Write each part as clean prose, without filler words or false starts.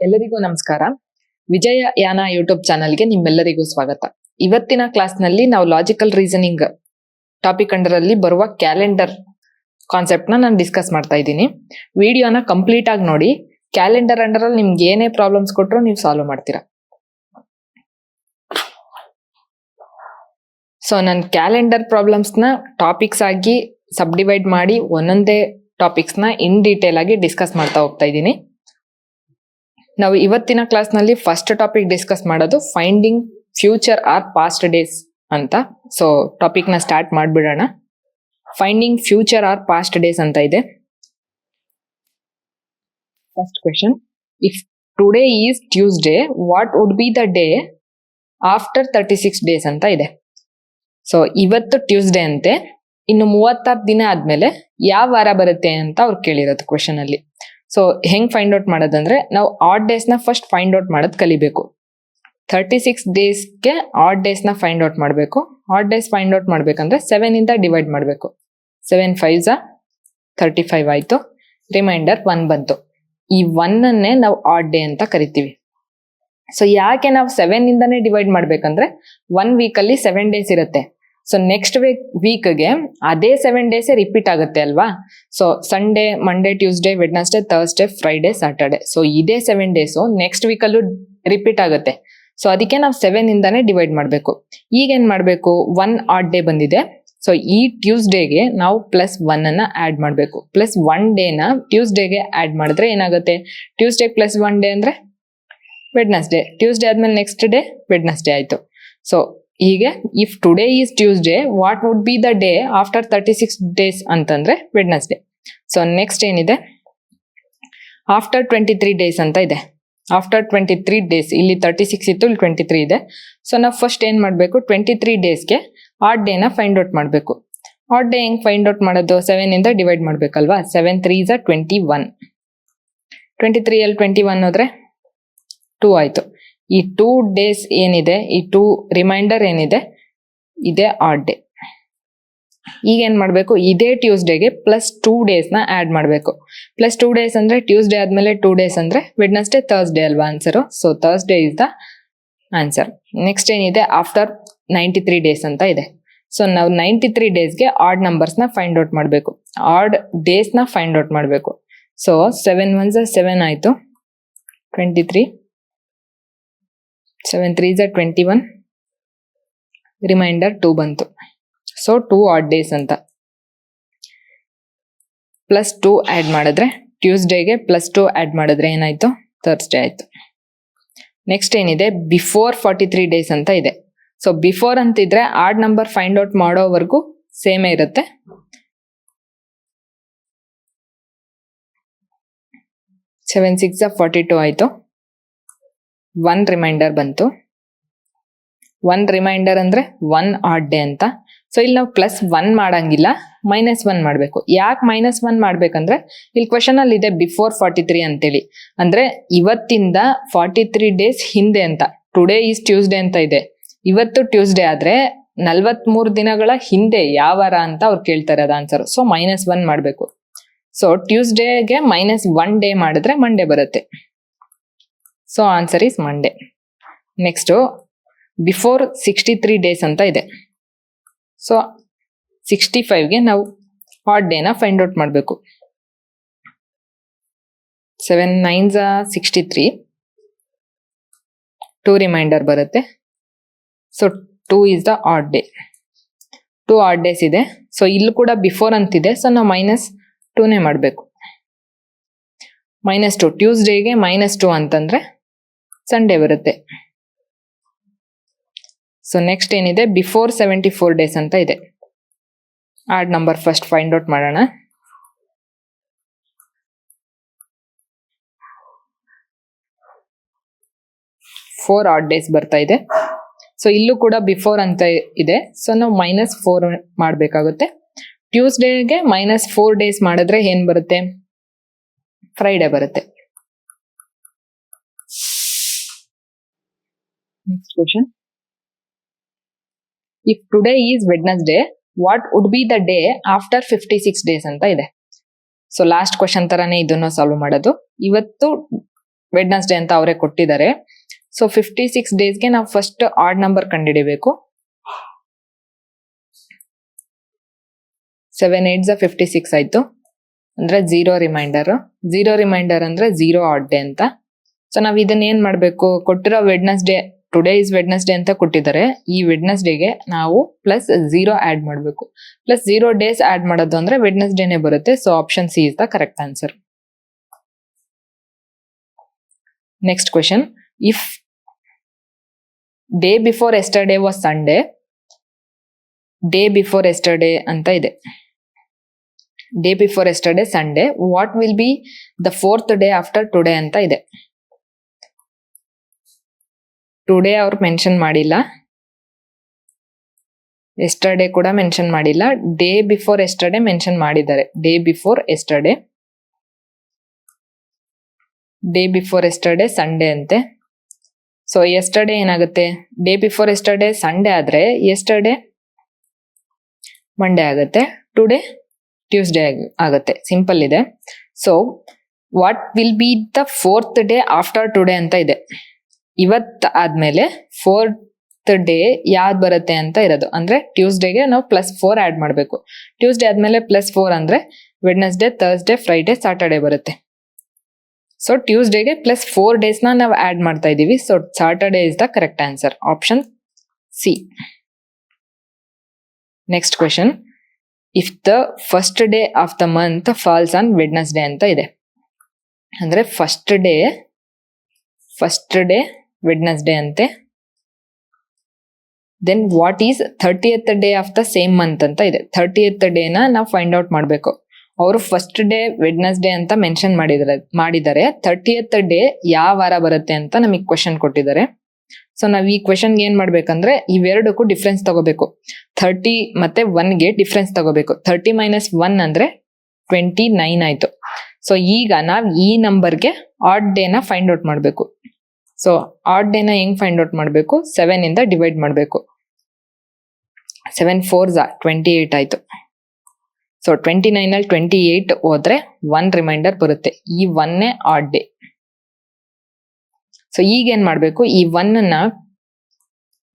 ಎಲ್ಲರಿಗೂ ನಮಸ್ಕಾರ. ವಿಜಯ ಯಾನ ಯೂಟ್ಯೂಬ್ ಚಾನಲ್ಗೆ ನಿಮ್ಮೆಲ್ಲರಿಗೂ ಸ್ವಾಗತ. ಇವತ್ತಿನ ಕ್ಲಾಸ್ನಲ್ಲಿ ನಾವು ಲಾಜಿಕಲ್ ರೀಸನಿಂಗ್ ಟಾಪಿಕ್ ಅಂಡರಲ್ಲಿ ಬರುವ ಕ್ಯಾಲೆಂಡರ್ ಕಾನ್ಸೆಪ್ಟ್ ನಾನು ಡಿಸ್ಕಸ್ ಮಾಡ್ತಾ ಇದ್ದೀನಿ. ವಿಡಿಯೋನ ಕಂಪ್ಲೀಟ್ ಆಗಿ ನೋಡಿ. ಕ್ಯಾಲೆಂಡರ್ ಅಂಡರಲ್ಲಿ ನಿಮ್ಗೆ ಏನೇ ಪ್ರಾಬ್ಲಮ್ಸ್ ಕೊಟ್ಟರು ನೀವು ಸಾಲ್ವ್ ಮಾಡ್ತೀರಾ. ಸೊ ನಾನು ಕ್ಯಾಲೆಂಡರ್ ಪ್ರಾಬ್ಲಮ್ಸ್ನ ಟಾಪಿಕ್ಸ್ ಆಗಿ ಸಬ್ ಡಿವೈಡ್ ಮಾಡಿ ಒಂದೊಂದೇ ಟಾಪಿಕ್ಸ್ನ ಇನ್ ಡೀಟೇಲ್ ಆಗಿ ಡಿಸ್ಕಸ್ ಮಾಡ್ತಾ ಹೋಗ್ತಾ ಇದ್ದೀನಿ. ನಾವು ಇವತ್ತಿನ ಕ್ಲಾಸ್ನಲ್ಲಿ ಫಸ್ಟ್ ಟಾಪಿಕ್ ಡಿಸ್ಕಸ್ ಮಾಡೋದು finding future or past days ಅಂತ. ಸೊ ಟಾಪಿಕ್ನ ಸ್ಟಾರ್ಟ್ ಮಾಡಿಬಿಡೋಣ. Finding future or past days ಅಂತ ಇದೆ. First question, if today is Tuesday what would be the day after 36 days ಅಂತ ಇದೆ. ಸೊ ಇವತ್ತು ಟ್ಯೂಸ್ಡೇ ಅಂತೆ, ಇನ್ನು 36 ದಿನ ಆದ್ಮೇಲೆ ಯಾವ ವಾರ ಬರುತ್ತೆ ಅಂತ ಅವ್ರು ಕೇಳಿರೋದು ಕ್ವೆಶನ್ ಅಲ್ಲಿ. ಸೊ ಹೆಂಗ್ ಫೈಂಡ್ ಔಟ್ ಮಾಡೋದಂದ್ರೆ, ನಾವು ಆಡ್ ಡೇಸ್ ನ ಫಸ್ಟ್ ಫೈಂಡ್ ಔಟ್ ಮಾಡೋದು ಕಲಿಬೇಕು. 36 ಡೇಸ್ಗೆ ಆಡ್ ಡೇಸ್ ನ ಫೈಂಡ್ ಔಟ್ ಮಾಡಬೇಕು. ಆಡ್ ಡೇಸ್ ಫೈಂಡ್ ಔಟ್ ಮಾಡ್ಬೇಕಂದ್ರೆ 7 ಇಂದ ಡಿವೈಡ್ ಮಾಡಬೇಕು. 7 5s 35 ಆಯ್ತು. ರಿಮೈಂಡರ್ 1 ಬಂತು. ಈ 1 ಅನ್ನೇ ನಾವು ಆಡ್ ಡೇ ಅಂತ ಕರಿತೀವಿ. ಸೊ ಯಾಕೆ ನಾವು 7 ಇಂದಾನೇ ಡಿವೈಡ್ ಮಾಡ್ಬೇಕಂದ್ರೆ 1 ವೀಕಲ್ಲಿ 7 ಡೇಸ್ ಇರುತ್ತೆ. ಸೊ ನೆಕ್ಸ್ಟ್ ವೀಕ್ಗೆ ಅದೇ 7 ಡೇಸೇ ರಿಪೀಟ್ ಆಗುತ್ತೆ ಅಲ್ವಾ. So Sunday, Monday, Tuesday, Wednesday, Thursday, Friday, Saturday. So ಇದೇ 7 ಡೇಸು ನೆಕ್ಸ್ಟ್ ವೀಕಲ್ಲೂ ರಿಪೀಟ್ ಆಗುತ್ತೆ. ಸೊ ಅದಕ್ಕೆ ನಾವು 7 ಇಂದಾನೇ ಡಿವೈಡ್ ಮಾಡಬೇಕು. ಈಗ ಏನ್ ಮಾಡಬೇಕು, 1 ಆಡ್ ಡೇ ಬಂದಿದೆ. ಸೊ ಈ ಟ್ಯೂಸ್ಡೇಗೆ ನಾವು +1 ಅನ್ನ ಆಡ್ ಮಾಡಬೇಕು. +1 ಡೇನ ಟ್ಯೂಸ್ಡೇಗೆ ಆಡ್ ಮಾಡಿದ್ರೆ ಏನಾಗುತ್ತೆ, ಟ್ಯೂಸ್ಡೇ +1 ಡೇ ಅಂದ್ರೆ ವೆಡ್ನಸ್ಡೇ. ಟ್ಯೂಸ್ಡೇ ಆದ್ಮೇಲೆ ನೆಕ್ಸ್ಟ್ ಡೇ ವೆಡ್ನಸ್ಡೇ ಆಯ್ತು. ಸೊ ಹೀಗೆ if today is Tuesday what would be the day after 36 days ಅಂತಂದ್ರೆ ವೆಡ್ನಸ್ಡೇ. ಸೊ ನೆಕ್ಸ್ಟ್ ಏನಿದೆ, ಆಫ್ಟರ್ 23 ಡೇಸ್ ಅಂತ ಇದೆ. ಆಫ್ಟರ್ 23 ಡೇಸ್, ಇಲ್ಲಿ 36 ಇತ್ತು, ಇಲ್ಲಿ 23 ಇದೆ. ಸೊ ನಾವು ಫಸ್ಟ್ ಏನ್ ಮಾಡಬೇಕು, 23 ಡೇಸ್ಗೆ ಆಡ್ ಡೇನ ಫೈಂಡ್ ಔಟ್ ಮಾಡಬೇಕು. ಆಡ್ ಡೇ ಹೆಂಗ್ ಫೈಂಡ್ ಔಟ್ ಮಾಡೋದು, 7 ಇಂದ ಡಿವೈಡ್ ಮಾಡ್ಬೇಕಲ್ವಾ. 7 3s 21. 23 ಅಲ್ಲಿ 21 ಹೋದ್ರೆ 2 ಆಯ್ತು. ಈ 2 ಡೇಸ್ ಏನಿದೆ, ಈ 2 ರಿಮೈಂಡರ್ ಏನಿದೆ, ಇದೇ ಆಡ್ ಡೇ. ಈಗ ಏನ್ ಮಾಡ್ಬೇಕು, ಇದೇ ಟ್ಯೂಸ್ಡೇಗೆ +2 ಡೇಸ್ ನ ಆಡ್ ಮಾಡ್ಬೇಕು. +2 ಡೇಸ್ ಅಂದ್ರೆ ಟ್ಯೂಸ್ಡೇ ಆದ್ಮೇಲೆ 2 ಡೇಸ್ ಅಂದ್ರೆ ವೆಡ್ನಸ್ಡೇ, ಥರ್ಸ್ಡೇ ಅಲ್ವಾ answer. So Thursday is the answer. Next ಏನಿದೆ, ಆಫ್ಟರ್ 93 ಡೇಸ್ ಅಂತ ಇದೆ. ಸೊ ನಾವು 93 ಡೇಸ್ಗೆ ಆಡ್ ನಂಬರ್ಸ್ ನ ಫೈಂಡ್ ಔಟ್ ಮಾಡ್ಬೇಕು. ಆಡ್ ಡೇಸ್ ನ ಫೈಂಡ್ ಔಟ್ ಮಾಡ್ಬೇಕು. ಸೊ 7 1s 7 ಆಯ್ತು. 23 7 3s 21. ರಿಮೈಂಡರ್ 2 ಬಂತು. ಸೊ 2 ಆಡ್ ಡೇಸ್ ಅಂತ. +2 ಆಡ್ ಮಾಡಿದ್ರೆ ಟ್ಯೂಸ್ಡೇಗೆ +2 ಆಡ್ ಮಾಡಿದ್ರೆ ಏನಾಯ್ತು, ಥರ್ಸ್ಡೇ ಆಯ್ತು. ನೆಕ್ಸ್ಟ್ ಏನಿದೆ, ಬಿಫೋರ್ 43 ಡೇಸ್ ಅಂತ ಇದೆ. ಸೊ ಬಿಫೋರ್ ಅಂತಿದ್ರೆ ಆಡ್ ನಂಬರ್ ಫೈಂಡ್ ಔಟ್ ಮಾಡೋವರೆಗೂ ಸೇಮೇ ಇರುತ್ತೆ. ಸೆವೆನ್ 6 42 ಆಯ್ತು. 1 ರಿಮೈಂಡರ್ ಬಂತು. 1 ರಿಮೈಂಡರ್ ಅಂದ್ರೆ 1 ಆಡ್ ಡೇ ಅಂತ. ಸೊ ಇಲ್ಲಿ ನಾವು +1 ಮಾಡಂಗಿಲ್ಲ, -1 ಮಾಡ್ಬೇಕು. ಯಾಕೆ -1 ಮಾಡ್ಬೇಕಂದ್ರೆ ಇಲ್ಲಿ ಕ್ವೆಶನ್ ಅಲ್ಲಿ ಇದೆ ಬಿಫೋರ್ 43 ಅಂತೇಳಿ. ಅಂದ್ರೆ ಇವತ್ತಿಂದ 43 ಡೇಸ್ ಹಿಂದೆ ಅಂತ. ಟುಡೇ ಈಸ್ ಟ್ಯೂಸ್ಡೇ ಅಂತ ಇದೆ. ಇವತ್ತು ಟ್ಯೂಸ್ಡೇ ಆದ್ರೆ 43 ದಿನಗಳ ಹಿಂದೆ ಯಾವ ವಾರ ಅಂತ ಅವ್ರು ಕೇಳ್ತಾರೆ, ಅದ ಆನ್ಸರ್. ಸೊ -1 ಮಾಡ್ಬೇಕು. ಸೊ ಟ್ಯೂಸ್ಡೇಗೆ -1 ಡೇ ಮಾಡಿದ್ರೆ ಮಂಡೇ ಬರುತ್ತೆ. So answer is Monday. Next before 63 days ಅಂತ ಇದೆ. ಸೊ 65ಗೆ ನಾವು ಆಡ್ ಡೇನ ಫೈಂಡ್ ಔಟ್ ಮಾಡಬೇಕು. 7 9s 63. 2 ರಿಮೈಂಡರ್ ಬರುತ್ತೆ. So 2 is the odd day. 2 add days ಇದೆ. ಸೊ ಇಲ್ಲೂ ಕೂಡ ಬಿಫೋರ್ ಅಂತಿದೆ. ಸೊ ನಾವು -2ನೇ ಮಾಡಬೇಕು. -2 ಟ್ಯೂಸ್ಡೇಗೆ -2 ಅಂತಂದ್ರೆ ಸಂಡೇ ಬರುತ್ತೆ. ಸೊ ನೆಕ್ಸ್ಟ್ ಏನಿದೆ, ಬಿಫೋರ್ 74 ಡೇಸ್ ಅಂತ ಇದೆ. Odd number first find out ಮಾಡೋಣ. ಫೋರ್ ಆಡ್ ಡೇಸ್ ಬರ್ತಾ ಇದೆ. ಸೊ ಇಲ್ಲೂ ಕೂಡ ಬಿಫೋರ್ ಅಂತ ಇದೆ. ಸೊ ನಾವು -4 ಮಾಡಬೇಕಾಗುತ್ತೆ. ಟ್ಯೂಸ್ಡೇಗೆ -4 ಡೇಸ್ ಮಾಡಿದ್ರೆ ಏನ್ ಬರುತ್ತೆ, ಫ್ರೈಡೇ ಬರುತ್ತೆ. Next question, if today is Wednesday what would be the day after 56 days ಅಂತ ಇದೆ. ಸೊ ಲಾಸ್ಟ್ ಕ್ವೆಶನ್ ತರಾನೇ ಇದನ್ನು ಸಾಲ್ವ್ ಮಾಡೋದು. ಇವತ್ತು ವೆಡ್ನಸ್ಡೇ ಅಂತ ಅವರೇ ಕೊಟ್ಟಿದ್ದಾರೆ. ಸೊ 56 ಡೇಸ್ಗೆ ನಾವು ಫಸ್ಟ್ ಆಡ್ ನಂಬರ್ ಕಂಡುಹಿಡಿಬೇಕು. 7 8 56 ಆಯ್ತು, ಅಂದ್ರೆ 0 ರಿಮೈಂಡರ್. 0 ರಿಮೈಂಡರ್ ಅಂದ್ರೆ 0 ಆಡ್ ಡೇ ಅಂತ. ಸೊ ನಾವ್ ಇದನ್ನ ಏನ್ ಮಾಡ್ಬೇಕು, ಕೊಟ್ಟಿರೋ ವೆಡ್ನಸ್ಡೇ, ಟುಡೇ ಇಸ್ ವೆಡ್ನಸ್ಡೇ ಅಂತ ಕೊಟ್ಟಿದ್ದಾರೆ. ಈ ವೆಡ್ನಸ್ಡೇಗೆ ನಾವು +0 ಆಡ್ ಮಾಡಬೇಕು. +0 ಡೇಸ್ ಆಡ್ ಮಾಡೋದು ಅಂದ್ರೆ ವೆಡ್ನಸ್ಡೇನೆ ಬರುತ್ತೆ. So option C is the correct answer. Next question, if day before yesterday was Sunday, day before yesterday ಅಂತ ಇದೆ. Day before yesterday Sunday, what will be the 4th day after today ಅಂತ ಇದೆ. Today ಅವ್ರು mention ಮಾಡಿಲ್ಲ, yesterday ಕೂಡ mention ಮಾಡಿಲ್ಲ. Day before yesterday mention ಮಾಡಿದ್ದಾರೆ. Day before yesterday, day before yesterday Sunday ಅಂತೆ. ಸೊ ಎಸ್ಟರ್ಡೇ ಏನಾಗುತ್ತೆ, ಡೇ ಬಿಫೋರ್ ಎಸ್ಟರ್ಡೇ ಸಂಡೇ ಆದ್ರೆ ಎಸ್ಟರ್ಡೇ ಮಂಡೇ ಆಗುತ್ತೆ, ಟುಡೇ ಟ್ಯೂಸ್ಡೇ ಆಗುತ್ತೆ. ಸಿಂಪಲ್ ಇದೆ. So what will be the 4th day after today ಅಂತ ಇದೆ. ಇವತ್ತು ಆದ್ಮೇಲೆ 4th ಡೇ ಯಾವ್ದು ಬರುತ್ತೆ ಅಂತ ಇರೋದು. ಅಂದ್ರೆ ಟ್ಯೂಸ್ಡೇಗೆ ನಾವು +4 ಆಡ್ ಮಾಡಬೇಕು. ಟ್ಯೂಸ್ಡೇ ಆದ್ಮೇಲೆ +4 ಅಂದ್ರೆ ವೆಡ್ನಸ್ಡೇ, ಥರ್ಸ್ಡೇ, ಫ್ರೈಡೇ, ಸಾಟರ್ಡೇ ಬರುತ್ತೆ. ಸೊ ಟ್ಯೂಸ್ಡೇಗೆ +4 ಡೇಸ್ನ ನಾವು ಆಡ್ ಮಾಡ್ತಾ ಇದೀವಿ. So Saturday is the correct answer, option C. Next question, if the first day of the month falls on Wednesday ಅಂತ ಇದೆ. ಅಂದ್ರೆ ಫಸ್ಟ್ ಡೇ ವೆಡ್ನಸ್ಡೇ ಅಂತೆ. Then what is 30th day of the same month ಅಂತ ಇದೆ. 30th ಡೇನ ನಾವು find out ಮಾಡಬೇಕು. ಅವರು ಫಸ್ಟ್ ಡೇ ವೆಡ್ನಸ್ಡೇ ಅಂತ ಮೆನ್ಷನ್ ಮಾಡಿದ್ದಾರೆ. 30th ಡೇ ಯಾವ ವಾರ ಬರುತ್ತೆ ಅಂತ ನಮಗೆ ಕ್ವೆಶನ್ ಕೊಟ್ಟಿದ್ದಾರೆ. ಸೊ ನಾವ್ ಈ ಕ್ವೆಶನ್ಗೆ ಏನ್ ಮಾಡ್ಬೇಕಂದ್ರೆ ಇವೆರಡಕ್ಕೂ ಡಿಫ್ರೆನ್ಸ್ ತಗೋಬೇಕು. 30 ಮತ್ತೆ 1ಗೆ ಡಿಫ್ರೆನ್ಸ್ ತಗೋಬೇಕು. 30 - 1 ಅಂದ್ರೆ 29 ಆಯ್ತು. ಸೊ ಈಗ ನಾವ್ ಈ ನಂಬರ್ಗೆ ಆಡ್ ಡೇನ ಫೈಂಡ್ ಔಟ್ ಮಾಡಬೇಕು. ಸೊ ಆಡ್ ಡೇನ ಹೆಂಗ್ ಫೈಂಡ್ ಔಟ್ ಮಾಡಬೇಕು, 7 ಇಂದ ಡಿವೈಡ್ ಮಾಡಬೇಕು. 7 4s 28 ಆಯ್ತು. ಸೊ 29 ಅಲ್ಲಿ 28 ಹೋದ್ರೆ 1 ರಿಮೈಂಡರ್ ಬರುತ್ತೆ. ಈ 1 ಆಡ್ ಡೇ. ಸೊ ಈಗ ಏನ್ ಮಾಡ್ಬೇಕು, ಈ 1ನ್ನ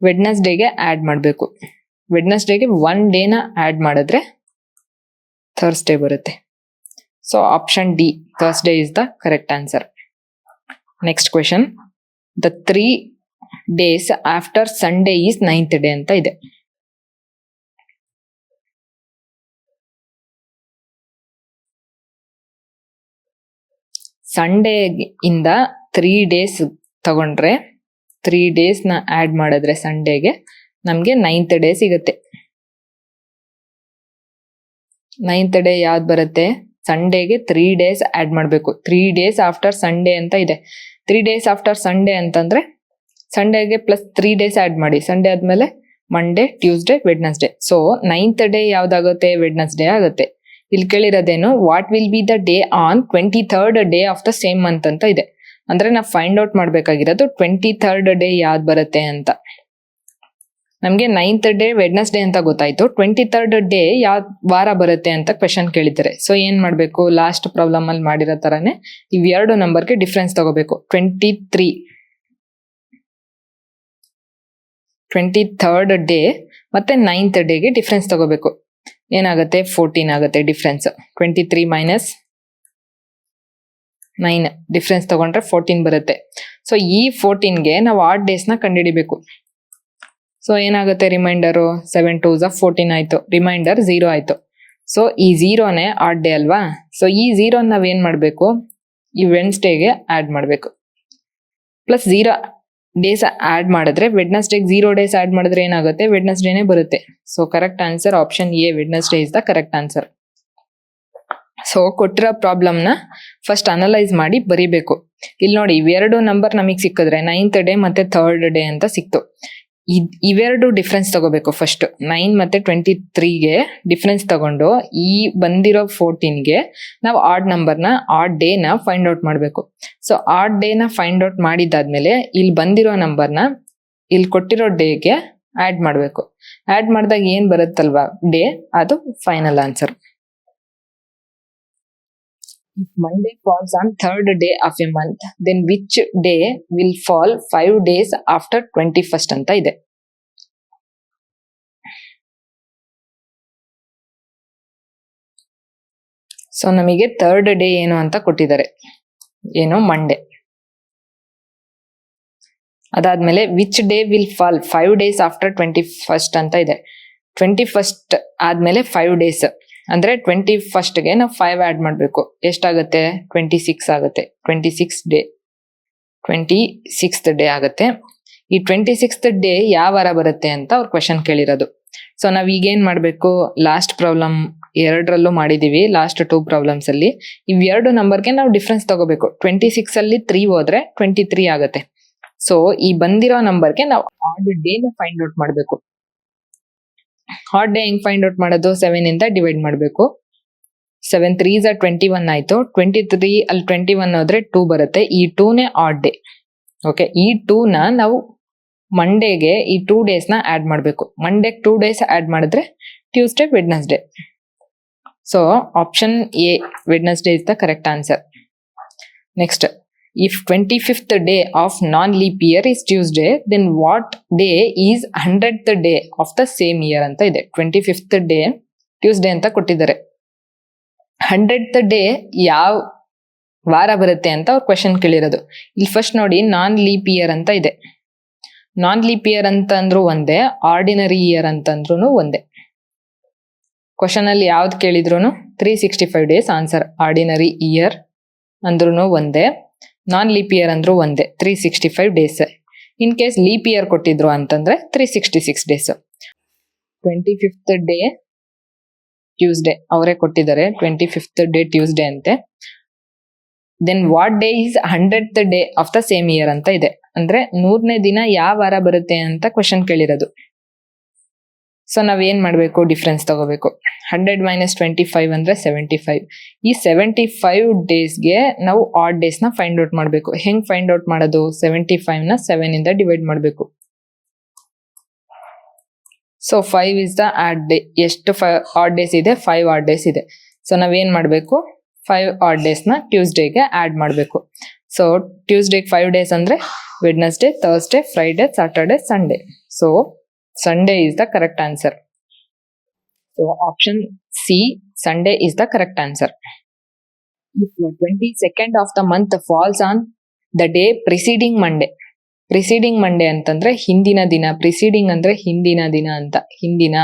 ವೆಡ್ನಸ್ಡೇಗೆ ಆಡ್ ಮಾಡಬೇಕು. ವೆಡ್ನಸ್ಡೇಗೆ 1 ಡೇನ ಆಡ್ ಮಾಡಿದ್ರೆ ಥರ್ಸ್ಡೇ ಬರುತ್ತೆ. So option D, Thursday is the correct answer. Next question, the 3 days after Sunday is 9th day ಅಂತ ಇದೆ. ಸಂಡೇ ಇಂದ 3 ಡೇಸ್ ತಗೊಂಡ್ರೆ 3 ಡೇಸ್ನ ಆಡ್ ಮಾಡಿದ್ರೆ ಸಂಡೇಗೆ ನಮ್ಗೆ 9th ಡೇ ಸಿಗುತ್ತೆ. 9th ಡೇ ಯಾವ್ದು ಬರುತ್ತೆ, ಸಂಡೇಗೆ 3 ಡೇಸ್ ಆಡ್ ಮಾಡಬೇಕು. 3 ಡೇಸ್ ಆಫ್ಟರ್ ಸಂಡೇ ಅಂತ ಇದೆ. 3 ಡೇಸ್ ಆಫ್ಟರ್ ಸಂಡೇ ಅಂತಂದ್ರೆ ಸಂಡೇಗೆ +3 ಡೇಸ್ ಆಡ್ ಮಾಡಿ. ಸಂಡೇ ಆದ್ಮೇಲೆ Monday, Tuesday, Wednesday. So 9th day ಯಾವ್ದಾಗುತ್ತೆ, ವೆಡ್ನಸ್ಡೇ ಆಗುತ್ತೆ. ಇಲ್ಲಿ ಕೇಳಿರೋದೇನು, what will be the day on 23rd day of the same month ಅಂತ ಇದೆ. ಅಂದ್ರೆ ನಾವು ಫೈಂಡ್ ಔಟ್ ಮಾಡ್ಬೇಕಾಗಿರೋದು 23rd ಡೇ ಯಾವ್ದು ಬರುತ್ತೆ ಅಂತ. ನಮ್ಗೆ 9th ಡೇ ವೆಡ್ನಸ್ಡೇ ಅಂತ ಗೊತ್ತಾಯ್ತು. 23rd ಡೇ ಯಾವ ವಾರ ಬರುತ್ತೆ ಅಂತ ಕ್ವೆಶನ್ ಕೇಳಿದ್ದಾರೆ. ಸೊ ಏನ್ ಮಾಡ್ಬೇಕು, ಲಾಸ್ಟ್ ಪ್ರಾಬ್ಲಮ್ ಅಲ್ಲಿ ಮಾಡಿರೋ ತರಾನೇ ಇವೆರಡು ನಂಬರ್ಗೆ ಡಿಫ್ರೆನ್ಸ್ ತಗೋಬೇಕು. 23rd ಡೇ ಮತ್ತೆ 9th ಡೇಗೆ ಡಿಫ್ರೆನ್ಸ್ ತಗೋಬೇಕು. ಏನಾಗುತ್ತೆ, 14 ಆಗುತ್ತೆ ಡಿಫ್ರೆನ್ಸ್. 23 - 9 ಡಿಫ್ರೆನ್ಸ್ ತಗೊಂಡ್ರೆ 14 ಬರುತ್ತೆ. ಸೊ ಈ 14ಗೆ ನಾವು ಆಡ್ ಡೇಸ್ನ ಕಂಡುಹಿಡಿಬೇಕು. ಸೊ ಏನಾಗುತ್ತೆ, ರಿಮೈಂಡರು 7 2s 14 ಆಯ್ತು, ರಿಮೈಂಡರ್ 0 ಆಯ್ತು. ಸೊ ಈ 0ನೇ ಆಡ್ ಡೇ ಅಲ್ವಾ. ಸೊ ಈ 0 ನಾವೇನ್ ಮಾಡ್ಬೇಕು, ಈ ವೆನ್ಸ್ಡೇಗೆ ಆಡ್ ಮಾಡ್ಬೇಕು. +0 ಡೇಸ್ ಆಡ್ ಮಾಡಿದ್ರೆ ವೆಡ್ನಸ್ಡೇಗೆ 0 ಡೇಸ್ ಆಡ್ ಮಾಡಿದ್ರೆ ಏನಾಗುತ್ತೆ, ವೆಡ್ನಸ್ಡೇನೆ ಬರುತ್ತೆ. So correct answer option A, Wednesday is the correct answer. So ಕೊಟ್ಟಿರೋ ಪ್ರಾಬ್ಲಮ್ನ ಫಸ್ಟ್ ಅನಲೈಸ್ ಮಾಡಿ ಬರಿಬೇಕು. ಇಲ್ಲಿ ನೋಡಿ, ಇವೆರಡು ನಂಬರ್ ನಮಗೆ ಸಿಕ್ಕಿದ್ರೆ 9th ಡೇ ಮತ್ತೆ 3rd ಡೇ ಅಂತ ಸಿಕ್ತು. ಇವೆರಡು ಡಿಫ್ರೆನ್ಸ್ ತಗೋಬೇಕು. ಫಸ್ಟ್ 9 ಮತ್ತೆ 23ಗೆ ಡಿಫ್ರೆನ್ಸ್ ತಗೊಂಡು ಈ ಬಂದಿರೋ 14ಗೆ ನಾವು ಆಡ್ ನಂಬರ್ನ, ಆಡ್ ಡೇನ ಫೈಂಡ್ ಔಟ್ ಮಾಡಬೇಕು. ಸೊ ಆಡ್ ಡೇನ ಫೈಂಡ್ ಔಟ್ ಮಾಡಿದಾದ್ಮೇಲೆ ಇಲ್ಲಿ ಬಂದಿರೋ ನಂಬರ್ನ ಇಲ್ಲಿ ಕೊಟ್ಟಿರೋ ಡೇಗೆ ಆಡ್ ಮಾಡಬೇಕು. ಆಡ್ ಮಾಡಿದಾಗ ಏನ್ ಬರುತ್ತಲ್ವಾ ಡೇ, ಅದು final answer. If Monday falls on third day of a month, then which day will fall 5 days after 21st ಅಂತ ಇದೆ. ಸೊ ನಮಗೆ ಥರ್ಡ್ ಡೇ ಏನು ಅಂತ ಕೊಟ್ಟಿದ್ದಾರೆ, ಏನು ಮಂಡೇ. ಅದಾದ್ಮೇಲೆ which day will fall 5 days after 21st ಅಂತ ಇದೆ. 21st ಆದ್ಮೇಲೆ 5 days ಅಂದ್ರೆ 21st ನಾವು 5 ಆಡ್ ಮಾಡ್ಬೇಕು. ಎಷ್ಟಾಗುತ್ತೆ? 26 ಆಗುತ್ತೆ. 26th ಡೇ ಆಗುತ್ತೆ. ಈ 26th ಡೇ ಯಾವ ವಾರ ಬರುತ್ತೆ ಅಂತ ಅವ್ರು ಕ್ವೆಶನ್ ಕೇಳಿರೋದು. ಸೊ ನಾವ್ ಈಗೇನ್ ಮಾಡ್ಬೇಕು, ಲಾಸ್ಟ್ ಪ್ರಾಬ್ಲಮ್ 2ರಲ್ಲೂ ಮಾಡಿದೀವಿ. ಲಾಸ್ಟ್ 2 ಪ್ರಾಬ್ಲಮ್ಸ್ ಅಲ್ಲಿ ಇವೆರಡು ನಂಬರ್ಗೆ ನಾವು ಡಿಫ್ರೆನ್ಸ್ ತಗೋಬೇಕು. 26 ಅಲ್ಲಿ 3 ಹೋದ್ರೆ 23 ಆಗುತ್ತೆ. ಸೊ ಈ ಬಂದಿರೋ ನಂಬರ್ಗೆ ನಾವು ಆಡ್ ಡೇ ನ ಫೈಂಡ್ ಔಟ್ ಮಾಡ್ಬೇಕು. ಆಡ್ ಡೇ ಹೆಂಗ್ ಫೈಂಡ್ ಔಟ್ ಮಾಡೋದು? 7 ಇಂದ ಡಿವೈಡ್ ಮಾಡ್ಬೇಕು. 7 3s 21 ಆಯ್ತು. 23 ಅಲ್ಲಿ 21 ಹೋದ್ರೆ 2 ಬರುತ್ತೆ. ಈ 2ನೇ ಆಡ್ ಡೇ. ಓಕೆ, ಈ 2ನ ನಾವು ಮಂಡೇಗೆ ಈ 2 days ನ ಆಡ್ ಮಾಡ್ಬೇಕು. ಮಂಡೇಗೆ 2 days ಆಡ್ ಮಾಡಿದ್ರೆ Tuesday, Wednesday. So option A, Wednesday is the correct answer. Next, if 25th day of non-leap year is Tuesday, then what day is 100th day of the same year ಅಂತ ಇದೆ. 25th day Tuesday ಅಂತ ಕೊಟ್ಟಿದ್ದಾರೆ. 100th day ಯಾವ ವಾರ ಬರುತ್ತೆ ಅಂತ ಅವ್ರು question ಕೇಳಿರೋದು. ಇಲ್ಲಿ ಫಸ್ಟ್ ನೋಡಿ, ನಾನ್ ಲೀಪ್ ಇಯರ್ ಅಂತ ಇದೆ. ನಾನ್ ಲೀಪ್ ಇಯರ್ ಅಂತ ಅಂದ್ರೂ ಒಂದೇ, ಆರ್ಡಿನರಿ ಇಯರ್ ಅಂತಂದ್ರೂ ಒಂದೇ. ಕ್ವೆಶನ್ ಅಲ್ಲಿ ಯಾವ್ದು ಕೇಳಿದ್ರು 365 days ಆನ್ಸರ್. ಆರ್ಡಿನರಿ ಇಯರ್ ಅಂದ್ರೂ ಒಂದೇ, ನಾನ್ ಲೀಪ್ ಇಯರ್ ಅಂದ್ರೂ ಒಂದೇ, 365 days. In case leap year ಕೊಟ್ಟಿದ್ರು ಅಂತಂದ್ರೆ 366 days. 25th ಡೇ ಟ್ಯೂಸ್ಡೇ ಅವರೇ ಕೊಟ್ಟಿದ್ದಾರೆ. 25th ಡೇ ಟ್ಯೂಸ್ಡೇ ಅಂತೆ. Then what day is 100th day of the same year ಅಂತ ಇದೆ. ಅಂದ್ರೆ 100ನೇ ದಿನ ಯಾವ ವಾರ ಬರುತ್ತೆ ಅಂತ ಕ್ವೆಶನ್ ಕೇಳಿರೋದು. ಸೊ ನಾವ್ ಏನ್ ಮಾಡ್ಬೇಕು? ಡಿಫ್ರೆನ್ಸ್ ತಗೋಬೇಕು. 100 - 25 ಅಂದ್ರೆ 75. ಈ 75 ಡೇಸ್ಗೆ ನಾವು ಆಡ್ ಡೇಸ್ ನ ಫೈಂಡ್ ಔಟ್ ಮಾಡ್ಬೇಕು. ಹೆಂಗ್ ಫೈಂಡ್ ಔಟ್ ಮಾಡೋದು? 75 ನ 7 ಇಂದ ಡಿವೈಡ್ ಮಾಡ್ಬೇಕು. So 5 is the odd day. ಎಷ್ಟು ಆಡ್ ಡೇಸ್ ಇದೆ? 5 ಆಡ್ ಡೇಸ್ ಇದೆ. ಸೊ ನಾವೇನ್ ಮಾಡ್ಬೇಕು? 5 ಆಡ್ ಡೇಸ್ ನ ಟ್ಯೂಸ್ಡೇಗೆ ಆಡ್ ಮಾಡ್ಬೇಕು. ಸೊ ಟ್ಯೂಸ್ಡೇಗೆ 5 ಡೇಸ್ ಅಂದ್ರೆ Wednesday, Thursday, Friday, Saturday, Sunday. So Sunday is the correct answer. So option C, Sunday is the correct answer. If 22nd of the month falls on the day preceding Monday. Preceding Monday ಅಂತಂದ್ರೆ ಹಿಂದಿನ ದಿನ. Preceding ಅಂದ್ರೆ ಹಿಂದಿನ ದಿನ ಅಂತ. ಹಿಂದಿನ,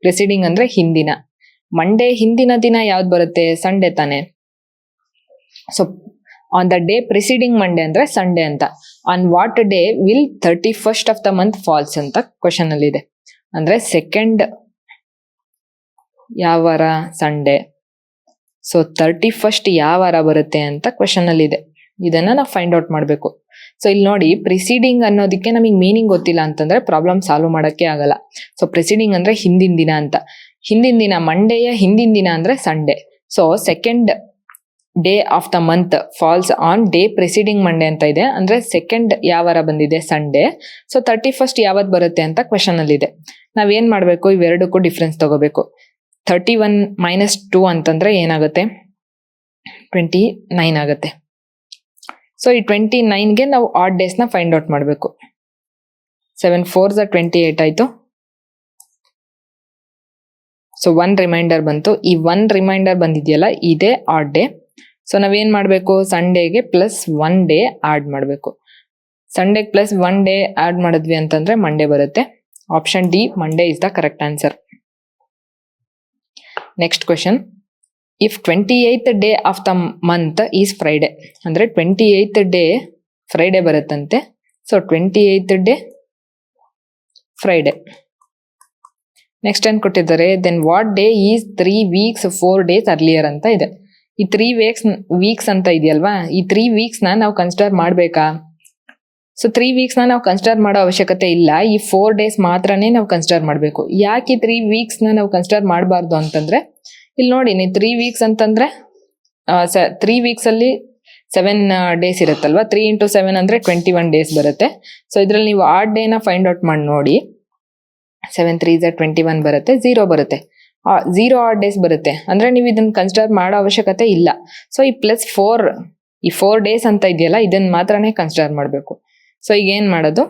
preceding ಅಂದ್ರೆ ಹಿಂದಿನ. ಮಂಡೇ ಹಿಂದಿನ ದಿನ ಯಾವ್ದು ಬರುತ್ತೆ? ಸಂಡೇ ತಾನೆ. So on the day preceding Monday ಅಂದ್ರೆ ಸಂಡೇ ಅಂತ. On what day will 31st of the month falls ಅಂತ ಕ್ವಶನ್ ಅಲ್ಲಿ ಇದೆ. ಅಂದ್ರೆ ಸೆಕೆಂಡ್ ಯಾವ ವಾರ? ಸಂಡೇ. ಸೊ 31st ಯಾವ ವಾರ ಬರುತ್ತೆ ಅಂತ ಕ್ವಶನ್ ಅಲ್ಲಿ ಇದೆ. ಇದನ್ನ ನಾವು ಫೈಂಡ್ ಔಟ್ ಮಾಡ್ಬೇಕು. ಸೊ ಇಲ್ಲಿ ನೋಡಿ, ಪ್ರಿಸೀಡಿಂಗ್ ಅನ್ನೋದಕ್ಕೆ ನಮಗೆ ಮೀನಿಂಗ್ ಗೊತ್ತಿಲ್ಲ ಅಂತಂದ್ರೆ ಪ್ರಾಬ್ಲಮ್ ಸಾಲ್ವ್ ಮಾಡಕ್ಕೆ ಆಗಲ್ಲ. ಸೊ ಪ್ರಿಸೀಡಿಂಗ್ ಅಂದ್ರೆ ಹಿಂದಿನ ದಿನ ಅಂತ. ಹಿಂದಿನ ದಿನ, ಮಂಡೇಯ ಹಿಂದಿನ ದಿನ ಅಂದ್ರೆ Sunday. So second day of the month falls on day preceding Monday ಅಂತ ಇದೆ. ಅಂದ್ರೆ ಸೆಕೆಂಡ್ ಯಾವ ವಾರ ಬಂದಿದೆ? ಸಂಡೇ. ಸೊ 31st ಯಾವತ್ ಬರುತ್ತೆ ಅಂತ ಕ್ವೆಶನ್ ಅಲ್ಲಿ ಇದೆ. ನಾವೇನ್ ಮಾಡ್ಬೇಕು? ಇವೆರಡಕ್ಕೂ ಡಿಫ್ರೆನ್ಸ್ ತಗೋಬೇಕು. 31 - 2 ಅಂತಂದ್ರೆ ಏನಾಗುತ್ತೆ? 29 ಆಗುತ್ತೆ. ಸೊ ಈ 29ಗೆ ನಾವು ಆಡ್ ಡೇಸ್ ನ ಫೈಂಡ್ ಔಟ್ ಮಾಡ್ಬೇಕು. 7 4s 28 ಆಯ್ತು. ಸೊ 1 ರಿಮೈಂಡರ್ ಬಂತು. ಈ 1 ರಿಮೈಂಡರ್ ಬಂದಿದೆಯಲ್ಲ, ಇದೇ ಆಡ್ ಡೇ. ಸೊ ನಾವೇನ್ ಮಾಡ್ಬೇಕು? ಸಂಡೇಗೆ +1 ಡೇ ಆಡ್ ಮಾಡ್ಬೇಕು. ಸಂಡೇಗೆ +1 ಡೇ ಆಡ್ ಮಾಡಿದ್ವಿ ಅಂತಂದ್ರೆ ಮಂಡೇ ಬರುತ್ತೆ. Option D, Monday is the correct answer. Next question, if 28th day of the month is Friday. ಅಂದ್ರೆ 28th ಡೇ ಫ್ರೈಡೆ ಬರುತ್ತಂತೆ. So 28th day Friday. Next ಏನ್ ಕೊಟ್ಟಿದ್ದಾರೆ? Then what day is 3 weeks 4 days earlier ಅಂತ ಇದೆ. ಈ 3 weeks ಅಂತ ಇದೆಯಲ್ವಾ, ಈ 3 weeks ನ ನಾವು ಕನ್ಸಿಡರ್ ಮಾಡ್ಬೇಕಾ? ಸೊ 3 weeks ನ ನಾವು ಕನ್ಸಿಡರ್ ಮಾಡೋ ಅವಶ್ಯಕತೆ ಇಲ್ಲ. ಈ 4 days ಮಾತ್ರನೇ ನಾವು ಕನ್ಸಿಡರ್ ಮಾಡ್ಬೇಕು. ಯಾಕೆ 3 weeks ನ ನಾವು ಕನ್ಸಿಡರ್ ಮಾಡಬಾರ್ದು ಅಂತಂದ್ರೆ, ಇಲ್ಲಿ ನೋಡಿ, ನೀವು 3 weeks ಅಂತಂದ್ರೆ 3 weeks ಅಲ್ಲಿ 7 days ಇರುತ್ತಲ್ವಾ. 3 × 7 ಅಂದ್ರೆ 21 days ಬರುತ್ತೆ. ಸೊ ಇದ್ರಲ್ಲಿ ನೀವು ಆಡ್ ಡೇನ ಫೈಂಡ್ ಔಟ್ ಮಾಡಿ ನೋಡಿ. 7 3s 21 ಬರುತ್ತೆ, 0 ಬರುತ್ತೆ. 0 ಆಡ್ ಡೇಸ್ ಬರುತ್ತೆ. ಅಂದ್ರೆ ನೀವು ಇದನ್ನ ಕನ್ಸಿಡರ್ ಮಾಡೋ ಅವಶ್ಯಕತೆ ಇಲ್ಲ. ಸೊ ಈ +4 ಈ 4 ಡೇಸ್ ಅಂತ ಇದೆಯಲ್ಲ, ಇದನ್ನ ಮಾತ್ರನೇ ಕನ್ಸಿಡರ್ ಮಾಡಬೇಕು. ಸೊ ಈಗ ಏನ್ ಮಾಡೋದು,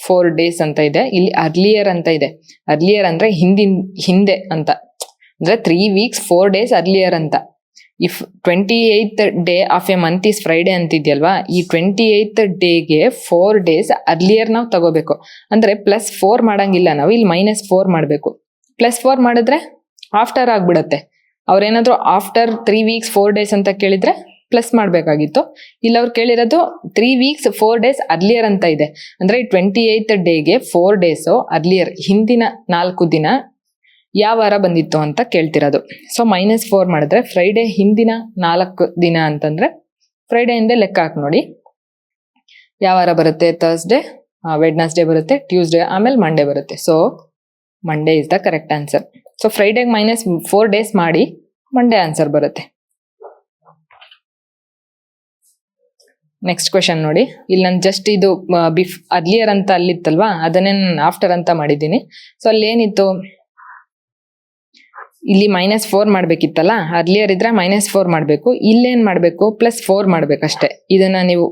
4 ಡೇಸ್ ಅಂತ ಇದೆ, ಇಲ್ಲಿ ಅರ್ಲಿಯರ್ ಅಂತ ಇದೆ. ಅರ್ಲಿಯರ್ ಅಂದ್ರೆ ಹಿಂದೆ ಅಂತ, ಅಂದ್ರೆ 3 weeks 4 days ಅರ್ಲಿಯರ್ ಅಂತ. If 28th day of a month is Friday ಅಂತಿದ್ಯಲ್ವಾ, ಈ 28th ಡೇಗೆ 4 days ಅರ್ಲಿಯರ್ ನಾವು ತಗೋಬೇಕು. ಅಂದ್ರೆ +4 ಮಾಡಂಗಿಲ್ಲ ನಾವು, ಇಲ್ಲಿ -4 ಮಾಡಬೇಕು. +4 ಮಾಡಿದ್ರೆ ಆಫ್ಟರ್ ಆಗ್ಬಿಡತ್ತೆ. ಅವ್ರೇನಾದ್ರು ಆಫ್ಟರ್ 3 weeks 4 days ಅಂತ ಕೇಳಿದ್ರೆ ಪ್ಲಸ್ ಮಾಡ್ಬೇಕಾಗಿತ್ತು. ಇಲ್ಲಿ ಅವ್ರು ಕೇಳಿರೋದು 3 weeks 4 days ಅರ್ಲಿಯರ್ ಅಂತ ಇದೆ. ಅಂದ್ರೆ 28th ಡೇಗೆ 4 days ಅರ್ಲಿಯರ್, ಹಿಂದಿನ 4 ದಿನ ಯಾವ ವಾರ ಬಂದಿತ್ತು ಅಂತ ಕೇಳ್ತಿರೋದು. ಸೊ -4 ಮಾಡಿದ್ರೆ ಫ್ರೈಡೆ ಹಿಂದಿನ 4 ದಿನ ಅಂತಂದ್ರೆ ಫ್ರೈಡೆ ಹಿಂದೆ ಲೆಕ್ಕ ಹಾಕಿ ನೋಡಿ ಯಾವ ವಾರ ಬರುತ್ತೆ. ಥರ್ಸ್ಡೇ, ವೆಡ್ನಸ್ಡೇ ಬರುತ್ತೆ, ಟ್ಯೂಸ್ಡೇ, ಆಮೇಲೆ ಮಂಡೇ ಬರುತ್ತೆ. So Monday is the correct answer. So ಫ್ರೈಡೆಗೆ -4 days ಮಾಡಿ ಮಂಡೇ ಆನ್ಸರ್ ಬರುತ್ತೆ. ನೆಕ್ಸ್ಟ್ ಕ್ವೆಶನ್ ನೋಡಿ. ಇಲ್ಲಿ ನಾನು ಜಸ್ಟ್ ಇದು ಅರ್ಲಿಯರ್ ಅಂತ ಅಲ್ಲಿತ್ತಲ್ವಾ, ಅದನ್ನೇ ನಾನು ಆಫ್ಟರ್ ಅಂತ ಮಾಡಿದ್ದೀನಿ. ಸೊ ಅಲ್ಲಿ ಏನಿತ್ತು, ಇಲ್ಲಿ -4 ಮಾಡ್ಬೇಕಿತ್ತಲ್ಲ, ಅರ್ಲಿಯರ್ ಇದ್ರೆ -4 ಮಾಡಬೇಕು. ಇಲ್ಲೇನ್ ಮಾಡಬೇಕು, +4 ಮಾಡ್ಬೇಕಷ್ಟೇ. ಇದನ್ನ ನೀವು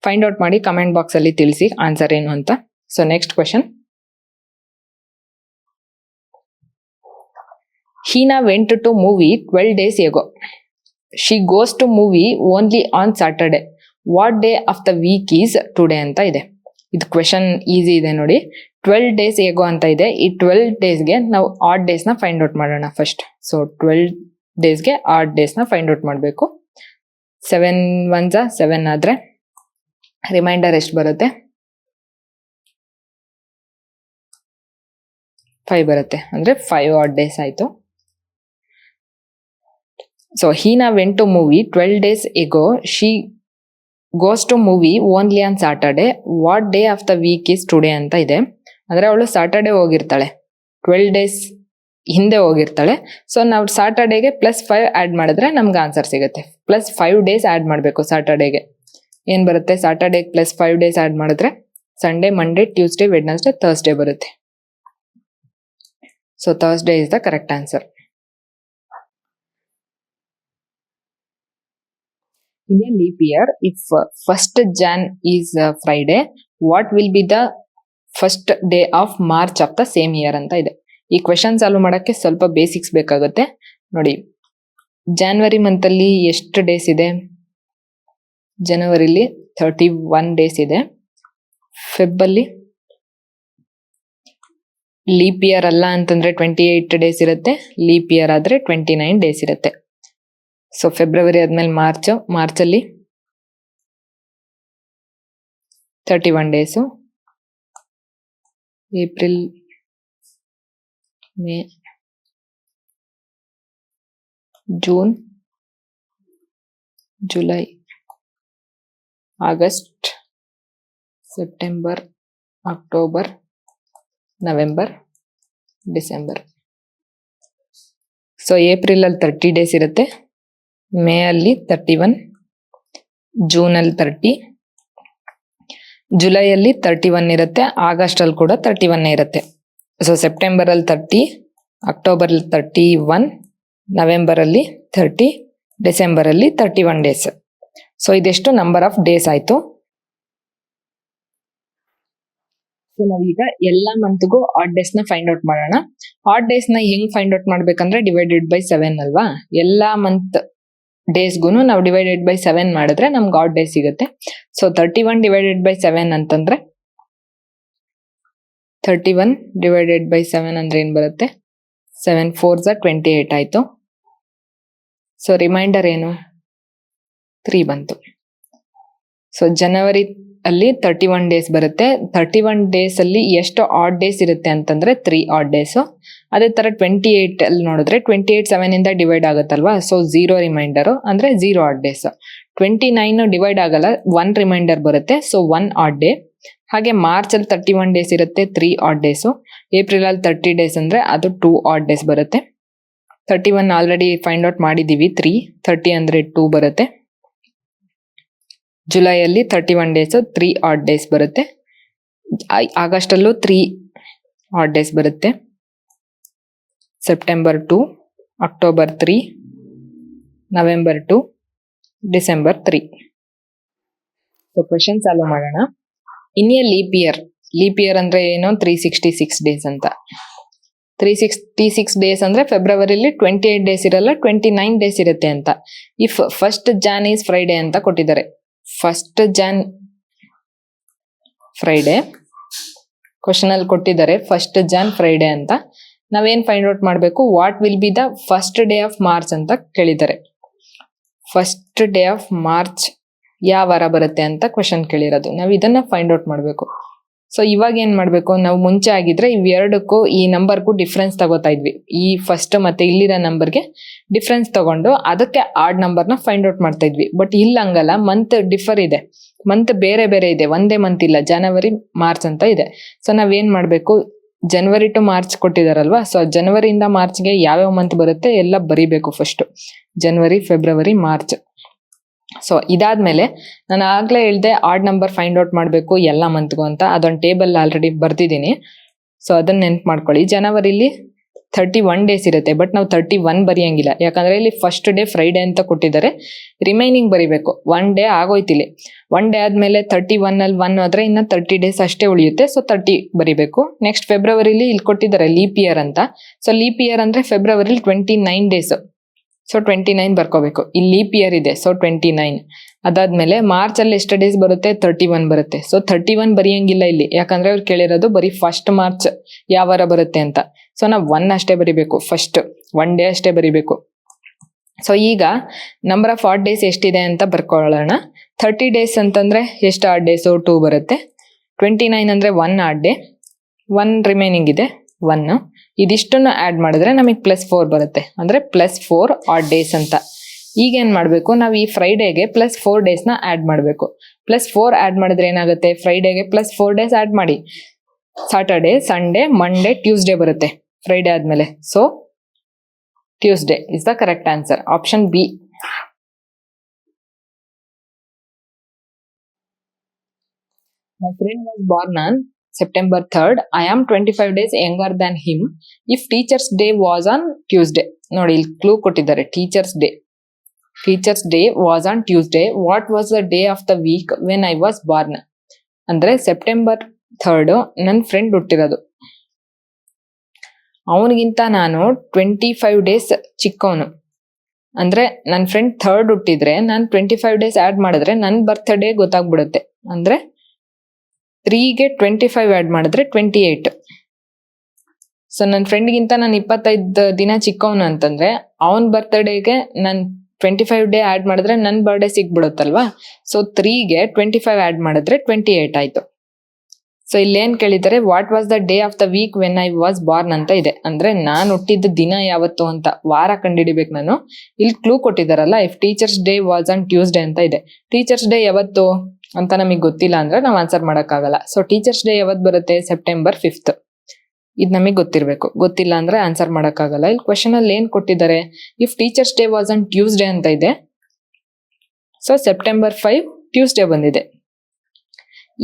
ಫೈಂಡ್ ಔಟ್ ಮಾಡಿ ಕಮೆಂಟ್ ಬಾಕ್ಸ್ ಅಲ್ಲಿ ತಿಳಿಸಿ ಆನ್ಸರ್ ಏನು ಅಂತ. So next question. Hina went to movie 12 days ago. She goes to movie only on Saturday. What day of the week is today ಅಂತ ಇದೆ. ಇದು ಕ್ವೆಶನ್ ಈಸಿ ಇದೆ ನೋಡಿ. 12 days ago ಅಂತ ಇದೆ. ಈ 12 ಡೇಸ್ಗೆ ನಾವು ಆಡ್ ಡೇಸ್ನ ಫೈಂಡ್ ಔಟ್ ಮಾಡೋಣ ಫಸ್ಟ್. ಸೊ 12 ಡೇಸ್ಗೆ ಆಡ್ ಡೇಸ್ನ ಫೈಂಡ್ ಔಟ್ ಮಾಡಬೇಕು. 7 1s 7 ಆದ್ರೆ ರಿಮೈಂಡರ್ ಎಷ್ಟು ಬರುತ್ತೆ, 5 ಬರುತ್ತೆ. ಅಂದ್ರೆ 5 ಆಡ್ ಡೇಸ್ ಆಯ್ತು. So Hina went to movie 12 days ago. She goes to movie only on Saturday. What day of the week is today ಅಂತ ಇದೆ. ಅಂದ್ರೆ ಅವಳು ಸಾಟರ್ಡೆ ಹೋಗಿರ್ತಾಳೆ, 12 days ಹಿಂದೆ ಹೋಗಿರ್ತಾಳೆ. ಸೊ ನಾವು ಸಾಟರ್ಡೆಗೆ +5 ಆಡ್ ಮಾಡಿದ್ರೆ ನಮ್ಗೆ ಆನ್ಸರ್ ಸಿಗುತ್ತೆ. +5 days ಆಡ್ ಮಾಡಬೇಕು ಸಾಟರ್ಡೆಗೆ. ಏನ್ ಬರುತ್ತೆ, ಸಾಟರ್ಡೆಗೆ +5 days ಆಡ್ ಮಾಡಿದ್ರೆ Sunday, Monday, Tuesday, Wednesday, Thursday ಬರುತ್ತೆ. So Thursday is the correct answer. In a leap year, if 1st Jan is Friday, what will be the first day of March of the same year ಅಂತ ಇದೆ. ಈ question solve ಮಾಡಕ್ಕೆ ಸ್ವಲ್ಪ basics ಬೇಕಾಗುತ್ತೆ ನೋಡಿ. January month ಅಲ್ಲಿ ಎಷ್ಟು days ಇದೆ, ಜನವರಿಲಿ 31 ಡೇಸ್ ಇದೆ. ಫೆಬ್ ಅಲ್ಲಿ ಲೀಪ್ ಇಯರ್ ಅಲ್ಲ ಅಂತಂದ್ರೆ 28 ಡೇಸ್ ಇರುತ್ತೆ, ಲೀಪ್ ಇಯರ್ ಆದ್ರೆ 29 ಡೇಸ್ ಇರುತ್ತೆ. ಸೊ ಫೆಬ್ರವರಿ ಆದ್ಮೇಲೆ ಮಾರ್ಚಲ್ಲಿ 31 days, April, May, June, July, August, September, October, November, December. So April ಅಲ್ಲಿ 30 ಡೇಸ್ ಇರುತ್ತೆ, ಮೇ ಅಲ್ಲಿ 31, ಜೂನ್ ಅಲ್ಲಿ 30, ಜುಲೈ ಅಲ್ಲಿ 31 ಇರುತ್ತೆ, ಆಗಸ್ಟ್ ಅಲ್ಲಿ ಕೂಡ 31 ಇರುತ್ತೆ. ಸೊ ಸೆಪ್ಟೆಂಬರ್ ಅಲ್ಲಿ 30, ಅಕ್ಟೋಬರ್ ಅಲ್ಲಿ 31, ನವೆಂಬರ್ ಅಲ್ಲಿ 30, ಡಿಸೆಂಬರ್ ಅಲ್ಲಿ 31 ಡೇಸ್. ಸೊ ಇದೆಷ್ಟು ನಂಬರ್ ಆಫ್ ಡೇಸ್ ಆಯ್ತು. ಸೊ ನಾವೀಗ ಎಲ್ಲ ಮಂತ್ಗೂ ಆಡ್ ಡೇಸ್ ನ ಫೈಂಡ್ ಔಟ್ ಮಾಡೋಣ. ಆಡ್ ಡೇಸ್ ನ ಹೆಂಗ್ ಫೈಂಡ್ ಔಟ್ ಮಾಡ್ಬೇಕಂದ್ರೆ ಡಿವೈಡೆಡ್ ಬೈ 7 ಅಲ್ವಾ. ಎಲ್ಲಾ ಮಂತ್ ಡೇಸ್ಗೂನು ನಾವು ಡಿವೈಡೆಡ್ ಬೈ 7 ಮಾಡಿದ್ರೆ ನಮ್ಗೆ ಆಡ್ ಡೇಸ್ ಸಿಗುತ್ತೆ. ಸೊ 31 ಡಿವೈಡೆಡ್ ಬೈ 7 ಅಂತಂದ್ರೆ 31 ಡಿವೈಡೆಡ್ ಬೈ 7 ಅಂದ್ರೆ ಏನ್ ಬರುತ್ತೆ, 7 4s 28 ಆಯ್ತು. ಸೊ ರಿಮೈಂಡರ್ ಏನು, 3 ಬಂತು. ಸೊ ಜನವರಿ ಅಲ್ಲಿ 31 ಡೇಸ್ ಬರುತ್ತೆ. 31 ಡೇಸ್ ಅಲ್ಲಿ ಎಷ್ಟು ಆಡ್ ಡೇಸ್ ಇರುತ್ತೆ ಅಂತಂದ್ರೆ 3 ಆಡ್ ಡೇಸ್. ಅದೇ ತರ 28 ಅಲ್ಲಿ ನೋಡಿದ್ರೆ 28 7 ಇಂದ ಡಿವೈಡ್ ಆಗುತ್ತಲ್ವಾ. ಸೊ 0 ರಿಮೈಂಡರ್ ಅಂದ್ರೆ 0 ಆಡ್ ಡೇಸ್. 29 ಡಿವೈಡ್ ಆಗಲ್ಲ, 1 ರಿಮೈಂಡರ್ ಬರುತ್ತೆ. So 1 odd day. ಹಾಗೆ ಮಾರ್ಚ್ ಅಲ್ಲಿ 31 ಡೇಸ್ ಇರುತ್ತೆ, 3 ಆಡ್ ಡೇಸ್. ಏಪ್ರಿಲ್ ಅಲ್ಲಿ 30 ಡೇಸ್ ಅಂದ್ರೆ ಅದು 2 ಆಡ್ ಡೇಸ್ ಬರುತ್ತೆ. 31 ಆಲ್ರೆಡಿ ಫೈಂಡ್ ಔಟ್ ಮಾಡಿದೀವಿ, 3, 30 ಅಂದ್ರೆ 2 ಬರುತ್ತೆ. ಜುಲೈ ಅಲ್ಲಿ 31 ಡೇಸ್, 3 ಆಡ್ ಡೇಸ್ ಬರುತ್ತೆ. ಆಗಸ್ಟ್ ಅಲ್ಲೂ 3 ಆಡ್ ಡೇಸ್ ಬರುತ್ತೆ. September 2, October 3, November 2, December 3. So question solve ಮಾಡೋಣ. ಇನ್ ಎ ಲೀಪ್ ಇಯರ್ ಅಂದ್ರೆ ಏನು? 366 ಡೇಸ್ ಅಂತ. 366 ಡೇಸ್ ಅಂದ್ರೆ ಫೆಬ್ರವರಿಲಿ 28 ಡೇಸ್ ಇರಲ್ಲ, 29 ಡೇಸ್ ಇರುತ್ತೆ ಅಂತ. If first Jan is Friday ಅಂತ ಕೊಟ್ಟಿದ್ದಾರೆ. ಫಸ್ಟ್ ಜಾನ್ ಫ್ರೈಡೆ ಕ್ವಶನ್ ಅಲ್ಲಿ ಕೊಟ್ಟಿದ್ದಾರೆ, ಫಸ್ಟ್ ಜಾನ್ ಫ್ರೈಡೆ ಅಂತ. ನಾವೇನ್ ಫೈಂಡ್ ಔಟ್ ಮಾಡ್ಬೇಕು? What will be the first day of March ಅಂತ ಕೇಳಿದ್ದಾರೆ. ಫಸ್ಟ್ ಡೇ ಆಫ್ ಮಾರ್ಚ್ ಯಾವ ವಾರ ಬರುತ್ತೆ ಅಂತ ಕ್ವಶನ್ ಕೇಳಿರೋದು. ನಾವು ಇದನ್ನ ಫೈಂಡ್ ಔಟ್ ಮಾಡ್ಬೇಕು. ಸೊ ಇವಾಗ ಏನ್ ಮಾಡ್ಬೇಕು? ನಾವು ಮುಂಚೆ ಆಗಿದ್ರೆ ಇವೆರಡಕ್ಕೂ ಈ ನಂಬರ್ಗೂ ಡಿಫ್ರೆನ್ಸ್ ತಗೋತಾ ಇದ್ವಿ. ಈ ಫಸ್ಟ್ ಮತ್ತೆ ಇಲ್ಲಿರೋ ನಂಬರ್ಗೆ ಡಿಫ್ರೆನ್ಸ್ ತಗೊಂಡು ಅದಕ್ಕೆ ಆಡ್ ನಂಬರ್ನ ಫೈಂಡ್ ಔಟ್ ಮಾಡ್ತಾ ಇದ್ವಿ. ಬಟ್ ಇಲ್ಲಿ ಹಂಗಲ್ಲ, ಮಂತ್ ಡಿಫರ್ ಇದೆ, ಮಂತ್ ಬೇರೆ ಬೇರೆ ಇದೆ, ಒಂದೇ ಮಂತ್ ಇಲ್ಲ, ಜನವರಿ ಮಾರ್ಚ್ ಅಂತ ಇದೆ. ಸೊ ನಾವೇನ್ ಮಾಡ್ಬೇಕು? ಜನವರಿ ಟು ಮಾರ್ಚ್ ಕೊಟ್ಟಿದಾರಲ್ವಾ, ಸೊ ಜನವರಿಯಿಂದ ಮಾರ್ಚ್ಗೆ ಯಾವ್ಯಾವ ಮಂತ್ ಬರುತ್ತೆ ಎಲ್ಲ ಬರಿಬೇಕು. ಫಸ್ಟ್ ಜನವರಿ, ಫೆಬ್ರವರಿ, ಮಾರ್ಚ್. ಸೊ ಇದಾದ್ಮೇಲೆ ನಾನು ಆಗ್ಲೇ ಹೇಳ್ದೆ ಆಡ್ ನಂಬರ್ ಫೈಂಡ್ ಔಟ್ ಮಾಡಬೇಕು ಎಲ್ಲ ಮಂತ್ಗೂ ಅಂತ. ಅದೊಂದು ಟೇಬಲ್ ಆಲ್ರೆಡಿ ಬರ್ದಿದ್ದೀನಿ, ಸೊ ಅದನ್ನ ನೆನ್ಪು ಮಾಡ್ಕೊಳ್ಳಿ. ಜನವರಿಲಿ 31 ಡೇಸ್ ಇರುತ್ತೆ, ಬಟ್ ನಾವು 31 ಬರೆಯಂಗಿಲ್ಲ, ಯಾಕಂದ್ರೆ ಇಲ್ಲಿ ಫಸ್ಟ್ ಡೇ ಫ್ರೈಡೆ ಅಂತ ಕೊಟ್ಟಿದ್ದಾರೆ. ರಿಮೈನಿಂಗ್ ಬರಿಬೇಕು. 1 ಡೇ ಆಗೋಯ್ತಿಲಿ. 1 ಡೇ ಆದ್ಮೇಲೆ 31 ಅಲ್ಲಿ 1 ಆದ್ರೆ ಇನ್ನ 30 ಡೇಸ್ ಅಷ್ಟೇ ಉಳಿಯುತ್ತೆ. ಸೊ 30 ಬರಿಬೇಕು. ನೆಕ್ಸ್ಟ್ ಫೆಬ್ರವರಿಲಿ ಇಲ್ಲಿ ಕೊಟ್ಟಿದ್ದಾರೆ ಲೀಪ್ ಇಯರ್ ಅಂತ. ಸೊ ಲೀಪ್ ಇಯರ್ ಅಂದ್ರೆ ಫೆಬ್ರವರಿಲಿ 29 ಡೇಸ್, ಸೊ 29 ಬರ್ಕೋಬೇಕು. ಇಲ್ಲಿ ಲೀಪ್ ಇಯರ್ ಇದೆ, ಸೊ 29. ಅದಾದ್ಮೇಲೆ ಮಾರ್ಚ್ ಅಲ್ಲಿ ಎಷ್ಟು ಡೇಸ್ ಬರುತ್ತೆ? 31 ಬರುತ್ತೆ. ಸೊ 31 ಬರೆಯಂಗಿಲ್ಲ ಇಲ್ಲಿ, ಯಾಕಂದ್ರೆ ಅವ್ರು ಕೇಳಿರೋದು ಬರೀ ಫಸ್ಟ್ ಮಾರ್ಚ್ ಯಾವ ವಾರ ಬರುತ್ತೆ ಅಂತ. ಸೊ ನಾವು 1 ಅಷ್ಟೇ ಬರಿಬೇಕು, ಫಸ್ಟ್ 1 ಡೇ ಅಷ್ಟೇ ಬರಿಬೇಕು. ಸೊ ಈಗ ನಂಬರ್ ಆಫ್ ಆಡ್ ಡೇಸ್ ಎಷ್ಟಿದೆ ಅಂತ ಬರ್ಕೊಳ್ಳೋಣ. 30 ಡೇಸ್ ಅಂತಂದ್ರೆ ಎಷ್ಟು ಆಡ್ ಡೇಸು? 2 ಬರುತ್ತೆ. 29 ಅಂದ್ರೆ 1 ಆಡ್ ಡೇ, 1 ರಿಮೈನಿಂಗ್ ಇದೆ 1. ಇದಿಷ್ಟನ್ನು ಆಡ್ ಮಾಡಿದ್ರೆ ನಮಗೆ +4 ಬರುತ್ತೆ, ಅಂದ್ರೆ +4 ಆಡ್ ಡೇಸ್ ಅಂತ. ಈಗ ಏನ್ ಮಾಡ್ಬೇಕು? ನಾವು ಈ ಫ್ರೈಡೇಗೆ +4 ಡೇಸ್ನ ಆಡ್ ಮಾಡಬೇಕು. +4 ಆಡ್ ಮಾಡಿದ್ರೆ ಏನಾಗುತ್ತೆ? ಫ್ರೈಡೇಗೆ +4 ಡೇಸ್ ಆಡ್ ಮಾಡಿ. ಸಾಟರ್ಡೆ, ಸಂಡೇ, ಮಂಡೇ, ಟ್ಯೂಸ್ಡೇ ಬರುತ್ತೆ ಫ್ರೈಡೇ ಆದ್ಮೇಲೆ. So Tuesday is the correct answer. Option B. My friend was born on September 3rd. I am 25 days younger than him. If Teachers' Day was on Tuesday. ನೋಡಿ ಇಲ್ಲಿ clue ಕೊಟ್ಟಿದ್ದಾರೆ. Teachers day was on Tuesday. What was the day of the week when I was born? ಅಂದ್ರೆ September 3rd ನನ್ನ friend ಹುಟ್ಟಿರೋದು. ಅವನಿಗಿಂತ ನಾನು 25 days ಚಿಕ್ಕವನು. ಅಂದ್ರೆ ನನ್ನ friend 3rd ಹುಟ್ಟಿದ್ರೆ ನಾನು 25 ಡೇಸ್ ಆಡ್ ಮಾಡಿದ್ರೆ ನನ್ನ ಬರ್ತ್ಡೇ ಗೊತ್ತಾಗ್ಬಿಡುತ್ತೆ. ಅಂದ್ರೆ 3ಗೆ 25 ಆಡ್ ಮಾಡಿದ್ರೆ 28. ಸೊ ನನ್ನ ಫ್ರೆಂಡ್ಗಿಂತ ನಾನು 25 ದಿನ ಚಿಕ್ಕವನು ಅಂತಂದ್ರೆ ಅವನ್ ಬರ್ತ್ಡೇಗೆ ನಾನು 25 ಡೇ ಆಡ್ ಮಾಡಿದ್ರೆ ನನ್ನ ಬರ್ಡೇ ಸಿಗ್ಬಿಡುತ್ತಲ್ವಾ. ಸೊ 3ಗೆ 25 ಆಡ್ ಮಾಡಿದ್ರೆ 28 ಆಯ್ತು. ಸೊ ಇಲ್ಲೇನ್ ಕೇಳಿದ್ದಾರೆ? What was the day of the week when I was born ಅಂತ ಇದೆ. ಅಂದ್ರೆ ನಾನು ಹುಟ್ಟಿದ ದಿನ ಯಾವತ್ತು ಅಂತ, ವಾರ ಕಂಡಿಡಿಬೇಕು ನಾನು. ಇಲ್ಲಿ ಕ್ಲೂ ಕೊಟ್ಟಿದಾರಲ್ಲ, if teachers day was on Tuesday ಅಂತ ಇದೆ. ಟೀಚರ್ಸ್ ಡೇ ಯಾವತ್ತು ಅಂತ ನಮಗೆ ಗೊತ್ತಿಲ್ಲ ಅಂದ್ರೆ ನಾವು ಆನ್ಸರ್ ಮಾಡಕ್ಕಾಗಲ್ಲ. ಸೊ ಟೀಚರ್ಸ್ ಡೇ ಯಾವತ್ತು ಬರುತ್ತೆ? September 5th. ಇದು ನಮಗೆ ಗೊತ್ತಿರ್ಬೇಕು. ಗೊತ್ತಿಲ್ಲ ಅಂದ್ರೆ ಆನ್ಸರ್ ಮಾಡಕ್ಕಾಗಲ್ಲ. ಇಲ್ಲಿ ಕ್ವೆಶನ್ ಅಲ್ಲಿ ಏನ್ ಕೊಟ್ಟಿದ್ದಾರೆ? If teachers day was on Tuesday ಅಂತ ಇದೆ. ಸೊ ಸೆಪ್ಟೆಂಬರ್ 5 ಟ್ಯೂಸ್ಡೇ ಬಂದಿದೆ.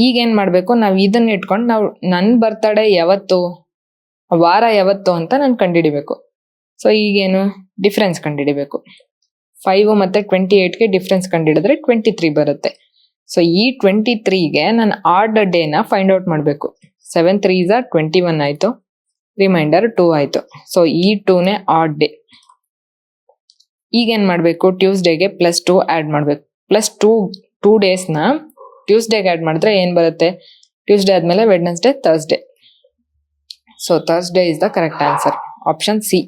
ಈಗ ಏನ್ ಮಾಡ್ಬೇಕು? ನಾವು ಇದನ್ನ ಇಟ್ಕೊಂಡು ನಾವು ನನ್ನ ಬರ್ತಡೇ ಯಾವತ್ತು, ವಾರ ಯಾವತ್ತು ಅಂತ ನಾನು ಕಂಡುಹಿಡಿಬೇಕು. ಸೊ ಈಗೇನು ಡಿಫ್ರೆನ್ಸ್ ಕಂಡುಹಿಡಿಬೇಕು. 5 ಮತ್ತೆ 28ಗೆ ಡಿಫ್ರೆನ್ಸ್ ಕಂಡುಹಿಡಿದ್ರೆ 23 ಬರುತ್ತೆ. ಸೊ ಈ 23ಗೆ ನಾನು ಆಡ್ ಡೇನ ಫೈಂಡ್ ಔಟ್ ಮಾಡಬೇಕು. 7 3s are 21 ಆಯ್ತು, ರಿಮೈಂಡರ್ 2 ಆಯ್ತು. ಸೊ ಈ 2ನೇ ಆಡ್ ಡೇ. ಈಗೇನ್ ಮಾಡ್ಬೇಕು? ಟ್ಯೂಸ್ಡೇಗೆ +2 ಆಡ್ ಮಾಡ್ಬೇಕು. +2 ಡೇಸ್ನ ಟ್ಯೂಸ್ಡೇಗೆ ಆಡ್ ಮಾಡಿದ್ರೆ ಏನ್ ಬರುತ್ತೆ? ಟ್ಯೂಸ್ಡೇ ಆದ್ಮೇಲೆ Wednesday, Thursday. So Thursday is the correct answer. Option C.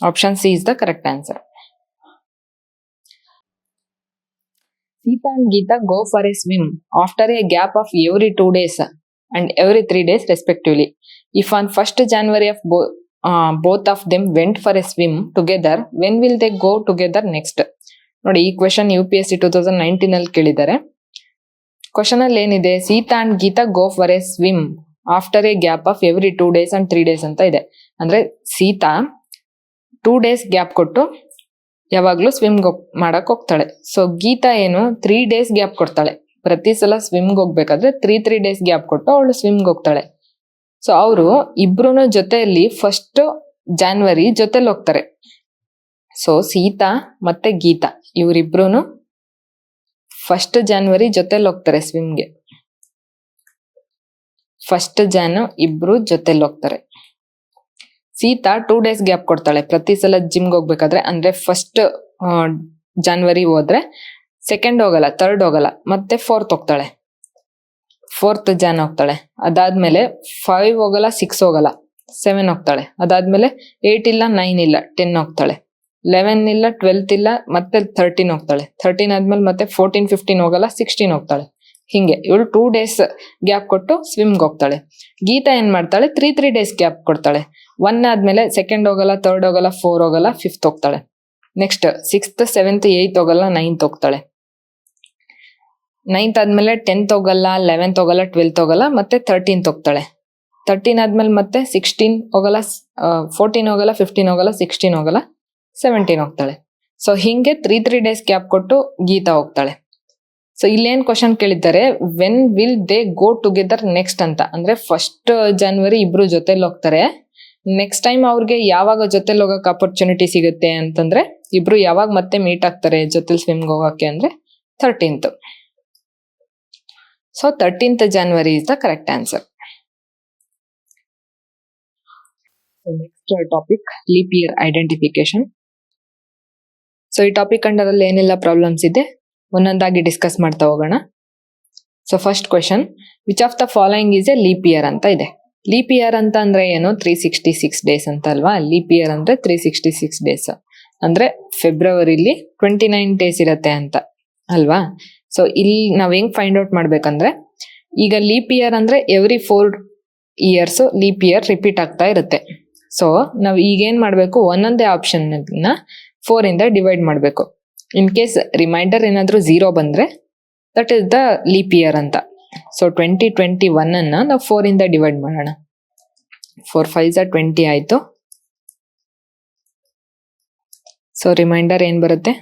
Option C is the correct answer. Sita and Geeta go for a swim after a gap of every 2 days and every 3 days respectively. If on 1st January of both of them went for a swim together, when will they go together next? ನೋಡಿ, ಈ question UPSC 2019 ಅಲ್ಲಿ ಕೇಳಿದ್ದಾರೆ. Question ಅಲ್ಲಿ ಏನಿದೆ? Sita and Gita go for a swim after a gap of every 2 days and 3 days ಅಂತ ಇದೆ. ಅಂದ್ರೆ Sita 2 days gap ಕೊಟ್ಟು ಯಾವಾಗ್ಲೂ ಸ್ವಿಮ್ ಮಾಡಕ್ ಹೋಗ್ತಾಳೆ. ಸೊ ಗೀತಾ ಏನು 3 days ಗ್ಯಾಪ್ ಕೊಡ್ತಾಳೆ. ಪ್ರತಿ ಸಲ ಸ್ವಿಮ್ಗೆ ಹೋಗ್ಬೇಕಾದ್ರೆ 3 days ಗ್ಯಾಪ್ ಕೊಟ್ಟು ಅವಳು ಸ್ವಿಮ್ಗೆ ಹೋಗ್ತಾಳೆ. ಸೊ ಅವರು ಇಬ್ರು ಜೊತೆಯಲ್ಲಿ ಫಸ್ಟ್ ಜಾನ್ವರಿ ಜೊತೆಲಿ ಹೋಗ್ತಾರೆ. ಸೊ ಸೀತಾ ಮತ್ತೆ ಗೀತಾ ಇವರಿಬ್ರು ಫಸ್ಟ್ ಜಾನ್ವರಿ ಜೊತೆಲಿ ಹೋಗ್ತಾರೆ ಸ್ವಿಮ್ಗೆ. ಫಸ್ಟ್ ಜಾನ್ ಇಬ್ರು ಜೊತೆಲಿ ಹೋಗ್ತಾರೆ. ಸೀತಾ 2 days ಗ್ಯಾಪ್ ಕೊಡ್ತಾಳೆ ಪ್ರತಿ ಸಲ ಜಿಮ್ಗೆ ಹೋಗ್ಬೇಕಾದ್ರೆ. ಅಂದ್ರೆ ಫಸ್ಟ್ ಜಾನ್ವರಿ ಹೋದ್ರೆ ಸೆಕೆಂಡ್ ಹೋಗಲ್ಲ, ಥರ್ಡ್ ಹೋಗಲ್ಲ, ಮತ್ತೆ 4th ಹೋಗ್ತಾಳೆ, 4th ಜಾನ್ ಹೋಗ್ತಾಳೆ. ಅದಾದ್ಮೇಲೆ 5 ಹೋಗಲ್ಲ, 6 ಹೋಗಲ್ಲ, 7 ಹೋಗ್ತಾಳೆ. ಅದಾದ್ಮೇಲೆ 8 ಇಲ್ಲ, 9 ಇಲ್ಲ, 10 ಹೋಗ್ತಾಳೆ. 11 ಇಲ್ಲ, 12 ಇಲ್ಲ, ಮತ್ತೆ 13 ಹೋಗ್ತಾಳೆ. 13 ಆದ್ಮೇಲೆ ಮತ್ತೆ 14, 15 ಹೋಗಲ್ಲ, 16 ಹೋಗ್ತಾಳೆ. ಹಿಂಗೆ ಇವಳು 2 days ಗ್ಯಾಪ್ ಕೊಟ್ಟು ಸ್ವಿಮ್ಗೆ ಹೋಗ್ತಾಳೆ. ಗೀತಾ ಏನ್ ಮಾಡ್ತಾಳೆ, 3 days ಗ್ಯಾಪ್ ಕೊಡ್ತಾಳೆ. 1 ಆದ್ಮೇಲೆ ಸೆಕೆಂಡ್ ಹೋಗಲ್ಲ, ಥರ್ಡ್ ಹೋಗಲ್ಲ, 4 ಹೋಗಲ್ಲ, 5th ಹೋಗ್ತಾಳೆ. ನೆಕ್ಸ್ಟ್ 6th, 7th, 8th ಹೋಗಲ್ಲ, 9th ಹೋಗ್ತಾಳೆ. 9th ಆದ್ಮೇಲೆ 10th ಹೋಗಲ್ಲ, 11th ಹೋಗಲ್ಲ, 12th ಹೋಗಲ್ಲ, ಮತ್ತೆ 13th ಹೋಗ್ತಾಳೆ. 13 ಆದ್ಮೇಲೆ ಮತ್ತೆ 16 ಹೋಗಲ್ಲ, 14 ಹೋಗಲ್ಲ, 15 ಹೋಗಲ್ಲ, 16 ಹೋಗಲ್ಲ, 17 ಹೋಗ್ತಾಳೆ. ಸೊ ಹಿಂಗೆ 3 days ಗ್ಯಾಪ್ ಕೊಟ್ಟು ಗೀತಾ ಹೋಗ್ತಾಳೆ. ಸೊ ಇಲ್ಲೇನ್ ಕ್ವಶನ್ ಕೇಳಿದ್ದಾರೆ, when will they go together next ಅಂತ. ಅಂದ್ರೆ ಫಸ್ಟ್ ಜಾನ್ವರಿ ಇಬ್ರು ಜೊತೆಲಿ ಹೋಗ್ತಾರೆ. ನೆಕ್ಸ್ಟ್ ಟೈಮ್ ಅವ್ರಿಗೆ ಯಾವಾಗ ಜೊತೆಲಿ ಹೋಗಕ್ ಆಪರ್ಚುನಿಟಿ ಸಿಗುತ್ತೆ ಅಂತಂದ್ರೆ, ಇಬ್ರು ಯಾವಾಗ ಮತ್ತೆ ಮೀಟ್ ಆಗ್ತಾರೆ ಜೊತೆಲಿ ಸ್ವಿಮ್ಗೆ ಹೋಗಕ್ಕೆ ಅಂದ್ರೆ 13th. So 13th January is the correct answer. So next topic, leap year identification. So ಈ ಟಾಪಿಕ್ ಅಂಡರಲ್ಲಿ ಏನೆಲ್ಲ ಪ್ರಾಬ್ಲಮ್ಸ್ ಇದೆ ಒಂದೊಂದಾಗಿ ಡಿಸ್ಕಸ್ ಮಾಡ್ತಾ ಹೋಗೋಣ. So first question, which of the following is a leap year ಅಂತ ಇದೆ. ಲೀಪ್ ಇಯರ್ ಅಂತ ಅಂದ್ರೆ ಏನು, 366 days ಅಂತ ಅಲ್ವಾ. ಲೀಪ್ ಇಯರ್ ಅಂದ್ರೆ 366 days ಅಂದ್ರೆ ಫೆಬ್ರವರಿಲಿ 29 days ಇರತ್ತೆ ಅಂತ ಅಲ್ವಾ. ಸೊ ಇಲ್ಲಿ ನಾವ್ ಹೆಂಗ್ ಫೈಂಡ್ ಔಟ್ ಮಾಡ್ಬೇಕಂದ್ರೆ, ಈಗ ಲೀಪ್ ಇಯರ್ ಅಂದ್ರೆ every 4 years leap year repeat ಆಗ್ತಾ ಇರುತ್ತೆ. ಸೊ ನಾವ್ ಈಗ ಏನ್ ಮಾಡ್ಬೇಕು, ಒಂದೊಂದೇ ಆಪ್ಷನ್ 4 ಇಂದ ಡಿವೈಡ್ ಮಾಡ್ಬೇಕು. ಇನ್ ಕೇಸ್ ರಿಮೈಂಡರ್ ಏನಾದ್ರೂ 0 ಬಂದ್ರೆ that is the leap year ಅಂತ. ಸೊ 2021 ಅನ್ನ ನಾವು 4 ಇಂದ ಡಿವೈಡ್ ಮಾಡೋಣ. 4 5 20 ಆಯ್ತು. ಸೊ ರಿಮೈಂಡರ್ ಏನ್ ಬರುತ್ತೆ,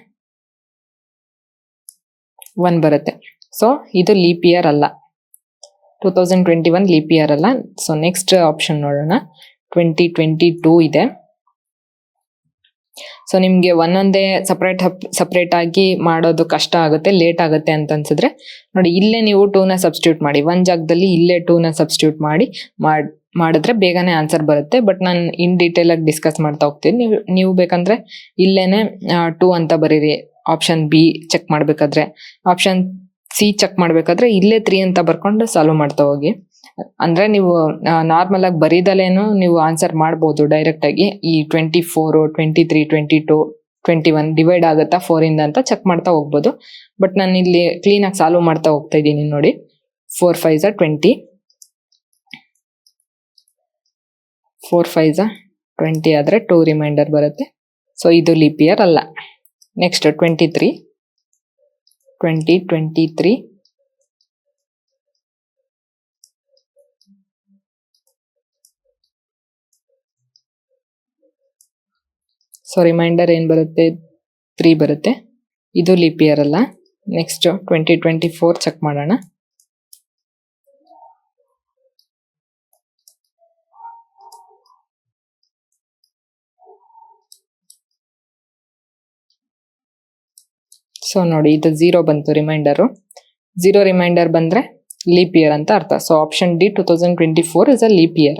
1 ಬರುತ್ತೆ. ಸೊ ಇದು ಲೀಪ್ ಇಯರ್ ಅಲ್ಲ, 2021 ಲೀಪ್ ಇಯರ್ ಅಲ್ಲ. ಸೊ ನೆಕ್ಸ್ಟ್ ಆಪ್ಷನ್ ನೋಡೋಣ, 2022 ಇದೆ. ಸೊ ನಿಮ್ಗೆ ಒಂದೊಂದೇ ಸಪರೇಟ್ ಆಗಿ ಮಾಡೋದು ಕಷ್ಟ ಆಗುತ್ತೆ, ಲೇಟ್ ಆಗುತ್ತೆ ಅಂತ ಅನ್ಸಿದ್ರೆ ನೋಡಿ, ಇಲ್ಲೇ ನೀವು 2ನ ಸಬ್ಸ್ಟಿಟ್ಯೂಟ್ ಮಾಡಿ. 1 ಜಾಗದಲ್ಲಿ ಇಲ್ಲೇ 2ನ ಸಬ್ಸ್ಟಿಟ್ಯೂಟ್ ಮಾಡಿದ್ರೆ ಬೇಗನೆ ಆನ್ಸರ್ ಬರುತ್ತೆ. ಬಟ್ ನಾನು ಇನ್ ಡೀಟೇಲ್ ಆಗಿ ಡಿಸ್ಕಸ್ ಮಾಡ್ತಾ ಹೋಗ್ತೀನಿ. ನೀವು ಬೇಕಂದ್ರೆ ಇಲ್ಲೇನೆ 2 ಅಂತ ಬರೀರಿ. ಆಪ್ಷನ್ ಬಿ ಚೆಕ್ ಮಾಡ್ಬೇಕಾದ್ರೆ, ಆಪ್ಷನ್ ಸಿ ಚೆಕ್ ಮಾಡ್ಬೇಕಾದ್ರೆ ಇಲ್ಲೇ 3 ಅಂತ ಬರ್ಕೊಂಡು ಸಾಲ್ವ್ ಮಾಡ್ತಾ ಹೋಗಿ. ಅಂದ್ರೆ ನೀವು ನಾರ್ಮಲ್ ಆಗಿ ಬರೀದಲೇನು ನೀವು ಆನ್ಸರ್ ಮಾಡ್ಬೋದು ಡೈರೆಕ್ಟ್ ಆಗಿ. ಈ 24, 23, 22, 21 ಡಿವೈಡ್ ಆಗುತ್ತಾ 4 ಇಂದ ಅಂತ ಚೆಕ್ ಮಾಡ್ತಾ ಹೋಗ್ಬೋದು. ಬಟ್ ನಾನು ಇಲ್ಲಿ ಕ್ಲೀನ್ ಆಗಿ ಸಾಲ್ವ್ ಮಾಡ್ತಾ ಹೋಗ್ತಾ ಇದ್ದೀನಿ ನೋಡಿ. 4 5 20, 4 5 20 ಆದ್ರೆ 2 ರಿಮೈಂಡರ್ ಬರುತ್ತೆ. ಸೊ ಇದು ಲೀಪ್ ಇಯರ್ ಅಲ್ಲ. ನೆಕ್ಸ್ಟ್ 2023, ಸೊ ರಿಮೈಂಡರ್ ಏನ್ ಬರುತ್ತೆ, 3 ಬರುತ್ತೆ. ಇದು ಲೀಪ್ ಇಯರ್ ಅಲ್ಲ. ನೆಕ್ಸ್ಟ್ 2024 ಚೆಕ್ ಮಾಡೋಣ. ಸೊ ನೋಡಿ, ಇದು 0 ಬಂತು ರಿಮೈಂಡರು. 0 ರಿಮೈಂಡರ್ ಬಂದ್ರೆ ಲೀಪ್ ಇಯರ್ ಅಂತ ಅರ್ಥ. So option D 2024 is a leap year.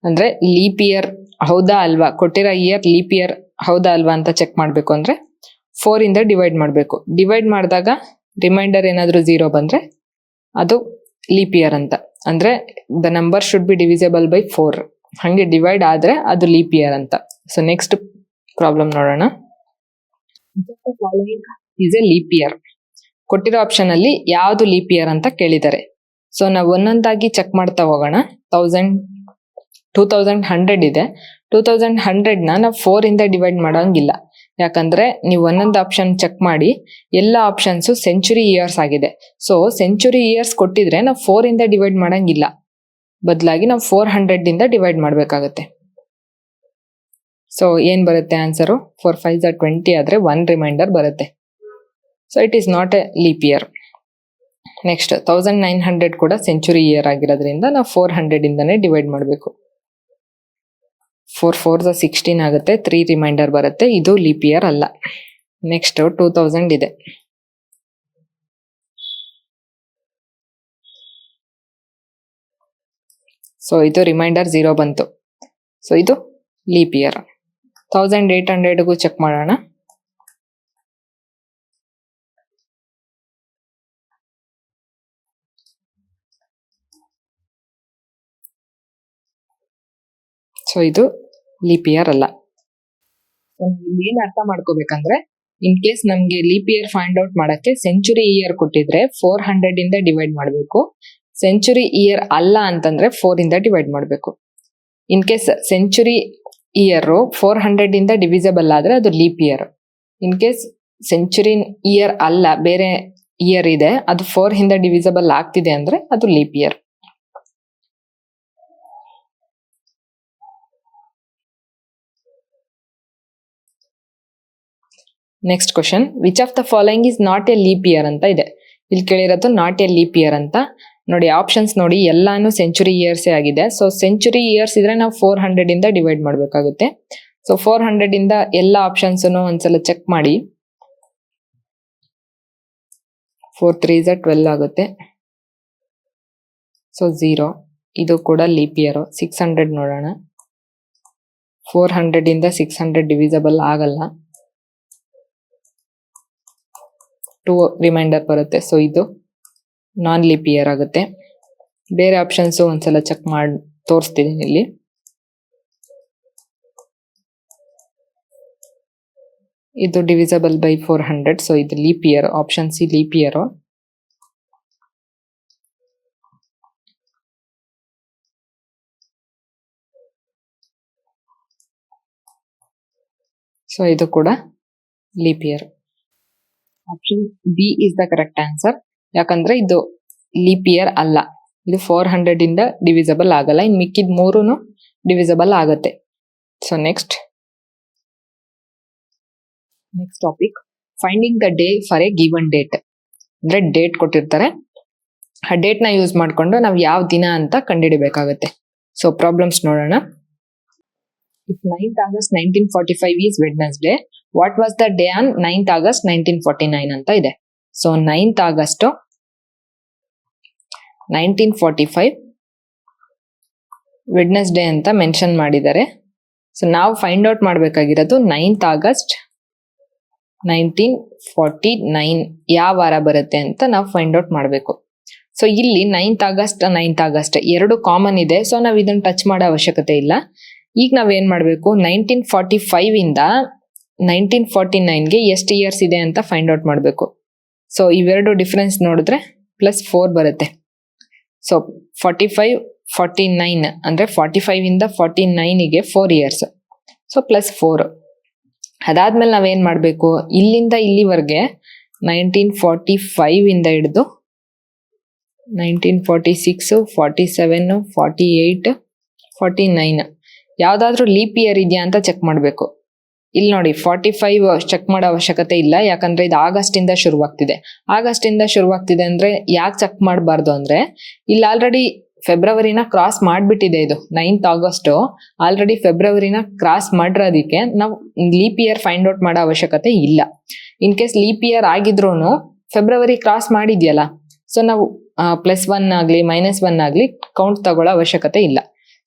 ಅಂದ್ರೆ ಲೀಪ್ ಇಯರ್ ಹೌದಾ ಅಲ್ವಾ, ಕೊಟ್ಟಿರೋ ಇಯರ್ ಲೀಪ್ ಇಯರ್ ಹೌದಾ ಅಲ್ವಾ ಅಂತ ಚೆಕ್ ಮಾಡ್ಬೇಕು ಅಂದ್ರೆ 4 ಇಂದ ಡಿವೈಡ್ ಮಾಡ್ಬೇಕು. ಡಿವೈಡ್ ಮಾಡಿದಾಗ ರಿಮೈಂಡರ್ ಏನಾದ್ರೂ 0 ಬಂದ್ರೆ ಅದು ಲೀಪ್ ಇಯರ್ ಅಂತ. ಅಂದ್ರೆ the number should be divisible by 4. ಹಂಗೆ ಡಿವೈಡ್ ಆದ್ರೆ ಅದು ಲೀಪ್ ಇಯರ್ ಅಂತ. ಸೊ ನೆಕ್ಸ್ಟ್ ಪ್ರಾಬ್ಲಮ್ ನೋಡೋಣ. Is a leap year. ಕೊಟ್ಟಿರೋ ಆಪ್ಷನ್ ಅಲ್ಲಿ ಯಾವ್ದು ಲೀಪ್ ಇಯರ್ ಅಂತ ಕೇಳಿದ್ದಾರೆ. ಸೊ ನಾವು ಒಂದೊಂದಾಗಿ ಚೆಕ್ ಮಾಡ್ತಾ ಹೋಗೋಣ. 2100 ಇದೆ. 2100ನ ನಾವು 4 ಇಂದ ಡಿವೈಡ್ ಮಾಡೋಂಗಿಲ್ಲ. ಯಾಕಂದ್ರೆ ನೀವು ಒಂದೊಂದು ಆಪ್ಷನ್ ಚೆಕ್ ಮಾಡಿ, ಎಲ್ಲ ಆಪ್ಷನ್ಸ್ ಸೆಂಚುರಿ ಇಯರ್ಸ್ ಆಗಿದೆ. ಸೊ ಸೆಂಚುರಿ ಇಯರ್ಸ್ ಕೊಟ್ಟಿದ್ರೆ ನಾವು 4 ಇಂದ ಡಿವೈಡ್ ಮಾಡಂಗಿಲ್ಲ. ಬದಲಾಗಿ ನಾವು 400 ಇಂದ ಡಿವೈಡ್ ಮಾಡ್ಬೇಕಾಗತ್ತೆ. ಸೊ ಏನ್ ಬರುತ್ತೆ ಆನ್ಸರು, 4 5 20 ಆದ್ರೆ 1 ರಿಮೈಂಡರ್ ಬರುತ್ತೆ. So it is not a leap year. Next 1900 ಕೂಡ ಸೆಂಚುರಿ ಇಯರ್ ಆಗಿರೋದ್ರಿಂದ ನಾವು 400 ಇಂದಾನೆ ಡಿವೈಡ್ ಮಾಡಬೇಕು. 4 4 16 ಆಗುತ್ತೆ, 3 ರಿಮೈಂಡರ್ ಬರುತ್ತೆ. ಇದು ಲೀಪ್ ಇಯರ್ ಅಲ್ಲ. ನೆಕ್ಸ್ಟ್ 2000 ಇದೆ. ಸೊ ಇದು ರಿಮೈಂಡರ್ 0 ಬಂತು. ಸೊ ಇದು ಲೀಪ್ ಇಯರ್. 1800ಗೂ ಚೆಕ್ ಮಾಡೋಣ. ಸೊ ಇದು ಲೀಪ್ ಇಯರ್ ಅಲ್ಲ. ಏನ್ ಅರ್ಥ ಮಾಡ್ಕೋಬೇಕಂದ್ರೆ, ಇನ್ ಕೇಸ್ ನಮ್ಗೆ ಲೀಪ್ ಇಯರ್ ಫೈಂಡ್ ಔಟ್ ಮಾಡಕ್ಕೆ ಸೆಂಚುರಿ ಇಯರ್ ಕೊಟ್ಟಿದ್ರೆ 400 ಇಂದ ಡಿವೈಡ್ ಮಾಡಬೇಕು. ಸೆಂಚುರಿ ಇಯರ್ ಅಲ್ಲ ಅಂತಂದ್ರೆ 4 ಇಂದ ಡಿವೈಡ್ ಮಾಡಬೇಕು. ಇನ್ ಕೇಸ್ ಸೆಂಚುರಿ ಇಯರ್ 400 ಇಂದ ಡಿವಿಸಬಲ್ ಆದ್ರೆ ಅದು leap year. In case century year ಅಲ್ಲ, ಬೇರೆ ಇಯರ್ ಇದೆ, ಅದು 4 ಇಂದ ಡಿವಿಸಬಲ್ ಆಗ್ತಿದೆ ಅಂದ್ರೆ ಅದು leap year. Next question, which of the following is not a leap year ಅಂತ ಇದೆ. ಇಲ್ಲಿ ಕೇಳಿರೋದು ನಾಟ್ ಎ ಲೀಪ್ ಇಯರ್ ಅಂತ. ನೋಡಿ ಆಪ್ಷನ್ಸ್ ನೋಡಿ, ಎಲ್ಲಾನು ಸೆಂಚುರಿ ಇಯರ್ಸ್ ಆಗಿದೆ. ಸೊ ಸೆಂಚುರಿ ಇಯರ್ಸ್ ಇದ್ರೆ ನಾವು 400 ಇಂದ ಡಿವೈಡ್ ಮಾಡಬೇಕಾಗುತ್ತೆ. ಸೊ 400 ಇಂದ ಎಲ್ಲ ಆಪ್ಷನ್ಸ್ ಒಂದ್ಸಲ ಚೆಕ್ ಮಾಡಿ. 4 3 12 ಆಗುತ್ತೆ. ಸೊ 0, ಇದು ಕೂಡ ಲೀಪ್ ಇಯರ್. 600 ನೋಡೋಣ. 400 ಇಂದ 600 ಡಿವಿಸಬಲ್ ಆಗಲ್ಲ. 2 ರಿಮೈಂಡರ್ ಬರುತ್ತೆ. ಸೊ ಇದು ನಾನ್ ಲೀಪ್ ಇಯರ್ ಆಗುತ್ತೆ. ಬೇರೆ ಆಪ್ಷನ್ಸ್ ಒಂದ್ಸಲ ಚೆಕ್ ಮಾಡಿ ತೋರಿಸ್ತಿದ್ದೀನಿ ಇಲ್ಲಿ. ಇದು ಡಿವಿಸಬಲ್ ಬೈ 400. ಸೊ ಇದು leap year. Option C leap year. So ಇದು ಕೂಡ leap year. Option B is the correct answer. ಯಾಕಂದ್ರೆ ಇದು ಲೀಪ್ ಇಯರ್ ಅಲ್ಲ. ಇದು 400 ಇಂದ ಡಿವಿಸಬಲ್ ಆಗಲ್ಲ. ಇನ್ ಮಿಕ್ಕಿದ 3 ಡಿವಿಸಬಲ್ ಆಗುತ್ತೆ. So next topic, finding the day for A given date. ಅಂದ್ರೆ ಡೇಟ್ ಕೊಟ್ಟಿರ್ತಾರೆ, ಆ ಡೇಟ್ ನ ಯೂಸ್ ಮಾಡ್ಕೊಂಡು ನಾವು ಯಾವ ದಿನ ಅಂತ ಕಂಡುಹಿಡಬೇಕಾಗುತ್ತೆ. ಸೊ ಪ್ರಾಬ್ಲಮ್ಸ್ ನೋಡೋಣ. If 9th August 1945 is Wednesday, what was the day on 9th August 1949 ಅಂತ ಇದೆ. ಸೊ 9th August 1945 ವೆಡ್ನೆಸ್ಡೇ ಅಂತ ಮೆನ್ಷನ್ ಮಾಡಿದ್ದಾರೆ. ಸೊ ನಾವು ಫೈಂಡ್ ಔಟ್ ಮಾಡಬೇಕಾಗಿರೋದು 9th August 1949 ಯಾವ ವಾರ ಬರುತ್ತೆ ಅಂತ ನಾವು ಫೈಂಡ್ ಔಟ್ ಮಾಡಬೇಕು. ಸೊ ಇಲ್ಲಿ 9th August ಎರಡು ಕಾಮನ್ ಇದೆ. ಸೊ ನಾವು ಇದನ್ನ ಟಚ್ ಮಾಡೋ ಅವಶ್ಯಕತೆ ಇಲ್ಲ. ಈಗ ನಾವೇನ್ ಮಾಡಬೇಕು, 1945 ಇಂದ 1949ಗೆ ಎಷ್ಟು ಇಯರ್ಸ್ ಇದೆ ಅಂತ ಫೈಂಡ್ ಔಟ್ ಮಾಡಬೇಕು. ಸೊ ಇವೆರಡು ಡಿಫ್ರೆನ್ಸ್ ನೋಡಿದ್ರೆ +4 ಬರುತ್ತೆ. ಸೊ 45 49 ಅಂದ್ರೆ 45 ಇಂದ 49ಗೆ 4 ಇಯರ್ಸ್. ಸೊ +4. ಅದಾದ್ಮೇಲೆ ನಾವೇನ್ ಮಾಡಬೇಕು, ಇಲ್ಲಿಂದ ಇಲ್ಲಿವರೆಗೆ 1945 ಇಂದ ಹಿಡಿದು 1946 47 48 49 ಯಾವ್ದಾದ್ರು ಲೀಪ್ ಇಯರ್ ಇದೆಯಾ ಅಂತ ಚೆಕ್ ಮಾಡಬೇಕು. ಇಲ್ಲಿ ನೋಡಿ 45 ಚೆಕ್ ಮಾಡೋ ಅವಶ್ಯಕತೆ ಇಲ್ಲ, ಯಾಕಂದ್ರೆ ಇದು ಆಗಸ್ಟ್ ಇಂದ ಶುರುವಾಗ್ತಿದೆ. ಆಗಸ್ಟ್ ಇಂದ ಶುರುವಾಗ್ತಿದೆ ಅಂದ್ರೆ ಯಾಕೆ ಚೆಕ್ ಮಾಡಬಾರ್ದು ಅಂದ್ರೆ, ಇಲ್ಲಿ ಆಲ್ರೆಡಿ ಫೆಬ್ರವರಿನ ಕ್ರಾಸ್ ಮಾಡ್ಬಿಟ್ಟಿದೆ. ಇದು 9th August ಆಲ್ರೆಡಿ ಫೆಬ್ರವರಿನ ಕ್ರಾಸ್ ಮಾಡಿರೋದಕ್ಕೆ ನಾವು ಲೀಪ್ ಇಯರ್ ಫೈಂಡ್ ಔಟ್ ಮಾಡೋ ಅವಶ್ಯಕತೆ ಇಲ್ಲ. ಇನ್ ಕೇಸ್ ಲೀಪ್ ಇಯರ್ ಆಗಿದ್ರು ಫೆಬ್ರವರಿ ಕ್ರಾಸ್ ಮಾಡಿದ್ಯಲ್ಲ, ಸೊ ನಾವು +1 ಆಗ್ಲಿ -1 ಆಗ್ಲಿ ಕೌಂಟ್ ತಗೊಳ್ಳೋ ಅವಶ್ಯಕತೆ ಇಲ್ಲ.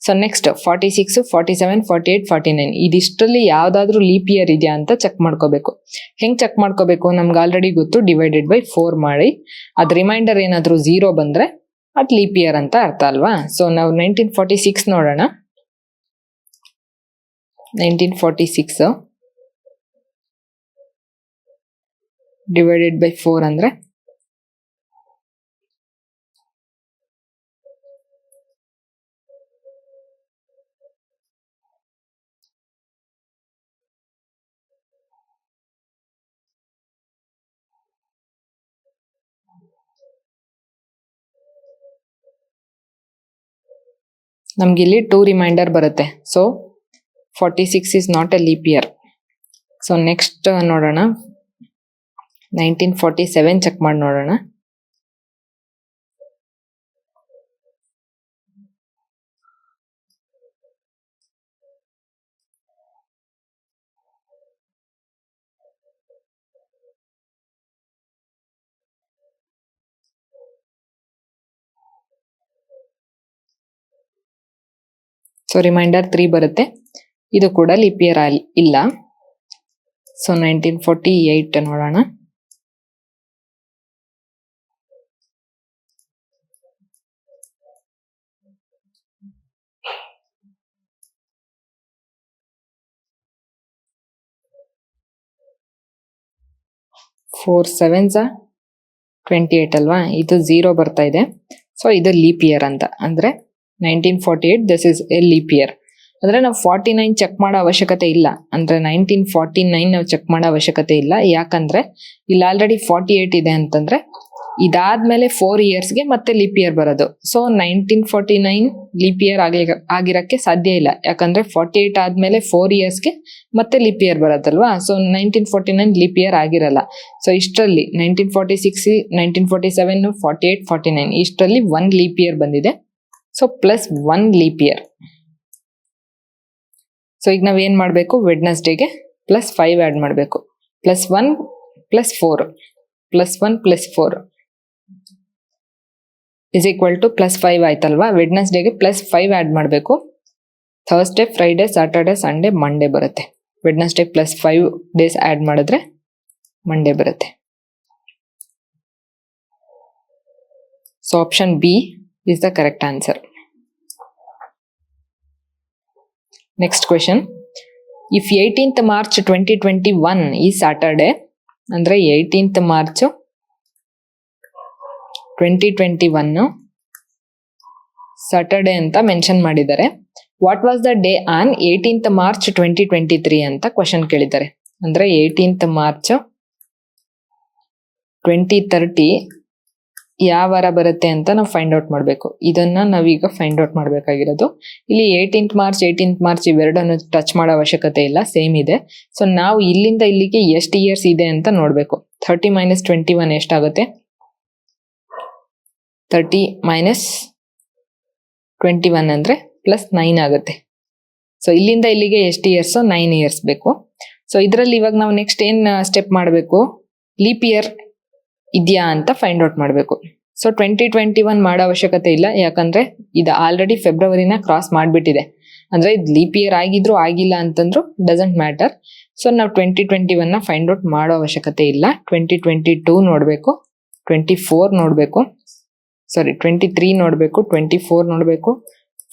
ಸೊ ನೆಕ್ಸ್ಟ್ 46 47 48 49 ಇದಿಷ್ಟರಲ್ಲಿ ಯಾವ್ದಾದ್ರು ಲೀಪ್ ಇಯರ್ ಇದೆಯಾ ಅಂತ ಚೆಕ್ ಮಾಡ್ಕೋಬೇಕು. ಹೆಂಗ್ ಚೆಕ್ ಮಾಡ್ಕೋಬೇಕು, ನಮ್ಗೆ ಆಲ್ರೆಡಿ ಗೊತ್ತು, ಡಿವೈಡೆಡ್ ಬೈ 4 ಮಾಡಿ ಅದ್ ರಿಮೈಂಡರ್ ಏನಾದ್ರು 0 ಬಂದ್ರೆ ಅದ್ ಲೀಪ್ ಇಯರ್ ಅಂತ ಅರ್ಥ ಅಲ್ವಾ. ಸೊ ನಾವು 1946 ನೋಡೋಣ. 1946 ಡಿವೈಡೆಡ್ ಬೈ 4 ಅಂದ್ರೆ ನಮ್ಗಿಲ್ಲಿ 2 ರಿಮೈಂಡರ್ ಬರುತ್ತೆ. So 46 is not a leap year. So next ನೋಡೋಣ, 1947 ಚೆಕ್ ಮಾಡಿ ನೋಡೋಣ. ಸೊ ರಿಮೈಂಡರ್ 3 ಬರುತ್ತೆ. ಇದು ಕೂಡ ಲೀಪ್ ಇಯರ್ ಇಲ್ಲ. ಸೊ 1948 ನೋಡೋಣ. ಫೋರ್ 7s 28 ಅಲ್ವಾ, ಇದು 0 ಬರ್ತಾ ಇದೆ. ಸೊ ಇದು ಲೀಪ್ ಇಯರ್ ಅಂತ. ಅಂದ್ರೆ 1948 this is a leap year. ಅಂದ್ರೆ ನಾವು 49 ಚೆಕ್ ಮಾಡೋ ಅವಶ್ಯಕತೆ ಇಲ್ಲ. ಅಂದ್ರೆ 1949 ನಾವು ಚೆಕ್ ಮಾಡೋ ಅವಶ್ಯಕತೆ ಇಲ್ಲ. ಯಾಕಂದ್ರೆ ಇಲ್ಲಿ ಆಲ್ರೆಡಿ 48 ಇದೆ ಅಂತಂದ್ರೆ ಇದಾದ್ಮೇಲೆ 4 ಇಯರ್ಸ್ಗೆ ಮತ್ತೆ ಲೀಪ್ ಇಯರ್ ಬರೋದು. ಸೊ 1949 ಲೀಪ್ ಇಯರ್ ಆಗಿರಕ್ಕೆ ಸಾಧ್ಯ ಇಲ್ಲ. ಯಾಕಂದ್ರೆ 48 ಆದ್ಮೇಲೆ 4 ಇಯರ್ಸ್ಗೆ ಮತ್ತೆ ಲೀಪ್ ಇಯರ್ ಬರೋದಲ್ವಾ. ಸೊ 1949 ಲೀಪ್ ಇಯರ್ ಆಗಿರಲ್ಲ. ಸೊ ಇಷ್ಟರಲ್ಲಿ 1946, 1947, 48, 49 ಇಷ್ಟರಲ್ಲಿ 1 ಲೀಪ್ ಇಯರ್ ಬಂದಿದೆ. So plus 1 leap year. So ಈಗ ನಾವ್ ಏನ್ ಮಾಡ್ಬೇಕು, ವೆಡ್ನೆಸ್ಡೇಗೆ +5 ಆಡ್ ಮಾಡ್ಬೇಕು. +1 +4 +1 +4 ಇಸ್ ಈಕ್ವಲ್ ಟು +5 ಆಯ್ತಲ್ವಾ. ವೆಡ್ನೆಸ್ಡೇಗೆ +5 ಆಡ್ ಮಾಡಬೇಕು. Thursday, Friday, Saturday, Sunday, Monday ಬರುತ್ತೆ. ವೆಡ್ನೆಸ್ಡೇ +5 ಡೇಸ್ ಆಡ್ ಮಾಡಿದ್ರೆ ಮಂಡೇ ಬರುತ್ತೆ. So option B is the correct answer. Next question. If 18th March 2021 ಈ ಸ್ಯಾಟರ್ಡೆ, ಅಂದ್ರೆ 18th March 2021 ಸ್ಯಾಟರ್ಡೆ ಅಂತ ಮೆನ್ಷನ್ ಮಾಡಿದ್ದಾರೆ. What was the day on 18th March 2023 ಅಂತ question ಕೇಳಿದ್ದಾರೆ. ಅಂದ್ರೆ 18th March 2030 ಯಾವ ವಾರ ಬರುತ್ತೆ ಅಂತ ನಾವು ಫೈಂಡ್ ಔಟ್ ಮಾಡಬೇಕು. ಇದನ್ನ ನಾವೀಗ ಫೈಂಡ್ ಔಟ್ ಮಾಡಬೇಕಾಗಿರೋದು. ಇಲ್ಲಿ 18th March ಇವೆರಡನ್ನು ಟಚ್ ಮಾಡೋ ಅವಶ್ಯಕತೆ ಇಲ್ಲ, ಸೇಮ್ ಇದೆ. ಸೊ ನಾವು ಇಲ್ಲಿಂದ ಇಲ್ಲಿಗೆ ಎಷ್ಟು ಇಯರ್ಸ್ ಇದೆ ಅಂತ ನೋಡ್ಬೇಕು. 30 - 21 ಎಷ್ಟಾಗುತ್ತೆ? 30 - 21 ಅಂದ್ರೆ +9 ಆಗುತ್ತೆ. ಸೊ ಇಲ್ಲಿಂದ ಇಲ್ಲಿಗೆ ಎಷ್ಟು ಇಯರ್ಸ್? 9 ಇಯರ್ಸ್ ಬೇಕು. ಸೊ ಇದರಲ್ಲಿ ಇವಾಗ ನಾವು ನೆಕ್ಸ್ಟ್ ಏನ್ ಸ್ಟೆಪ್ ಮಾಡಬೇಕು? ಲೀಪ್ ಇಯರ್ ಇದೆಯಾ ಅಂತ ಫೈಂಡ್ ಔಟ್ ಮಾಡಬೇಕು. ಸೊ 2021 ಮಾಡೋ ಅವಶ್ಯಕತೆ ಇಲ್ಲ. ಯಾಕಂದ್ರೆ ಇದು ಆಲ್ರೆಡಿ ಫೆಬ್ರವರಿನ ಕ್ರಾಸ್ ಮಾಡ್ಬಿಟ್ಟಿದೆ. ಅಂದ್ರೆ ಇದು ಲೀಪ್ ಇಯರ್ ಆಗಿದ್ರು ಆಗಿಲ್ಲ ಅಂತಂದ್ರು ಡಸಂಟ್ ಮ್ಯಾಟರ್. ಸೊ ನಾವು 2021 ಫೈಂಡ್ ಔಟ್ ಮಾಡೋ ಅವಶ್ಯಕತೆ ಇಲ್ಲ. 2022 ನೋಡ್ಬೇಕು, 24 ನೋಡ್ಬೇಕು, 23 ನೋಡ್ಬೇಕು, 24 ನೋಡ್ಬೇಕು,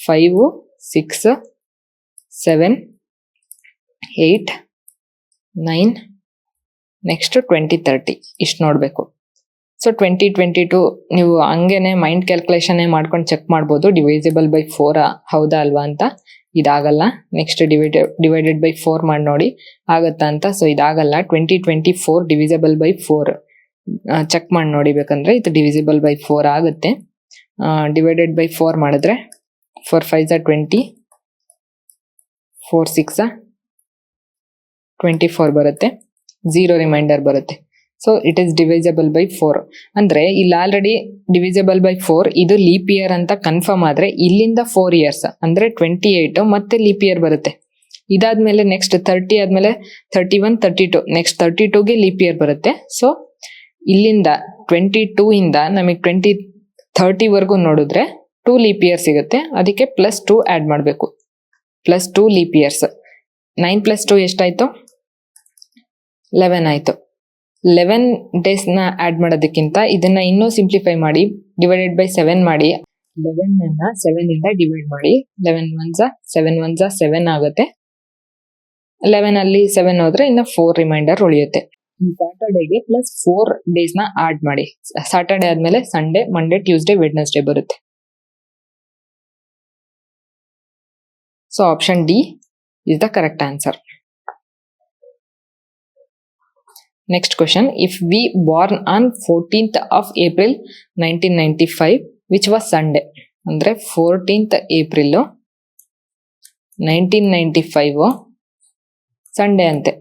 5, 6, 7, 8, 9, ನೆಕ್ಸ್ಟ್ 2030 ಇಷ್ಟು ನೋಡ್ಬೇಕು. ಸೊ 2022 ನೀವು ಹಂಗೇನೆ ಮೈಂಡ್ ಕ್ಯಾಲ್ಕುಲೇಷನ್ ಮಾಡ್ಕೊಂಡು ಚೆಕ್ ಮಾಡ್ಬೋದು, ಡಿವೈಸಿಬಲ್ ಬೈ 4 ಹೌದಾ ಅಲ್ವಾ ಅಂತ. ಇದಾಗಲ್ಲ. ನೆಕ್ಸ್ಟ್ ಡಿವೈಡೆಡ್ ಬೈ 4 ಮಾಡಿ ನೋಡಿ ಆಗತ್ತಾ ಅಂತ. ಸೊ ಇದಾಗಲ್ಲ. 2024 ಡಿವಿಸಿಬಲ್ ಬೈ 4 ಚೆಕ್ ಮಾಡಿ ನೋಡಿ ಬೇಕಂದ್ರೆ. ಇದು ಡಿವಿಸಿಬಲ್ ಬೈ 4 ಆಗುತ್ತೆ. ಡಿವೈಡೆಡ್ ಬೈ 4 ಮಾಡಿದ್ರೆ 4 5 20, 4 6 24 ಬರುತ್ತೆ. 0 ರಿಮೈಂಡರ್ ಬರುತ್ತೆ. So it is divisible by 4. ಅಂದ್ರೆ ಇಲ್ಲಿ ಆಲ್ರೆಡಿ ಡಿವಿಸಿಬಲ್ ಬೈ 4 ಇದು ಲೀಪ್ ಇಯರ್ ಅಂತ ಕನ್ಫರ್ಮ್ ಆದ್ರೆ ಇಲ್ಲಿಂದ 4 ಇಯರ್ಸ್ ಅಂದ್ರೆ 28 ಮತ್ತೆ ಲೀಪ್ ಇಯರ್ ಬರುತ್ತೆ. ಇದಾದ್ಮೇಲೆ ನೆಕ್ಸ್ಟ್ 30 ಆದ್ಮೇಲೆ 31, 32 ನೆಕ್ಸ್ಟ್ 32ಗೆ ಲೀಪ್ ಇಯರ್ ಬರುತ್ತೆ. ಸೊ ಇಲ್ಲಿಂದ 22 ಇಂದ ನಮಗೆ 2030 ವರ್ಗು ನೋಡಿದ್ರೆ 2 ಲೀಪ್ ಇಯರ್ ಸಿಗುತ್ತೆ. ಅದಕ್ಕೆ +2 ಆಡ್ ಮಾಡಬೇಕು. +2 ಲೀಪ್ ಇಯರ್ಸ್. 9 + 2 ಎಷ್ಟಾಯ್ತು? 11 ಆಯ್ತು. 11 ಡೇಸ್ ನ ಆಡ್ ಮಾಡೋದಕ್ಕಿಂತ ಇದನ್ನ ಇನ್ನೂ ಸಿಂಪ್ಲಿಫೈ ಮಾಡಿ ಡಿವೈಡೆಡ್ ಬೈ 7 ಮಾಡಿ 11 ಅನ್ನ 7 ಇಂದ ಡಿವೈಡ್ ಮಾಡಿ. 11 1s 7 1s 7 ಆಗುತ್ತೆ. 11 ಅಲ್ಲಿ 7 ಹೋದ್ರೆ ಇನ್ನು 4 ರಿಮೈಂಡರ್ ಉಳಿಯುತ್ತೆ. ಈ ಸ್ಯಾಟರ್ಡೇಗೆ +4 ಡೇಸ್ ನ ಆಡ್ ಮಾಡಿ. ಸ್ಯಾಟರ್ಡೆ ಆದ್ಮೇಲೆ ಸಂಡೇ, ಮಂಡೇ, ಟ್ಯೂಸ್ಡೇ, ವೆಡ್ನೆಸ್ಡೇ ಬರುತ್ತೆ. So option D is the correct answer. Next question. If we born on 14th of April 1995, which was Sunday. ಅಂದ್ರೆ 14th April 1995 Sunday ಅಂತೆ.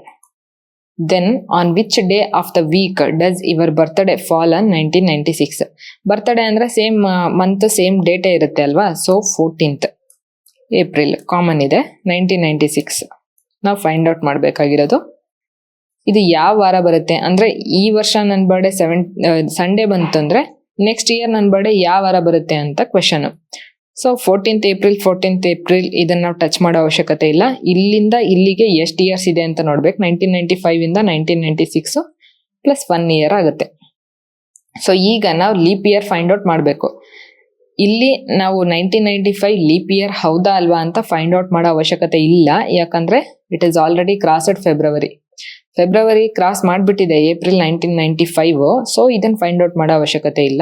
Then on which day of the week does your birthday fall on 1996? Birthday ಅಂದ್ರೆ same month same ಡೇಟೇ ಇರುತ್ತೆ ಅಲ್ವಾ. So 14th April common ಇದೆ. 1996 ನಾವು find out ಮಾಡಬೇಕಾಗಿರೋದು. ಇದು ಯಾವ ವಾರ ಬರುತ್ತೆ ಅಂದ್ರೆ ಈ ವರ್ಷ ನನ್ನ ಬರ್ಡೇ ಸಂಡೇ ಬಂತು ಅಂದ್ರೆ ನೆಕ್ಸ್ಟ್ ಇಯರ್ ನನ್ನ ಬರ್ಡೇ ಯಾವ ವಾರ ಬರುತ್ತೆ ಅಂತ ಕ್ವೆಶನ್. ಸೊ 14th ಏಪ್ರಿಲ್ ಇದನ್ನ ನಾವು ಟಚ್ ಮಾಡೋ ಅವಶ್ಯಕತೆ ಇಲ್ಲ. ಇಲ್ಲಿಂದ ಇಲ್ಲಿಗೆ ಎಷ್ಟು ಇಯರ್ಸ್ ಇದೆ ಅಂತ ನೋಡ್ಬೇಕು. 1995 ಇಂದ 1996 ಪ್ಲಸ್ 1 ಇಯರ್ ಆಗುತ್ತೆ. ಸೊ ಈಗ ನಾವು ಲೀಪ್ ಇಯರ್ ಫೈಂಡ್ ಔಟ್ ಮಾಡಬೇಕು. ಇಲ್ಲಿ ನಾವು 1995 ಲೀಪ್ ಇಯರ್ ಹೌದಾ ಅಲ್ವಾ ಅಂತ ಫೈಂಡ್ ಔಟ್ ಮಾಡೋ ಅವಶ್ಯಕತೆ ಇಲ್ಲ. ಯಾಕಂದ್ರೆ it is already crossed February cross ಮಾಡ್ಬಿಟ್ಟಿದೆ ಏಪ್ರಿಲ್ 1995. ಸೊ ಇದನ್ನ ಫೈಂಡ್ ಔಟ್ ಮಾಡೋ ಅವಶ್ಯಕತೆ ಇಲ್ಲ.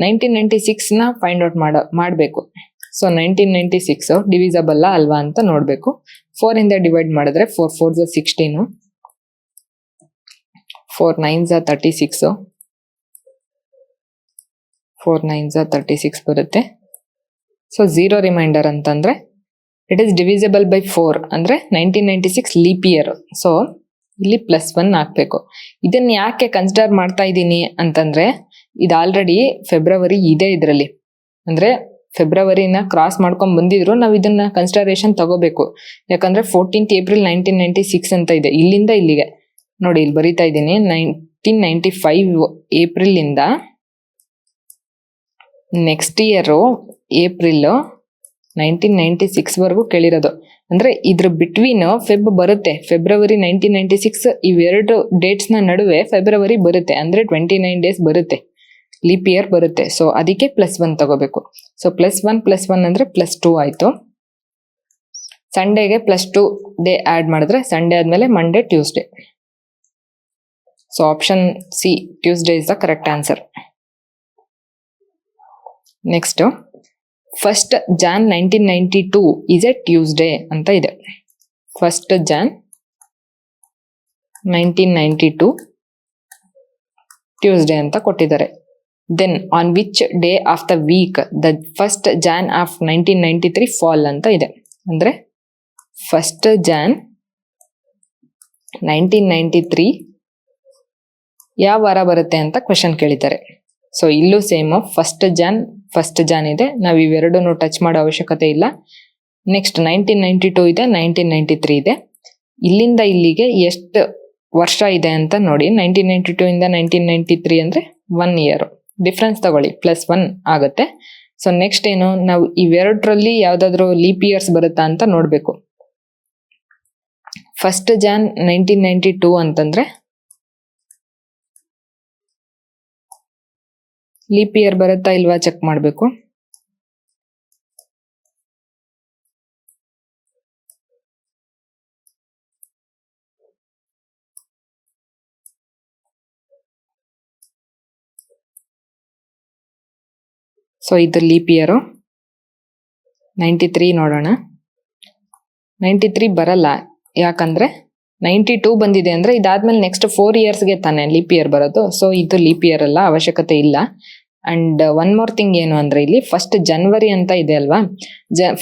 1996 ನ ಫೈಂಡ್ ಔಟ್ ಮಾಡಬೇಕು. ಸೊ 1996 ಡಿವಿಸಬಲ್ ಅಲ್ವಾ ಅಂತ ನೋಡ್ಬೇಕು. 4 ಇಂದ ಡಿವೈಡ್ ಮಾಡಿದ್ರೆ 4 4 16, 4 9 36, 4 9 36 ಬರುತ್ತೆ. ಸೊ 0 ರಿಮೈಂಡರ್ ಅಂತಂದ್ರೆ ಇಟ್ ಈಸ್ ಡಿವಿಸಿಬಲ್ ಬೈ 4 ಅಂದ್ರೆ 1996 ಲೀಪ್ ಇಯರ್. ಸೊ ಇಲ್ಲಿ +1 ಹಾಕ್ಬೇಕು. ಇದನ್ನ ಯಾಕೆ ಕನ್ಸಿಡರ್ ಮಾಡ್ತಾ ಇದ್ದೀನಿ ಅಂತಂದ್ರೆ ಇದು ಆಲ್ರೆಡಿ ಫೆಬ್ರವರಿ ಇದೆ ಇದರಲ್ಲಿ. ಅಂದ್ರೆ ಫೆಬ್ರವರಿನ ಕ್ರಾಸ್ ಮಾಡ್ಕೊಂಡ್ ಬಂದಿದ್ರು ನಾವು ಇದನ್ನ ಕನ್ಸಿಡರೇಷನ್ ತಗೋಬೇಕು. ಯಾಕಂದ್ರೆ 14th ಏಪ್ರಿಲ್ 1996 ಅಂತ ಇದೆ. ಇಲ್ಲಿಂದ ಇಲ್ಲಿಗೆ ನೋಡಿ, ಇಲ್ಲಿ ಬರೀತಾ ಇದ್ದೀನಿ. 1995 ಏಪ್ರಿಲ್ ಇಂದ ನೆಕ್ಸ್ಟ್ ಇಯರ್ ಏಪ್ರಿಲ್ 1996 ವರೆಗೂ ಕೇಳಿರೋದು. ಅಂದ್ರೆ ಇದ್ರ ಬಿಟ್ವೀನ್ ಫೆಬ್ ಬರುತ್ತೆ. ಫೆಬ್ರವರಿ 1996 ಇವೆರಡು ಡೇಟ್ಸ್ ನ ನಡುವೆ ಫೆಬ್ರವರಿ ಬರುತ್ತೆ. ಅಂದ್ರೆ 29 ಡೇಸ್ ಬರುತ್ತೆ, ಲೀಪ್ ಇಯರ್ ಬರುತ್ತೆ. ಸೊ ಅದಕ್ಕೆ +1 ತಗೋಬೇಕು. ಸೊ +1 ಅಂದ್ರೆ +2 ಆಯ್ತು. ಸಂಡೇಗೆ +2 ಡೇ ಆಡ್ ಮಾಡಿದ್ರೆ ಸಂಡೇ ಆದ್ಮೇಲೆ Monday, Tuesday. So option C Tuesday is the correct answer. Next, 1st Jan 1992 is a Tuesday ಅಂತ ಇದೆ. 1st Jan 1992 ಟ್ಯೂಸ್ಡೇ ಅಂತ ಕೊಟ್ಟಿದ್ದಾರೆ. Then on which day of the week the 1st Jan of 1993 fall ಅಂತ ಇದೆ. ಅಂದ್ರೆ 1st Jan 1993 ಯಾವ ವಾರ ಬರುತ್ತೆ ಅಂತ ಕ್ವೆಶನ್ ಕೇಳಿದ್ದಾರೆ. ಸೊ ಇಲ್ಲೂ ಸೇಮ್ ಫಸ್ಟ್ ಜಾನ್ ಇದೆ. ನಾವು ಇವೆರಡನ್ನು ಟಚ್ ಮಾಡೋ ಅವಶ್ಯಕತೆ ಇಲ್ಲ. ನೆಕ್ಸ್ಟ್ 1992 ಇದೆ, 1993 ಇದೆ. ಇಲ್ಲಿಂದ ಇಲ್ಲಿಗೆ ಎಷ್ಟು ವರ್ಷ ಇದೆ ಅಂತ ನೋಡಿ. 1992 ಇಂದ 1993 ಅಂದ್ರೆ 1 ಇಯರ್ ಡಿಫ್ರೆನ್ಸ್ ತಗೊಳ್ಳಿ, +1 ಆಗುತ್ತೆ. ಸೊ ನೆಕ್ಸ್ಟ್ ಏನು, ನಾವು ಇವೆರಡರಲ್ಲಿ ಯಾವ್ದಾದ್ರು ಲೀಪ್ ಇಯರ್ಸ್ ಬರುತ್ತಾ ಅಂತ ನೋಡ್ಬೇಕು. 1st Jan 1992 ಅಂತಂದ್ರೆ ಲೀಪ್ ಇಯರ್ ಬರುತ್ತಾ ಇಲ್ವಾ ಚೆಕ್ ಮಾಡಬೇಕು. ಸೊ ಇದು ಲೀಪ್ ಇಯರ್ 93 ನೋಡೋಣ. 93 ಬರಲ್ಲ, ಯಾಕಂದ್ರೆ 92 ಬಂದಿದೆ ಅಂದ್ರೆ ಇದಾದ್ಮೇಲೆ ನೆಕ್ಸ್ಟ್ 4 ಇಯರ್ಸ್ಗೆ ತಾನೆ ಲೀಪ್ ಇಯರ್ ಬರೋದು. ಸೊ ಇದು ಲೀಪ್ ಇಯರ್ ಅಲ್ಲ, ಅವಶ್ಯಕತೆ ಇಲ್ಲ. ಅಂಡ್ ಒನ್ ಮೋರ್ ಥಿಂಗ್ ಏನು ಅಂದ್ರೆ ಇಲ್ಲಿ 1st January ಅಂತ ಇದೆ ಅಲ್ವಾ.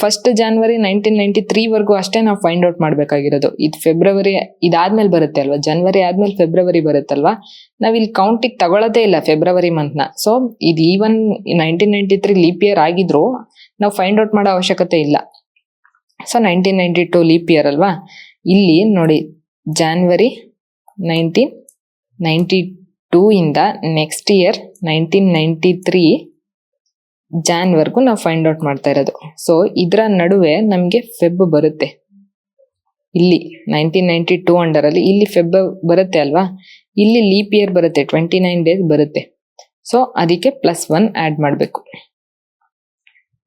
1st January 1993 ವರ್ಗೂ ಅಷ್ಟೇ ನಾವು ಫೈಂಡ್ ಔಟ್ ಮಾಡ್ಬೇಕಾಗಿರೋದು. ಇದು ಫೆಬ್ರವರಿ ಇದಾದ್ಮೇಲೆ ಬರುತ್ತೆ ಅಲ್ವಾ, ಜನವರಿ ಆದ್ಮೇಲೆ ಫೆಬ್ರವರಿ ಬರುತ್ತಲ್ವಾ. ನಾವ್ ಇಲ್ಲಿ ಕೌಂಟಿಗೆ ತಗೊಳ್ಳೋದೇ ಇಲ್ಲ ಫೆಬ್ರವರಿ ಮಂತ್ ನ. ಸೊ ಇದು ಈವನ್ 1993 ಲೀಪ್ ಇಯರ್ ಆಗಿದ್ರು ನಾವು ಫೈಂಡ್ ಔಟ್ ಮಾಡೋ ಅವಶ್ಯಕತೆ ಇಲ್ಲ. ಸೊ 1992 ಲೀಪ್ ಇಯರ್ ಅಲ್ವಾ. ಇಲ್ಲಿ ನೋಡಿ, January 1992 ಇಂದ ನೆಕ್ಸ್ಟ್ ಇಯರ್ 1993 ಜಾನ್ ವರ್ಗೂ ನಾವು ಫೈಂಡ್ ಔಟ್ ಮಾಡ್ತಾ ಇರೋದು. ಸೊ ಇದರ ನಡುವೆ ನಮ್ಗೆ ಫೆಬ್ ಬರುತ್ತೆ. ಇಲ್ಲಿ 1992 ಅಂಡರ್ ಅಲ್ಲಿ ಇಲ್ಲಿ ಫೆಬ್ ಬರುತ್ತೆ ಅಲ್ವಾ. ಇಲ್ಲಿ ಲೀಪ್ ಇಯರ್ ಬರುತ್ತೆ, 29 ಡೇಸ್ ಬರುತ್ತೆ. ಸೊ ಅದಕ್ಕೆ +1 ಆಡ್ ಮಾಡ್ಬೇಕು.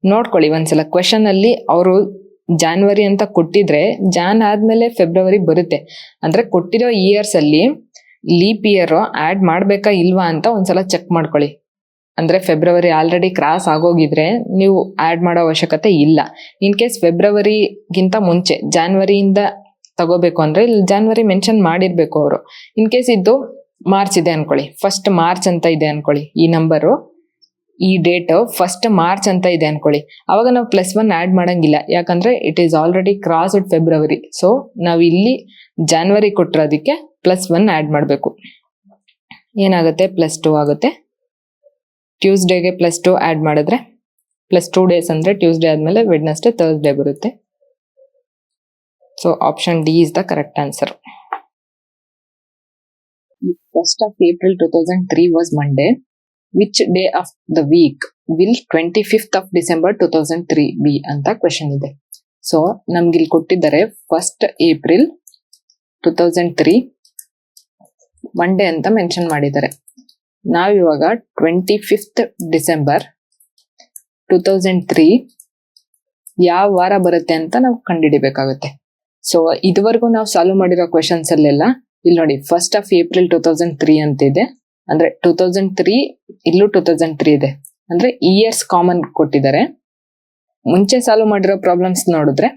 ನೋಡ್ಕೊಳ್ಳಿ ಒಂದ್ಸಲ ಕ್ವೆಶನ್ ಅಲ್ಲಿ ಅವರು ಜಾನ್ವರಿ ಅಂತ ಕೊಟ್ಟಿದ್ರೆ ಜಾನ್ ಆದ್ಮೇಲೆ ಫೆಬ್ರವರಿ ಬರುತ್ತೆ. ಅಂದ್ರೆ ಕೊಟ್ಟಿರೋ ಇಯರ್ಸ್ ಅಲ್ಲಿ ಲೀಪ್ ಇಯರ್ ಆಡ್ ಮಾಡ್ಬೇಕಾ ಇಲ್ವಾ ಅಂತ ಒಂದ್ಸಲ ಚೆಕ್ ಮಾಡ್ಕೊಳ್ಳಿ. ಅಂದ್ರೆ ಫೆಬ್ರವರಿ ಆಲ್ರೆಡಿ ಕ್ರಾಸ್ ಆಗೋಗಿದ್ರೆ ನೀವು ಆಡ್ ಮಾಡೋ ಅವಶ್ಯಕತೆ ಇಲ್ಲ. ಇನ್ ಕೇಸ್ ಫೆಬ್ರವರಿಗಿಂತ ಮುಂಚೆ ಜಾನ್ವರಿಯಿಂದ ತಗೋಬೇಕು ಅಂದ್ರೆ ಇಲ್ಲಿ ಜಾನ್ವರಿ ಮೆನ್ಷನ್ ಮಾಡಿರ್ಬೇಕು ಅವರು. ಇನ್ ಕೇಸ್ ಇದು ಮಾರ್ಚ್ ಇದೆ ಅನ್ಕೊಳ್ಳಿ, 1st March ಅಂತ ಇದೆ ಅನ್ಕೊಳ್ಳಿ, ಈ ನಂಬರು ಈ ಡೇಟ್ 1st March ಅಂತ ಇದೆ ಅನ್ಕೊಳ್ಳಿ, ಅವಾಗ ನಾವು +1 ಆಡ್ ಮಾಡಂಗಿಲ್ಲ. ಯಾಕಂದ್ರೆ it is already crossed February. So ನಾವ್ ಇಲ್ಲಿ ಜಾನ್ವರಿ ಕೊಟ್ಟಿರೋದಕ್ಕೆ +1 ಆಡ್ ಮಾಡ್ಬೇಕು. ಏನಾಗುತ್ತೆ, +2 ಆಗುತ್ತೆ. ಟ್ಯೂಸ್ಡೇಗೆ +2 ಆಡ್ ಮಾಡಿದ್ರೆ +2 ಡೇಸ್ ಅಂದ್ರೆ ಟ್ಯೂಸ್ಡೇ ಆದ್ಮೇಲೆ ವೆಡ್ನೆಸ್ಡೇ, ಥರ್ಸ್ಡೇ ಬರುತ್ತೆ. So option D is the correct answer. 1st of April 2003 was Monday. Which day of the week will 25th of December 2003 be ಅಂತ ಕ್ವೆಶನ್ ಇದೆ. ಸೊ ನಮ್ಗೆ ಇಲ್ಲಿ ಕೊಟ್ಟಿದ್ದಾರೆ 1st April 2003 ಒನ್ ಡೇ ಅಂತ mention ಮಾಡಿದ್ದಾರೆ. ನಾವಿವಾಗ 25th December 2003 ಯಾವ ವಾರ ಬರುತ್ತೆ ಅಂತ ನಾವು ಕಂಡುಹಿಡಿಬೇಕಾಗುತ್ತೆ. ಸೊ ಇದುವರೆಗೂ ನಾವು ಸಾಲ್ವ್ ಮಾಡಿರೋ ಕ್ವೆಶನ್ಸ್ ಅಲ್ಲೆಲ್ಲ ಇಲ್ಲಿ ನೋಡಿ 1st of April 2003 ಅಂತ ಇದೆ. ಅಂದ್ರೆ 2003 ಇಲ್ಲೂ 2003 ಇದೆ. ಅಂದ್ರೆ ಇಯರ್ಸ್ ಕಾಮನ್ ಕೊಟ್ಟಿದ್ದಾರೆ. ಮುಂಚೆ ಸಾಲ್ವ್ ಮಾಡಿರೋ ಪ್ರಾಬ್ಲಮ್ಸ್ ನೋಡಿದ್ರೆ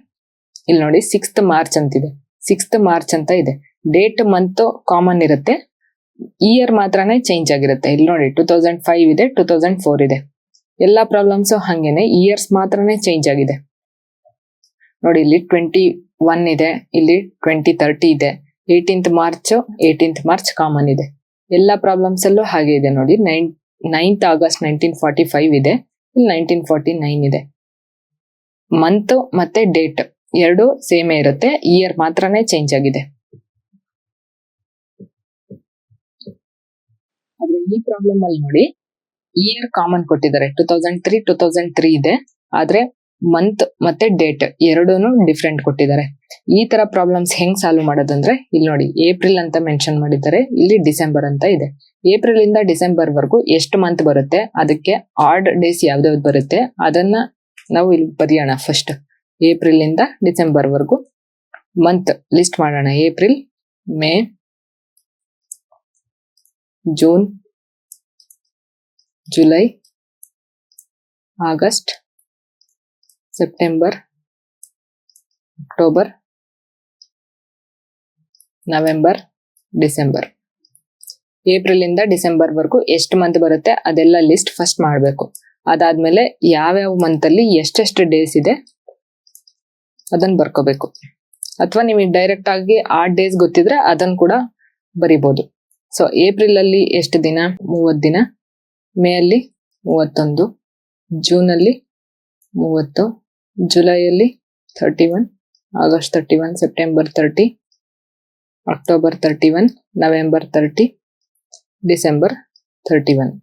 ಇಲ್ಲಿ ನೋಡಿ 6th March ಅಂತಿದೆ. 6th March ಅಂತ ಇದೆ. ಡೇಟ್ ಮಂತ್ ಕಾಮನ್ ಇರುತ್ತೆ, ಇಯರ್ ಮಾತ್ರನೇ ಚೇಂಜ್ ಆಗಿರುತ್ತೆ. ಇಲ್ಲಿ ನೋಡಿ 2005 ಇದೆ, 2004 ಇದೆ. ಎಲ್ಲಾ ಪ್ರಾಬ್ಲಮ್ಸ್ ಹಂಗೇನೆ, ಇಯರ್ಸ್ ಮಾತ್ರನೇ ಚೇಂಜ್ ಆಗಿದೆ. ನೋಡಿ ಇಲ್ಲಿ 21 ಇದೆ, ಇಲ್ಲಿ 2030 ಇದೆ, 18th March ಕಾಮನ್ ಇದೆ. ಎಲ್ಲಾ ಪ್ರಾಬ್ಲಮ್ಸ್ ಅಲ್ಲೂ ಹಾಗೆ ಇದೆ ನೋಡಿ. 9th August 1945 ಇದೆ, ಇಲ್ಲಿ 1949 ಇದೆ. ಮಂತ್ ಮತ್ತೆ ಡೇಟ್ ಎರಡು ಸೇಮೇ ಇರುತ್ತೆ, ಇಯರ್ ಮಾತ್ರನೇ ಚೇಂಜ್ ಆಗಿದೆ. ಆದ್ರೆ ಈ ಪ್ರಾಬ್ಲಮ್ ಅಲ್ಲಿ ನೋಡಿ ಇಯರ್ ಕಾಮನ್ ಕೊಟ್ಟಿದ್ದಾರೆ. 2003 ಇದೆ, ಆದ್ರೆ ಮಂತ್ ಮತ್ತೆ ಡೇಟ್ ಎರಡೂನು ಡಿಫ್ರೆಂಟ್ ಕೊಟ್ಟಿದ್ದಾರೆ. ಈ ತರ ಪ್ರಾಬ್ಲಮ್ಸ್ ಹೆಂಗ್ ಸಾಲ್ವ್ ಮಾಡೋದಂದ್ರೆ ಇಲ್ಲಿ ನೋಡಿ ಏಪ್ರಿಲ್ ಅಂತ ಮೆನ್ಷನ್ ಮಾಡಿದ್ದಾರೆ, ಇಲ್ಲಿ ಡಿಸೆಂಬರ್ ಅಂತ ಇದೆ. ಏಪ್ರಿಲ್ ಇಂದ ಡಿಸೆಂಬರ್ ವರ್ಗೂ ಎಷ್ಟು ಮಂತ್ ಬರುತ್ತೆ, ಅದಕ್ಕೆ ಆಡ್ ಡೇಸ್ ಯಾವ್ದಾವ್ದು ಬರುತ್ತೆ ಅದನ್ನ ನಾವು ಇಲ್ಲಿ ಬರೆಯೋಣ. ಫಸ್ಟ್ ಏಪ್ರಿಲ್ ಇಂದ ಡಿಸೆಂಬರ್ ವರ್ಗೂ ಮಂತ್ ಲಿಸ್ಟ್ ಮಾಡೋಣ. April, May, June, July, August, September, October, November, December. April ಇಂದ ಡಿಸೆಂಬರ್ ವರ್ಗೂ ಎಷ್ಟು ಮಂತ್ ಬರುತ್ತೆ ಅದೆಲ್ಲ ಲಿಸ್ಟ್ ಫಸ್ಟ್ ಮಾಡಬೇಕು. ಅದಾದ್ಮೇಲೆ ಯಾವ್ಯಾವ ಮಂತ್ ಅಲ್ಲಿ ಎಷ್ಟೆಷ್ಟು ಡೇಸ್ ಇದೆ ಅದನ್ನ ಬರ್ಕೋಬೇಕು. ಅಥವಾ ನಿಮಗೆ ಡೈರೆಕ್ಟ್ ಆಗಿ ಆ ಡೇಸ್ ಗೊತ್ತಿದ್ರೆ ಅದನ್ನ ಕೂಡ ಬರಿಬಹುದು. ಸೊ ಏಪ್ರಿಲ್ ಅಲ್ಲಿ ಎಷ್ಟು ದಿನ? 30 ದಿನ. ಮೇ ಅಲ್ಲಿ 31, ಜೂನ್ ಅಲ್ಲಿ 30, ಜುಲೈಯಲ್ಲಿ 31, August 31, September 30, October 31, November 30, December 31.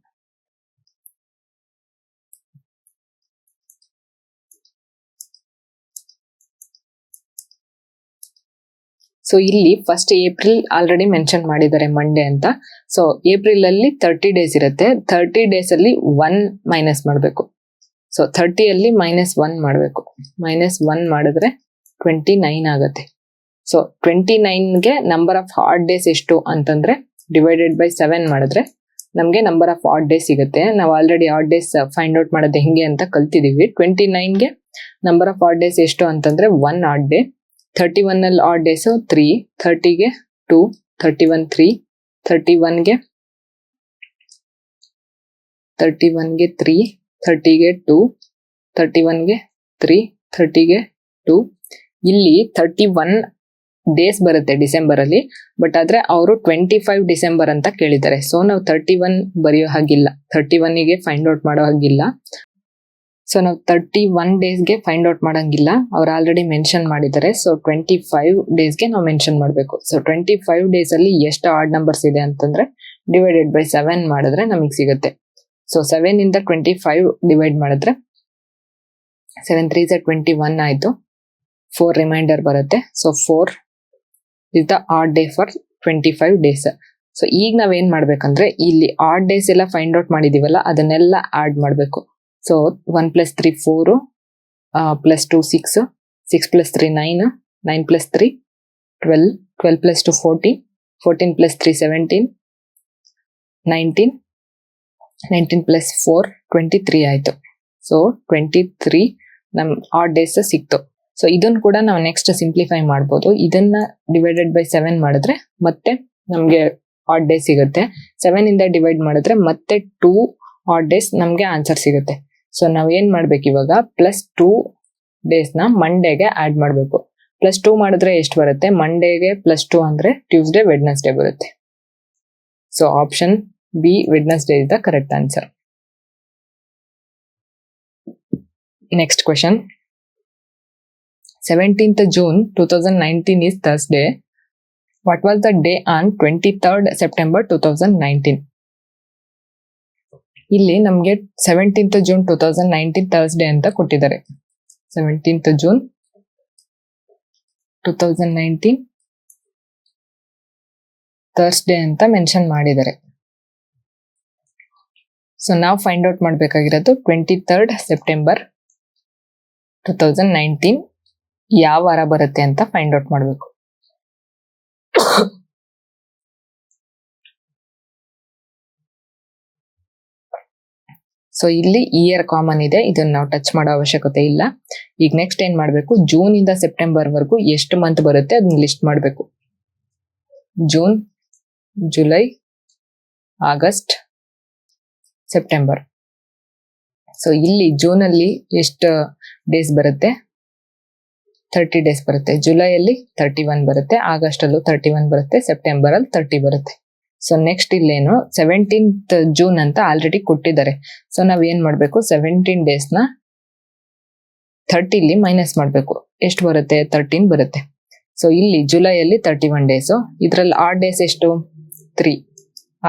So ಇಲ್ಲಿ ಫಸ್ಟ್ ಏಪ್ರಿಲ್ ಆಲ್ರೆಡಿ ಮೆನ್ಷನ್ ಮಾಡಿದ್ದಾರೆ ಮಂಡೇ ಅಂತ. ಸೊ ಏಪ್ರಿಲ್ ಅಲ್ಲಿ 30 ಡೇಸ್ ಇರುತ್ತೆ. 30 ಡೇಸ್ ಅಲ್ಲಿ 1 ಮೈನಸ್ ಮಾಡಬೇಕು. ಸೊ 30 ಅಲ್ಲಿ -1 ಮಾಡಬೇಕು. -1 ಮಾಡಿದ್ರೆ 29 ಆಗುತ್ತೆ. ಸೊ 29ಗೆ ನಂಬರ್ ಆಫ್ ಆಡ್ ಡೇಸ್ ಎಷ್ಟು ಅಂತಂದ್ರೆ ಡಿವೈಡೆಡ್ ಬೈ 7 ಮಾಡಿದ್ರೆ ನಮ್ಗೆ ನಂಬರ್ ಆಫ್ ಆಡ್ ಡೇಸ್ ಸಿಗುತ್ತೆ. ನಾವು already add days find out ಮಾಡೋದು ಹೆಂಗೆ ಅಂತ ಕಲ್ತಿದೀವಿ. 29ಗೆ ನಂಬರ್ ಆಫ್ ಆಡ್ ಡೇಸ್ ಎಷ್ಟು ಅಂತಂದ್ರೆ 1 ಆಡ್ ಡೇ. 31 ಅಲ್ಲಿ ಆಡ್ ಡೇಸ್ 3, 30ಗೆ 2, 31 3, 31ಗೆ 3, 30ಗೆ 2, 31ಗೆ 3, 30ಗೆ 2. ಇಲ್ಲಿ 31 ಡೇಸ್ ಬರುತ್ತೆ ಡಿಸೆಂಬರ್ ಅಲ್ಲಿ. ಬಟ್ ಆದ್ರೆ ಅವರು 25 ಡಿಸೆಂಬರ್ ಅಂತ ಕೇಳಿದ್ದಾರೆ. ಸೊ ನಾವು 31 ಬರೆಯೋ ಹಾಗಿಲ್ಲ, 31ಗೆ ಫೈಂಡ್ ಔಟ್ ಮಾಡೋ ಹಾಗಿಲ್ಲ. ಸೊ ನಾವು 31 ಡೇಸ್ಗೆ ಫೈಂಡ್ ಔಟ್ ಮಾಡಂಗಿಲ್ಲ, ಅವ್ರು ಆಲ್ರೆಡಿ ಮೆನ್ಷನ್ ಮಾಡಿದ್ದಾರೆ. ಸೊ 25 ಡೇಸ್ಗೆ ನಾವು ಮೆನ್ಷನ್ ಮಾಡಬೇಕು. ಸೊ 25 ಡೇಸ್ ಅಲ್ಲಿ ಎಷ್ಟು ಆಡ್ ನಂಬರ್ಸ್ ಇದೆ ಅಂತಂದ್ರೆ ಡಿವೈಡೆಡ್ ಬೈ 7 ಮಾಡಿದ್ರೆ ನಮಗೆ ಸಿಗುತ್ತೆ. ಸೊ 7 ಇಂದ 25 ಡಿವೈಡ್ ಮಾಡಿದ್ರೆ 7 3 21 ಆಯ್ತು. 4 ರಿಮೈಂಡರ್ ಬರುತ್ತೆ. So 4 is the odd day for 25 days. So ಈಗ ನಾವೇನ್ ಮಾಡ್ಬೇಕಂದ್ರೆ ಇಲ್ಲಿ ಆಡ್ ಡೇಸ್ ಎಲ್ಲ ಫೈಂಡ್ ಔಟ್ ಮಾಡಿದೀವಲ್ಲ ಅದನ್ನೆಲ್ಲ ಆಡ್ ಮಾಡಬೇಕು. ಸೊ 1 + 3 4, +2 6, 6 + 3 9, 9 + 3 12, 12 + 2 14, 14 + 3 17, 19, 19 + 4 23 ಆಯ್ತು. ಸೊ 23 ನಮ್ ಆಡ್ ಡೇಸ್ ಸಿಕ್ತು. ಸೊ ಇದನ್ನ ಕೂಡ ನಾವು ನೆಕ್ಸ್ಟ್ ಸಿಂಪ್ಲಿಫೈ ಮಾಡ್ಬೋದು. ಇದನ್ನ ಡಿವೈಡೆಡ್ ಬೈ 7 ಮಾಡಿದ್ರೆ ಮತ್ತೆ ನಮ್ಗೆ ಆಡ್ ಡೇ ಸಿಗುತ್ತೆ. 7 ಇಂದ ಡಿವೈಡ್ ಮಾಡಿದ್ರೆ ಮತ್ತೆ 2 ಆಡ್ ಡೇಸ್ ನಮ್ಗೆ ಆನ್ಸರ್ ಸಿಗುತ್ತೆ. ಸೊ ನಾವ್ ಏನ್ ಮಾಡ್ಬೇಕು ಇವಾಗ +2 ಡೇಸ್ ನ ಮಂಡೇಗೆ ಆಡ್ ಮಾಡ್ಬೇಕು. +2 ಮಾಡಿದ್ರೆ ಎಷ್ಟು ಬರುತ್ತೆ? ಮಂಡೇಗೆ +2 ಅಂದ್ರೆ ಟ್ಯೂಸ್ಡೇ, ವೆಡ್ನೆಸ್ಡೇ ಬರುತ್ತೆ. So option B Wednesday is the correct answer. Next question. 17th June 2019 is Thursday. What was the day on 23rd September 2019? ಇಲ್ಲಿ ನಮ್ಗೆ 17th June 2019 ಥರ್ಸ್ಡೇ ಅಂತ ಕೊಟ್ಟಿದ್ದಾರೆ. 17th June 2019 ಥರ್ಸ್ಡೇ ಅಂತ ಮೆನ್ಷನ್ ಮಾಡಿದ್ದಾರೆ. ಸೊ ನಾವು find out ಮಾಡ್ಬೇಕಾಗಿರೋದು 23rd September 2019 ಯಾವ ವಾರ ಬರುತ್ತೆ ಅಂತ ಫೈಂಡ್ ಔಟ್ ಮಾಡ್ಬೇಕು. ಸೊ ಇಲ್ಲಿ ಇಯರ್ ಕಾಮನ್ ಇದೆ, ಇದನ್ನ ನಾವು ಟಚ್ ಮಾಡೋ ಅವಶ್ಯಕತೆ ಇಲ್ಲ. ಈಗ ನೆಕ್ಸ್ಟ್ ಏನ್ ಮಾಡ್ಬೇಕು, ಜೂನ್ ಇಂದ ಸೆಪ್ಟೆಂಬರ್ ವರೆಗೂ ಎಷ್ಟು ಮಂತ್ ಬರುತ್ತೆ ಅದನ್ನ ಲಿಸ್ಟ್ ಮಾಡ್ಬೇಕು. June, July, August, September. So ಇಲ್ಲಿ ಜೂನ್ ಅಲ್ಲಿ ಎಷ್ಟು ಡೇಸ್ ಬರುತ್ತೆ, 30 ಡೇಸ್ ಬರುತ್ತೆ. ಜುಲೈಯಲ್ಲಿ 31 ಬರುತ್ತೆ, ಆಗಸ್ಟ್ ಅಲ್ಲೂ 31 ಬರುತ್ತೆ, ಸೆಪ್ಟೆಂಬರ್ ಅಲ್ಲಿ 30 ಬರುತ್ತೆ. ಸೊ ನೆಕ್ಸ್ಟ್ ಇಲ್ಲೇನು 17th June ಅಂತ ಆಲ್ರೆಡಿ ಕೊಟ್ಟಿದ್ದಾರೆ. ಸೊ ನಾವ್ ಏನ್ ಮಾಡ್ಬೇಕು, 17 ಡೇಸ್ ನ 30 ಮೈನಸ್ ಮಾಡ್ಬೇಕು. ಎಷ್ಟು ಬರುತ್ತೆ, 13 ಬರುತ್ತೆ. ಸೊ ಇಲ್ಲಿ ಜುಲೈಯಲ್ಲಿ 31 ಡೇಸ್, ಇದ್ರಲ್ಲಿ ಆಡ್ ಡೇಸ್ ಎಷ್ಟು, 3.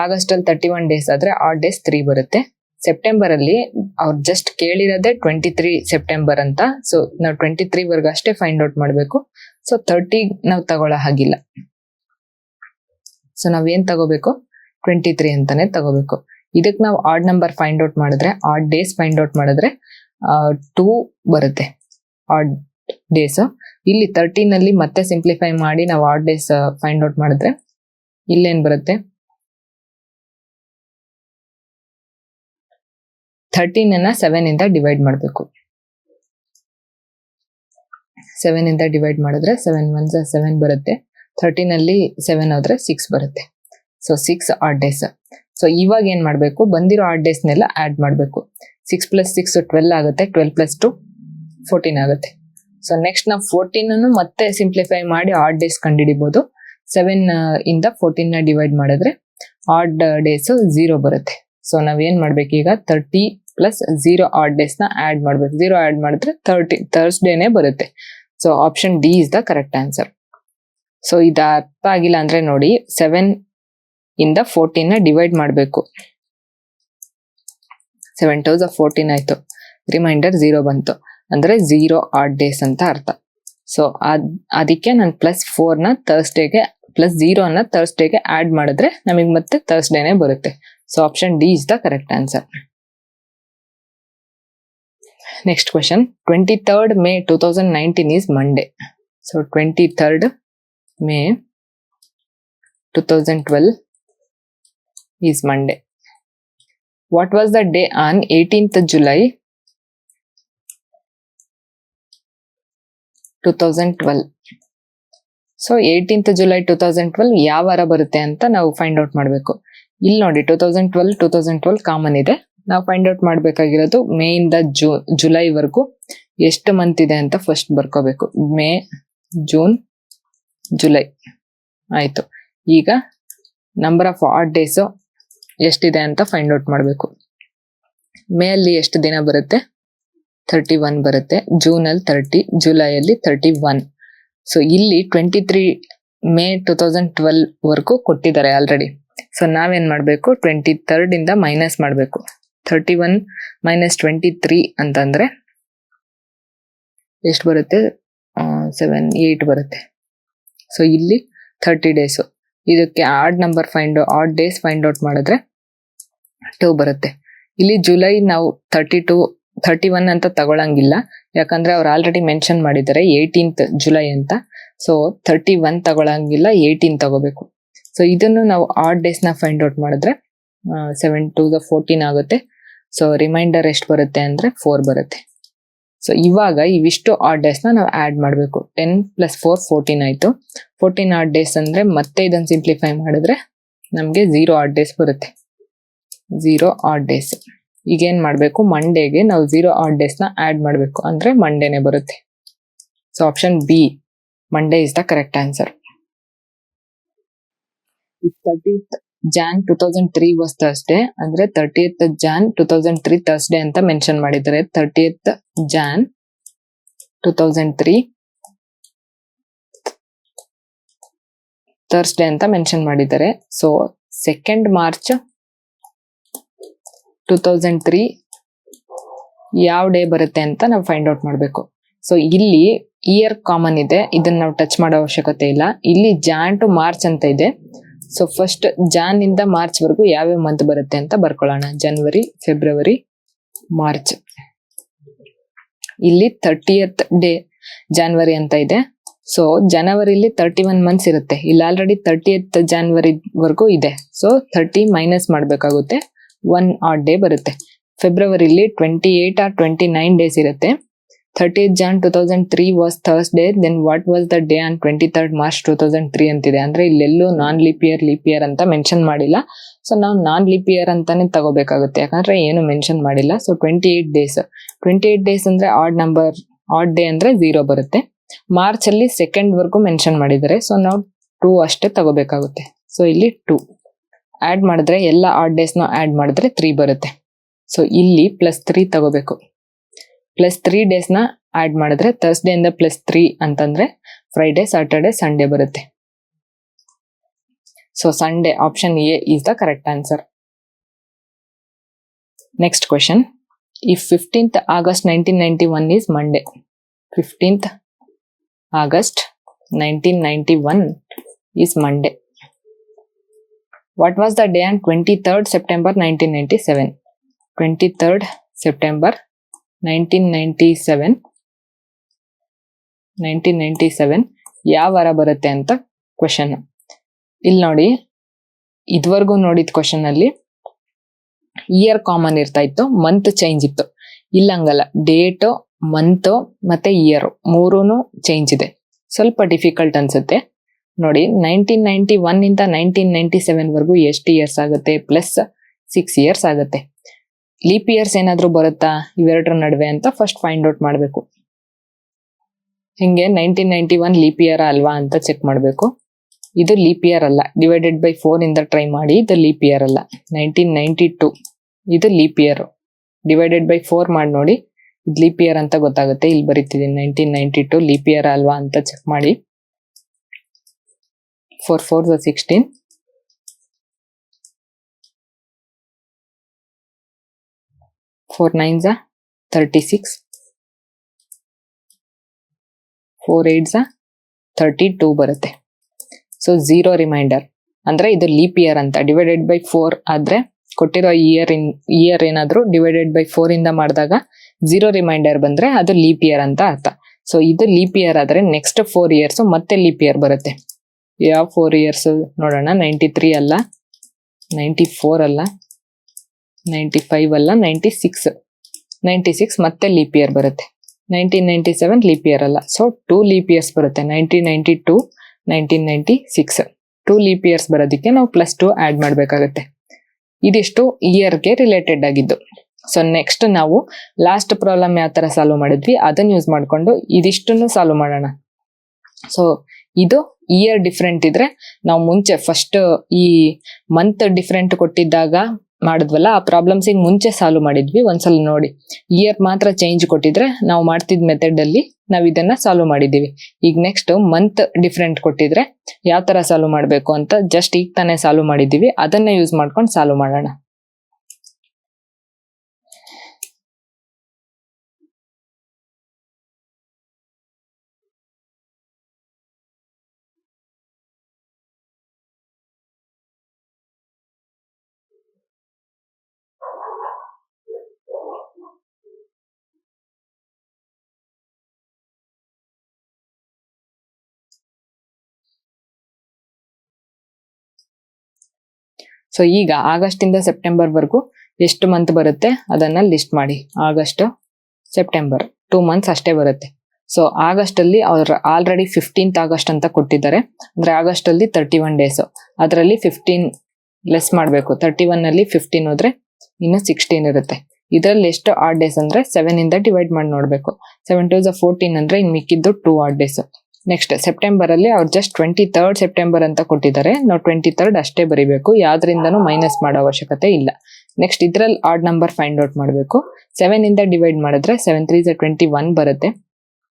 ಆಗಸ್ಟ್ ಅಲ್ಲಿ 31 ಡೇಸ್ ಆದ್ರೆ ಆಡ್ ಡೇಸ್ 3 ಬರುತ್ತೆ. ಸೆಪ್ಟೆಂಬರ್ ಅಲ್ಲಿ ಅವ್ರು ಜಸ್ಟ್ ಕೇಳಿರೋದೇ 23 ಸೆಪ್ಟೆಂಬರ್ ಅಂತ. ಸೊ ನಾವು 23 ವರ್ಗ ಅಷ್ಟೇ ಫೈಂಡ್ ಔಟ್ ಮಾಡ್ಬೇಕು. ಸೊ 30 ನಾವು ತಗೊಳ್ಳೋ ಹಾಗಿಲ್ಲ. ಸೊ ನಾವೇನ್ ತಗೋಬೇಕು, 23 ಅಂತಾನೆ ತಗೋಬೇಕು. ಇದಕ್ ನಾವು ಆಡ್ ನಂಬರ್ ಫೈಂಡ್ ಔಟ್ ಮಾಡಿದ್ರೆ, ಆಡ್ ಡೇಸ್ ಫೈಂಡ್ ಔಟ್ ಮಾಡಿದ್ರೆ 2 ಬರುತ್ತೆ ಆಡ್ ಡೇಸ್. ಇಲ್ಲಿ 13 ಅಲ್ಲಿ ಮತ್ತೆ ಸಿಂಪ್ಲಿಫೈ ಮಾಡಿ ನಾವು ಆಡ್ ಡೇಸ್ ಫೈಂಡ್ ಔಟ್ ಮಾಡಿದ್ರೆ ಇಲ್ಲೇನ್ ಬರುತ್ತೆ, 13 7 ಇಂದ ಡಿವೈಡ್ ಮಾಡಬೇಕು. 7 ಇಂದ ಡಿವೈಡ್ ಮಾಡಿದ್ರೆ 7 1s 7 ಬರುತ್ತೆ. 13 ಅಲ್ಲಿ 7 ಹೋದ್ರೆ 6 ಬರುತ್ತೆ. So 6 add days. ಸೊ ಇವಾಗ ಏನ್ ಮಾಡ್ಬೇಕು, ಬಂದಿರೋ ಆಡ್ ಡೇಸ್ನೆಲ್ಲ ಆಡ್ ಮಾಡ್ಬೇಕು. 6 + 6 12 ಆಗುತ್ತೆ, 12 + 2 14 ಆಗುತ್ತೆ. ಸೊ ನೆಕ್ಸ್ಟ್ ನಾವು 14 ಮತ್ತೆ ಸಿಂಪ್ಲಿಫೈ ಮಾಡಿ ಆಡ್ ಡೇಸ್ ಕಂಡುಹಿಡಿಬಹುದು. 7 ಇಂದ 14 ಡಿವೈಡ್ ಮಾಡಿದ್ರೆ ಆಡ್ ಡೇಸ್ 0 ಬರುತ್ತೆ. ಸೊ ನಾವೇನ್ ಮಾಡ್ಬೇಕು, ಈಗ 30 + 0 ಆಡ್ ಡೇಸ್ ನ ಆಡ್ ಮಾಡ್ಬೇಕು. 0 ಆಡ್ ಮಾಡಿದ್ರೆ 30 ಥರ್ಸ್ಡೇನೆ ಬರುತ್ತೆ. So option D is the correct answer. So ಇದು ಅರ್ಥ ಆಗಿಲ್ಲ ಅಂದ್ರೆ ನೋಡಿ, 7 ಇಂದ 14 ಡಿವೈಡ್ ಮಾಡಬೇಕು. 7 2s 14 ಆಯ್ತು, ರಿಮೈಂಡರ್ 0 ಬಂತು ಅಂದ್ರೆ 0 ಆಡ್ ಡೇಸ್ ಅಂತ ಅರ್ಥ. ಸೊ ಅದಕ್ಕೆ ನಾನು +4 ಥರ್ಸ್ಡೇಗೆ +0 ಥರ್ಸ್ಡೇಗೆ ಆಡ್ ಮಾಡಿದ್ರೆ ನಮಗೆ ಮತ್ತೆ ಥರ್ಸ್ಡೇನೆ ಬರುತ್ತೆ. So option D is the correct answer. Next question, 23rd May 2019 is Monday. So 23rd May 2012 is Monday. What was the day on 18th July 2012? So 18th July 2012 ಯಾವ ವಾರ ಬರುತ್ತೆ ಅಂತ ನಾವು ಫೈಂಡ್ ಔಟ್ ಮಾಡಬೇಕು. ಇಲ್ಲಿ ನೋಡಿ 2012 ಕಾಮನ್ ಇದೆ. ನಾವು ಫೈಂಡ್ ಔಟ್ ಮಾಡ್ಬೇಕಾಗಿರೋದು ಮೇ ಇಂದ ಜುಲೈ ವರೆಗೂ ಎಷ್ಟು ಮಂತ್ ಇದೆ ಅಂತ ಫಸ್ಟ್ ಬರ್ಕೋಬೇಕು. ಮೇ, ಜೂನ್, ಜುಲೈ ಆಯ್ತು. ಈಗ ನಂಬರ್ ಆಫ್ ಆಡ್ ಡೇಸ್ ಎಷ್ಟಿದೆ ಅಂತ ಫೈಂಡ್ ಔಟ್ ಮಾಡಬೇಕು. ಮೇ ಅಲ್ಲಿ ಎಷ್ಟು ದಿನ ಬರುತ್ತೆ, 31 ಬರುತ್ತೆ. ಜೂನ್ ಅಲ್ಲಿ 30, ಜುಲೈಯಲ್ಲಿ 31. ಸೊ ಇಲ್ಲಿ 23 May 2012 ವರೆಗೂ ಕೊಟ್ಟಿದ್ದಾರೆ ಆಲ್ರೆಡಿ. ಸೊ ನಾವೇನ್ ಮಾಡ್ಬೇಕು, 23rd ಇಂದ ಮೈನಸ್ ಮಾಡ್ಬೇಕು. 31 - 23 ಅಂತಂದ್ರೆ ಎಷ್ಟು ಬರುತ್ತೆ, 7 8 ಬರುತ್ತೆ. ಸೊ ಇಲ್ಲಿ 30 ಡೇಸ್. ಇದಕ್ಕೆ ಆಡ್ ಡೇಸ್ ಫೈಂಡ್ ಔಟ್ ಮಾಡಿದ್ರೆ 2 ಬರುತ್ತೆ. ಇಲ್ಲಿ ಜುಲೈ ನಾವು 31 ಅಂತ ತಗೊಳಂಗಿಲ್ಲ, ಯಾಕಂದ್ರೆ ಅವ್ರು ಆಲ್ರೆಡಿ ಮೆನ್ಷನ್ ಮಾಡಿದ್ದಾರೆ 18th July ಅಂತ. ಸೊ 31 ತಗೊಳಂಗಿಲ್ಲ, 18 ತಗೋಬೇಕು. ಸೊ ಇದನ್ನು ನಾವು ಆಡ್ ಡೇಸ್ ನ ಫೈಂಡ್ ಔಟ್ ಮಾಡಿದ್ರೆ 7 2s 14 ಆಗುತ್ತೆ. ಸೊ ರಿಮೈಂಡರ್ ಎಷ್ಟು ಬರುತ್ತೆ ಅಂದ್ರೆ 4 ಬರುತ್ತೆ. ಸೊ ಇವಾಗ ಇವಿಷ್ಟು ಆಡ್ ಡೇಸ್ ನಾವು ಆಡ್ ಮಾಡಬೇಕು. 10 + 4 14 ಆಯ್ತು. 14 ಆಡ್ ಡೇಸ್ ಅಂದ್ರೆ ಮತ್ತೆ ಇದನ್ನ ಸಿಂಪ್ಲಿಫೈ ಮಾಡಿದ್ರೆ ನಮ್ಗೆ 0 ಆಡ್ ಡೇಸ್ ಬರುತ್ತೆ. 0 ಆಡ್ ಡೇಸ್. ಈಗ ಏನ್ ಮಾಡ್ಬೇಕು, ಮಂಡೇಗೆ ನಾವು 0 ಆಡ್ ಡೇಸ್ ನ ಆಡ್ ಮಾಡ್ಬೇಕು, ಅಂದ್ರೆ ಮಂಡೇನೆ ಬರುತ್ತೆ. So option B, Monday is the correct answer. If 30th Jan 2003 was Thursday, ಅಂದ್ರೆ 30th Jan 2003 Thursday ಅಂತ ಮೆನ್ಷನ್ ಮಾಡಿದ್ದಾರೆ. 30th Jan 2003 Thursday ಅಂತ ಮೆನ್ಷನ್ ಮಾಡಿದ್ದಾರೆ. ಸೊ 2nd March 2003 ಯಾವ ಡೇ ಬರುತ್ತೆ ಅಂತ ನಾವು ಫೈಂಡ್ ಔಟ್ ಮಾಡಬೇಕು. ಸೊ ಇಲ್ಲಿ ಇಯರ್ ಕಾಮನ್ ಇದೆ, ಇದನ್ನ ನಾವು ಟಚ್ ಮಾಡೋ ಅವಶ್ಯಕತೆ ಇಲ್ಲ. ಇಲ್ಲಿ ಜಾನ್ ಟು ಮಾರ್ಚ್ ಅಂತ ಇದೆ. ಸೊ ಫಸ್ಟ್ ಜಾನ್ ಇಂದ ಮಾರ್ಚ್ ವರೆಗೂ ಯಾವ್ಯಾವ ಮಂತ್ ಬರುತ್ತೆ ಅಂತ ಬರ್ಕೊಳ್ಳೋಣ. ಜನವರಿ, ಫೆಬ್ರವರಿ, ಮಾರ್ಚ್. ಇಲ್ಲಿ 30th ಡೇ ಜಾನ್ವರಿ ಅಂತ ಇದೆ. ಸೊ ಜನವರಿಲಿ 31 ಮಂತ್ಸ್ ಇರುತ್ತೆ. ಇಲ್ಲಿ ಆಲ್ರೆಡಿ 30th ಜಾನ್ವರಿ ವರ್ಗೂ ಇದೆ. ಸೊ 30 ಮೈನಸ್ ಮಾಡ್ಬೇಕಾಗುತ್ತೆ, 1 ಆಡ್ ಡೇ ಬರುತ್ತೆ. ಫೆಬ್ರವರಿಲಿ 28 or 29 ಡೇಸ್ ಇರುತ್ತೆ. 30th Jan 2003 was Thursday. Then what was the day on 23rd March 2003 ಅಂತಿದೆ. ಅಂದ್ರೆ ಇಲ್ಲೆಲ್ಲೂ ನಾನ್ ಲೀಪ್ ಇಯರ್ ಅಂತ ಮೆನ್ಷನ್ ಮಾಡಿಲ್ಲ. ಸೊ ನಾವು ನಾನ್ ಲೀಪ್ ಇಯರ್ ಅಂತಾನೆ ತಗೋಬೇಕಾಗುತ್ತೆ, ಯಾಕಂದ್ರೆ ಏನು ಮೆನ್ಷನ್ ಮಾಡಿಲ್ಲ. ಸೊ 28 ಡೇಸ್ ಅಂದ್ರೆ ಆಡ್ ಡೇ ಅಂದ್ರೆ 0 ಬರುತ್ತೆ. ಮಾರ್ಚ್ ಅಲ್ಲಿ 2nd ವರ್ಗೂ ಮೆನ್ಷನ್ ಮಾಡಿದ್ದಾರೆ. ಸೊ ನಾವು 2 ಅಷ್ಟೇ ತಗೋಬೇಕಾಗುತ್ತೆ. ಸೊ ಇಲ್ಲಿ 2 ಆಡ್ ಮಾಡಿದ್ರೆ ಎಲ್ಲ ಆಡ್ ಡೇಸ್ ನ ಆಡ್ ಮಾಡಿದ್ರೆ 3 ಬರುತ್ತೆ. ಸೊ ಇಲ್ಲಿ +3 ತಗೋಬೇಕು. +3 ಡೇಸ್ ನ ಆಡ್ ಮಾಡಿದ್ರೆ ಥರ್ಸ್ಡೇ ಇಂದ +3 ಅಂತಂದ್ರೆ ಫ್ರೈಡೆ, ಸ್ಯಾಟರ್ಡೆ, ಸಂಡೇ ಬರುತ್ತೆ. So Sunday, option A is the correct answer. Next question. If 15th August 1991 is Monday. 15th August 1991 is Monday. What was the day on 23rd September 1997? 23rd September 1997 ಯಾವ ವಾರ ಬರುತ್ತೆ ಅಂತ question. ಇಲ್ಲಿ ನೋಡಿ, ಇದುವರೆಗೂ ನೋಡಿದ question ಅಲ್ಲಿ ಇಯರ್ ಕಾಮನ್ ಇರ್ತಾ ಇತ್ತು, ಮಂತ್ ಚೇಂಜ್ ಇತ್ತು. ಇಲ್ಲ ಹಂಗಲ್ಲ, ಡೇಟ್, ಮಂತ್ ಮತ್ತೆ ಇಯರ್ ಮೂರೂನು ಚೇಂಜ್ ಇದೆ. ಸ್ವಲ್ಪ ಡಿಫಿಕಲ್ಟ್ ಅನ್ಸುತ್ತೆ ನೋಡಿ. 1991 ಇಂದ 1997 ವರ್ಗೂ ಎಷ್ಟು ಇಯರ್ಸ್ ಆಗುತ್ತೆ? +6 ಇಯರ್ಸ್ ಆಗುತ್ತೆ. ಲೀಪ್ ಇಯರ್ಸ್ ಏನಾದ್ರೂ ಬರುತ್ತಾ ಇವೆರಡರ ನಡುವೆ ಅಂತ ಫಸ್ಟ್ ಫೈಂಡ್ ಔಟ್ ಮಾಡಬೇಕು. ಹಿಂಗೆ 1991 ಲೀಪ್ ಇಯರ್ ಅಲ್ವಾ ಅಂತ ಚೆಕ್ ಮಾಡಬೇಕು. ಇದು ಲೀಪ್ ಇಯರ್ ಅಲ್ಲ, ಡಿವೈಡೆಡ್ ಬೈ 4 ಇಂದ ಟ್ರೈ ಮಾಡಿ. ಇದು ಲೀಪ್ ಇಯರ್ ಅಲ್ಲ. 1992 ಇದು ಲೀಪ್ ಇಯರ್, ಡಿವೈಡೆಡ್ ಬೈ 4 ಮಾಡಿ ನೋಡಿ, ಇದು ಲೀಪ್ ಇಯರ್ ಅಂತ ಗೊತ್ತಾಗುತ್ತೆ. ಇಲ್ಲಿ ಬರೀತಿದ್ದೀನಿ 1992 ಲೀಪ್ ಇಯರ್ ಅಲ್ವಾ ಅಂತ ಚೆಕ್ ಮಾಡಿ. 4 4 16, 4 9 36, 4 8 32 ಬರುತ್ತೆ. ಸೊ 0 ರಿಮೈಂಡರ್ ಅಂದ್ರೆ ಇದು ಲೀಪ್ ಇಯರ್ ಅಂತ. ಡಿವೈಡೆಡ್ ಬೈ 4 ಆದ್ರೆ ಕೊಟ್ಟಿರೋ ಇಯರ್ ಏನಾದ್ರು ಡಿವೈಡೆಡ್ ಬೈ 4 ಇಂದ ಮಾಡಿದಾಗ 0 ರಿಮೈಂಡರ್ ಬಂದ್ರೆ ಅದು ಲೀಪ್ ಇಯರ್ ಅಂತ ಅರ್ಥ. ಸೊ ಇದು ಲೀಪ್ ಇಯರ್ ಆದ್ರೆ ನೆಕ್ಸ್ಟ್ 4 ಇಯರ್ಸ್ ಮತ್ತೆ ಲೀಪ್ ಇಯರ್ ಬರುತ್ತೆ. ಯಾವ 4 ಇಯರ್ಸ್ ನೋಡೋಣ. 93 ಅಲ್ಲ, 94 ಅಲ್ಲ, 95 ಅಲ್ಲ, 96 ಮತ್ತೆ ಲೀಪ್ ಇಯರ್ ಬರುತ್ತೆ. 1997 ಲೀಪ್ ಇಯರ್ ಅಲ್ಲ. ಸೊ 2 ಲೀಪ್ ಇಯರ್ಸ್ ಬರುತ್ತೆ. 1992, 1996 2 ಲೀಪ್ ಇಯರ್ಸ್ ಬರೋದಕ್ಕೆ ನಾವು +2 ಆಡ್ ಮಾಡ್ಬೇಕಾಗತ್ತೆ. ಇದಿಷ್ಟು ಇಯರ್ಗೆ ರಿಲೇಟೆಡ್ ಆಗಿದ್ದು. ಸೊ ನೆಕ್ಸ್ಟ್ ನಾವು ಲಾಸ್ಟ್ ಪ್ರಾಬ್ಲಮ್ ಯಾವ ತರ ಸಾಲ್ವ್ ಮಾಡಿದ್ವಿ ಅದನ್ನ ಯೂಸ್ ಮಾಡ್ಕೊಂಡು ಇದಿಷ್ಟನ್ನು ಸಾಲ್ವ್ ಮಾಡೋಣ. ಸೊ ಇದು ಇಯರ್ ಡಿಫ್ರೆಂಟ್ ಇದ್ರೆ ನಾವು ಮುಂಚೆ ಫಸ್ಟ್ ಈ ಮಂತ್ ಡಿಫ್ರೆಂಟ್ ಕೊಟ್ಟಿದ್ದಾಗ ಮಾಡಿದ್ವಲ್ಲ, ಆ ಪ್ರಾಬ್ಲಮ್ಸ್ ಮುಂಚೆ ಸಾಲ್ವ್ ಮಾಡಿದ್ವಿ. ಒಂದ್ಸಲ ನೋಡಿ. ಇಯರ್ ಮಾತ್ರ ಚೇಂಜ್ ಕೊಟ್ಟಿದ್ರೆ ನಾವು ಮಾಡ್ತಿದ್ ಮೆಥಡ್ ಅಲ್ಲಿ ನಾವ್ ಇದನ್ನ ಸಾಲ್ವ್ ಮಾಡಿದೀವಿ. ಈಗ ನೆಕ್ಸ್ಟ್ ಮಂತ್ ಡಿಫ್ರೆಂಟ್ ಕೊಟ್ಟಿದ್ರೆ ಯಾವ ತರ ಸಾಲ್ವ್ ಮಾಡ್ಬೇಕು ಅಂತ ಜಸ್ಟ್ ಈಗ ತಾನೇ ಸಾಲ್ವ್ ಮಾಡಿದೀವಿ. ಅದನ್ನ ಯೂಸ್ ಮಾಡ್ಕೊಂಡು ಸಾಲ್ವ್ ಮಾಡೋಣ. ಸೊ ಈಗ ಆಗಸ್ಟ್ ಇಂದ ಸೆಪ್ಟೆಂಬರ್ ವರ್ಗೂ ಎಷ್ಟು ಮಂತ್ ಬರುತ್ತೆ ಅದನ್ನ ಲಿಸ್ಟ್ ಮಾಡಿ. ಆಗಸ್ಟ್, ಸೆಪ್ಟೆಂಬರ್ 2 ಮಂತ್ಸ್ ಅಷ್ಟೇ ಬರುತ್ತೆ. ಸೊ ಆಗಸ್ಟ್ ಅಲ್ಲಿ ಅವ್ರು ಆಲ್ರೆಡಿ 15th August ಅಂತ ಕೊಟ್ಟಿದ್ದಾರೆ. ಅಂದ್ರೆ ಆಗಸ್ಟ್ ಅಲ್ಲಿ 31 ಡೇಸ್, ಅದರಲ್ಲಿ 15 ಲೆಸ್ ಮಾಡಬೇಕು. 31 ಅಲ್ಲಿ 15 ಹೋದ್ರೆ ಇನ್ನು 16 ಇರುತ್ತೆ. ಇದರಲ್ಲಿ ಎಷ್ಟು ಆಡ್ ಡೇಸ್ ಅಂದ್ರೆ 7 ಇಂದ ಡಿವೈಡ್ ಮಾಡಿ ನೋಡ್ಬೇಕು. 7 2 14 ಅಂದ್ರೆ ಇನ್ ಮಿಕ್ಕಿದ್ದು 2 ಆಡ್ ಡೇಸ್. ನೆಕ್ಸ್ಟ್ ಸೆಪ್ಟೆಂಬರ್ ಅಲ್ಲಿ ಅವ್ರು ಜಸ್ಟ್ 23rd ಸೆಪ್ಟೆಂಬರ್ ಅಂತ ಕೊಟ್ಟಿದ್ದಾರೆ. ನಾವು 23rd ಅಷ್ಟೇ ಬರಿಬೇಕು, ಯಾವ್ದ್ರಿಂದನೂ ಮೈನಸ್ ಮಾಡೋ ಅವಶ್ಯಕತೆ ಇಲ್ಲ. ನೆಕ್ಸ್ಟ್ ಇದ್ರಲ್ಲಿ ಆಡ್ ನಂಬರ್ ಫೈಂಡ್ ಔಟ್ ಮಾಡಬೇಕು. 7 ಇಂದ ಡಿವೈಡ್ ಮಾಡಿದ್ರೆ 7 3 21 ಬರುತ್ತೆ.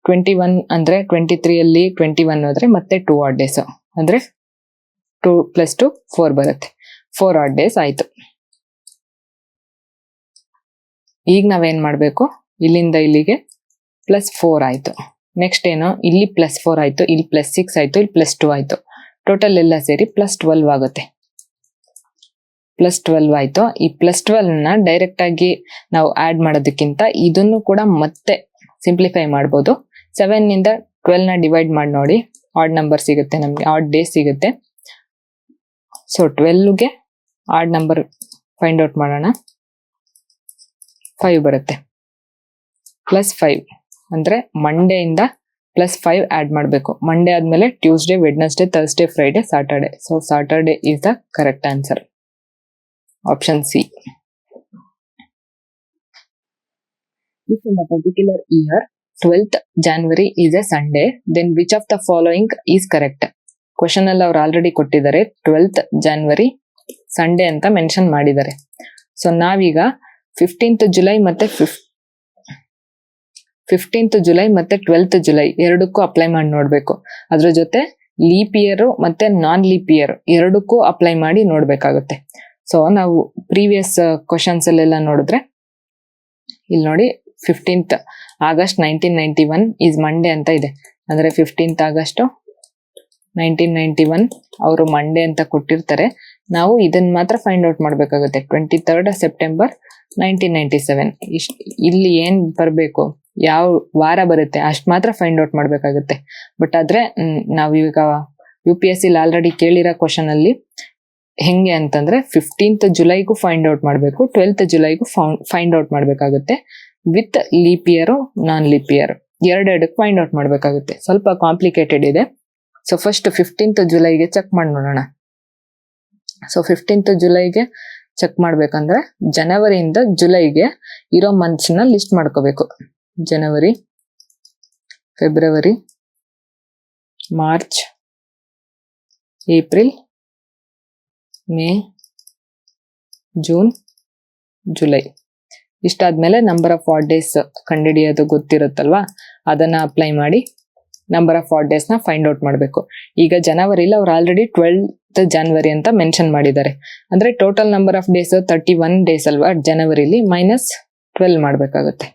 21 ಅಂದ್ರೆ 23 ಅಲ್ಲಿ 21 ಹೋದ್ರೆ ಮತ್ತೆ 2 ಆಡ್ ಡೇಸ್ ಅಂದ್ರೆ 2 + 2 4 ಬರುತ್ತೆ. 4 ಆಡ್ ಡೇಸ್ ಆಯ್ತು. ಈಗ ನಾವೇನ್ ಮಾಡಬೇಕು, ಇಲ್ಲಿಂದ ಇಲ್ಲಿಗೆ +4 ಆಯ್ತು. ನೆಕ್ಸ್ಟ್ ಏನು, ಇಲ್ಲಿ +4 ಆಯ್ತು, ಇಲ್ಲಿ +6 ಆಯ್ತು, ಇಲ್ಲಿ +2 ಆಯ್ತು. ಟೋಟಲ್ ಎಲ್ಲ ಸೇರಿ +12 ಆಗುತ್ತೆ. +12 ಆಯ್ತು. ಈ +12 ಡೈರೆಕ್ಟ್ ಆಗಿ ನಾವು ಆಡ್ ಮಾಡೋದಕ್ಕಿಂತ ಇದನ್ನು ಕೂಡ ಮತ್ತೆ ಸಿಂಪ್ಲಿಫೈ ಮಾಡ್ಬೋದು. 7 ನಿಂದ 12 ಡಿವೈಡ್ ಮಾಡಿ ನೋಡಿ, ಆಡ್ ನಂಬರ್ ಸಿಗುತ್ತೆ ನಮ್ಗೆ, ಆಡ್ ಡೇಸ್ ಸಿಗುತ್ತೆ. ಸೊ 12ಗೆ ಆಡ್ ನಂಬರ್ ಫೈಂಡ್ ಔಟ್ ಮಾಡೋಣ. 5 ಬರುತ್ತೆ. +5 ಅಂದ್ರೆ ಮಂಡೇ ಇಂದ +5 ಆಡ್ ಮಾಡಬೇಕು. ಮಂಡೇ ಆದ್ಮೇಲೆ Tuesday, Wednesday, Thursday, Friday, Saturday. So Saturday is the correct answer. Option C. If in a particular year 12th January is a Sunday, then which of the following is correct? Question ಅಲ್ಲಿ ಅವ್ರು already ಕೊಟ್ಟಿದ್ದಾರೆ, 12th January Sunday ಅಂತ mention ಮಾಡಿದ್ದಾರೆ. So ನಾವೀಗ 15th July ಮತ್ತೆ 15th July ಮತ್ತೆ 12th July ಎರಡಕ್ಕೂ apply ಮಾಡಿ ನೋಡ್ಬೇಕು. ಅದ್ರ ಜೊತೆ ಲೀಪ್ ಇಯರ್ ಮತ್ತೆ ನಾನ್ ಲೀಪ್ ಇಯರ್ ಎರಡಕ್ಕೂ ಅಪ್ಲೈ ಮಾಡಿ ನೋಡ್ಬೇಕಾಗುತ್ತೆ. ಸೊ ನಾವು ಪ್ರೀವಿಯಸ್ ಕ್ವಶನ್ಸ್ ಅಲ್ಲೆಲ್ಲ ನೋಡಿದ್ರೆ ಇಲ್ಲಿ ನೋಡಿ 15th August 1991 ಈಸ್ ಮಂಡೇ ಅಂತ ಇದೆ. ಅಂದ್ರೆ 15th August 1991 ಅವರು ಮಂಡೇ ಅಂತ ಕೊಟ್ಟಿರ್ತಾರೆ. ನಾವು ಇದನ್ನ ಮಾತ್ರ ಫೈಂಡ್ ಔಟ್ ಮಾಡ್ಬೇಕಾಗುತ್ತೆ. 23rd September 1997 ಇಲ್ಲಿ ಏನ್ ಬರ್ಬೇಕು, ಯಾವ ವಾರ ಬರುತ್ತೆ ಅಷ್ಟ್ ಮಾತ್ರ ಫೈಂಡ್ ಔಟ್ ಮಾಡ್ಬೇಕಾಗುತ್ತೆ. ಬಟ್ ಆದ್ರೆ ನಾವೀಗ UPSC ಆಲ್ರೆಡಿ ಕೇಳಿರೋ ಕ್ವಶನ್ ಅಲ್ಲಿ ಹೆಂಗೆ ಅಂತಂದ್ರೆ 15th Julyಗೂ ಫೈಂಡ್ ಔಟ್ ಮಾಡ್ಬೇಕು, 12th Julyಗೂ ಫೈಂಡ್ ಔಟ್ ಮಾಡ್ಬೇಕಾಗುತ್ತೆ. With leap year, non leap year ಎರಡೆರಡಕ್ಕೆ ಫೈಂಡ್ ಔಟ್ ಮಾಡ್ಬೇಕಾಗುತ್ತೆ. ಸ್ವಲ್ಪ ಕಾಂಪ್ಲಿಕೇಟೆಡ್ ಇದೆ. ಸೊ ಫಸ್ಟ್ 15th Julyಗೆ ಚೆಕ್ ಮಾಡಿ ನೋಡೋಣ. ಸೊ 15th Julyಗೆ ಚೆಕ್ ಮಾಡ್ಬೇಕಂದ್ರೆ ಜನವರಿಯಿಂದ ಜುಲೈಗೆ ಇರೋ ಮಂತ್ಸ್ ನ ಲಿಸ್ಟ್ ಮಾಡ್ಕೋಬೇಕು. January, February, March, April, May, June, July. ಇಷ್ಟಾದ್ಮೇಲೆ ನಂಬರ್ ಆಫ್ ಆಡ್ ಡೇಸ್ ಕಂಡುಹಿಡಿಯೋದು ಗೊತ್ತಿರುತ್ತಲ್ವಾ, ಅದನ್ನ ಅಪ್ಲೈ ಮಾಡಿ ನಂಬರ್ ಆಫ್ ಆಡ್ ಡೇಸ್ ನ ಫೈಂಡ್ ಔಟ್ ಮಾಡಬೇಕು. ಈಗ ಜನವರಿಲಿ ಅವ್ರು ಆಲ್ರೆಡಿ 12th January ಅಂತ ಮೆನ್ಷನ್ ಮಾಡಿದ್ದಾರೆ. ಅಂದ್ರೆ total number of days 31 days ಅಲ್ವಾ ಜನವರಿಲಿ, -12 ಮಾಡ್ಬೇಕಾಗುತ್ತೆ.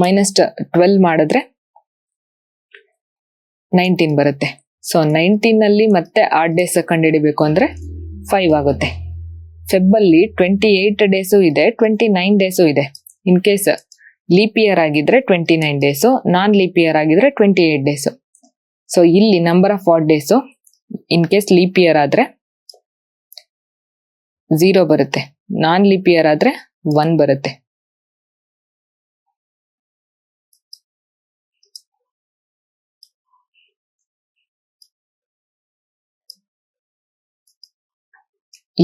-12 ಮಾಡಿದ್ರೆ 19 ಬರುತ್ತೆ. ಸೊ 19 ಅಲ್ಲಿ ಮತ್ತೆ ಆಡ್ ಡೇಸ್ ಕಂಡುಹಿಡಿಬೇಕು ಅಂದ್ರೆ 5 ಆಗುತ್ತೆ. ಫೆಬ್ ಅಲ್ಲಿ 28 ಡೇಸು ಇದೆ, 29 ಡೇಸು ಇದೆ. ಇನ್ ಕೇಸ್ ಲೀಪ್ ಇಯರ್ ಆಗಿದ್ರೆ 29 ಡೇಸು, ನಾನ್ ಲೀಪ್ ಇಯರ್ ಆಗಿದ್ರೆ 28 ಡೇಸು. ಸೊ ಇಲ್ಲಿ number of odd days in case leap year ಆದ್ರೆ 0 ಬರುತ್ತೆ, ನಾನ್ ಲೀಪ್ ಇಯರ್ ಆದ್ರೆ 1 ಬರುತ್ತೆ.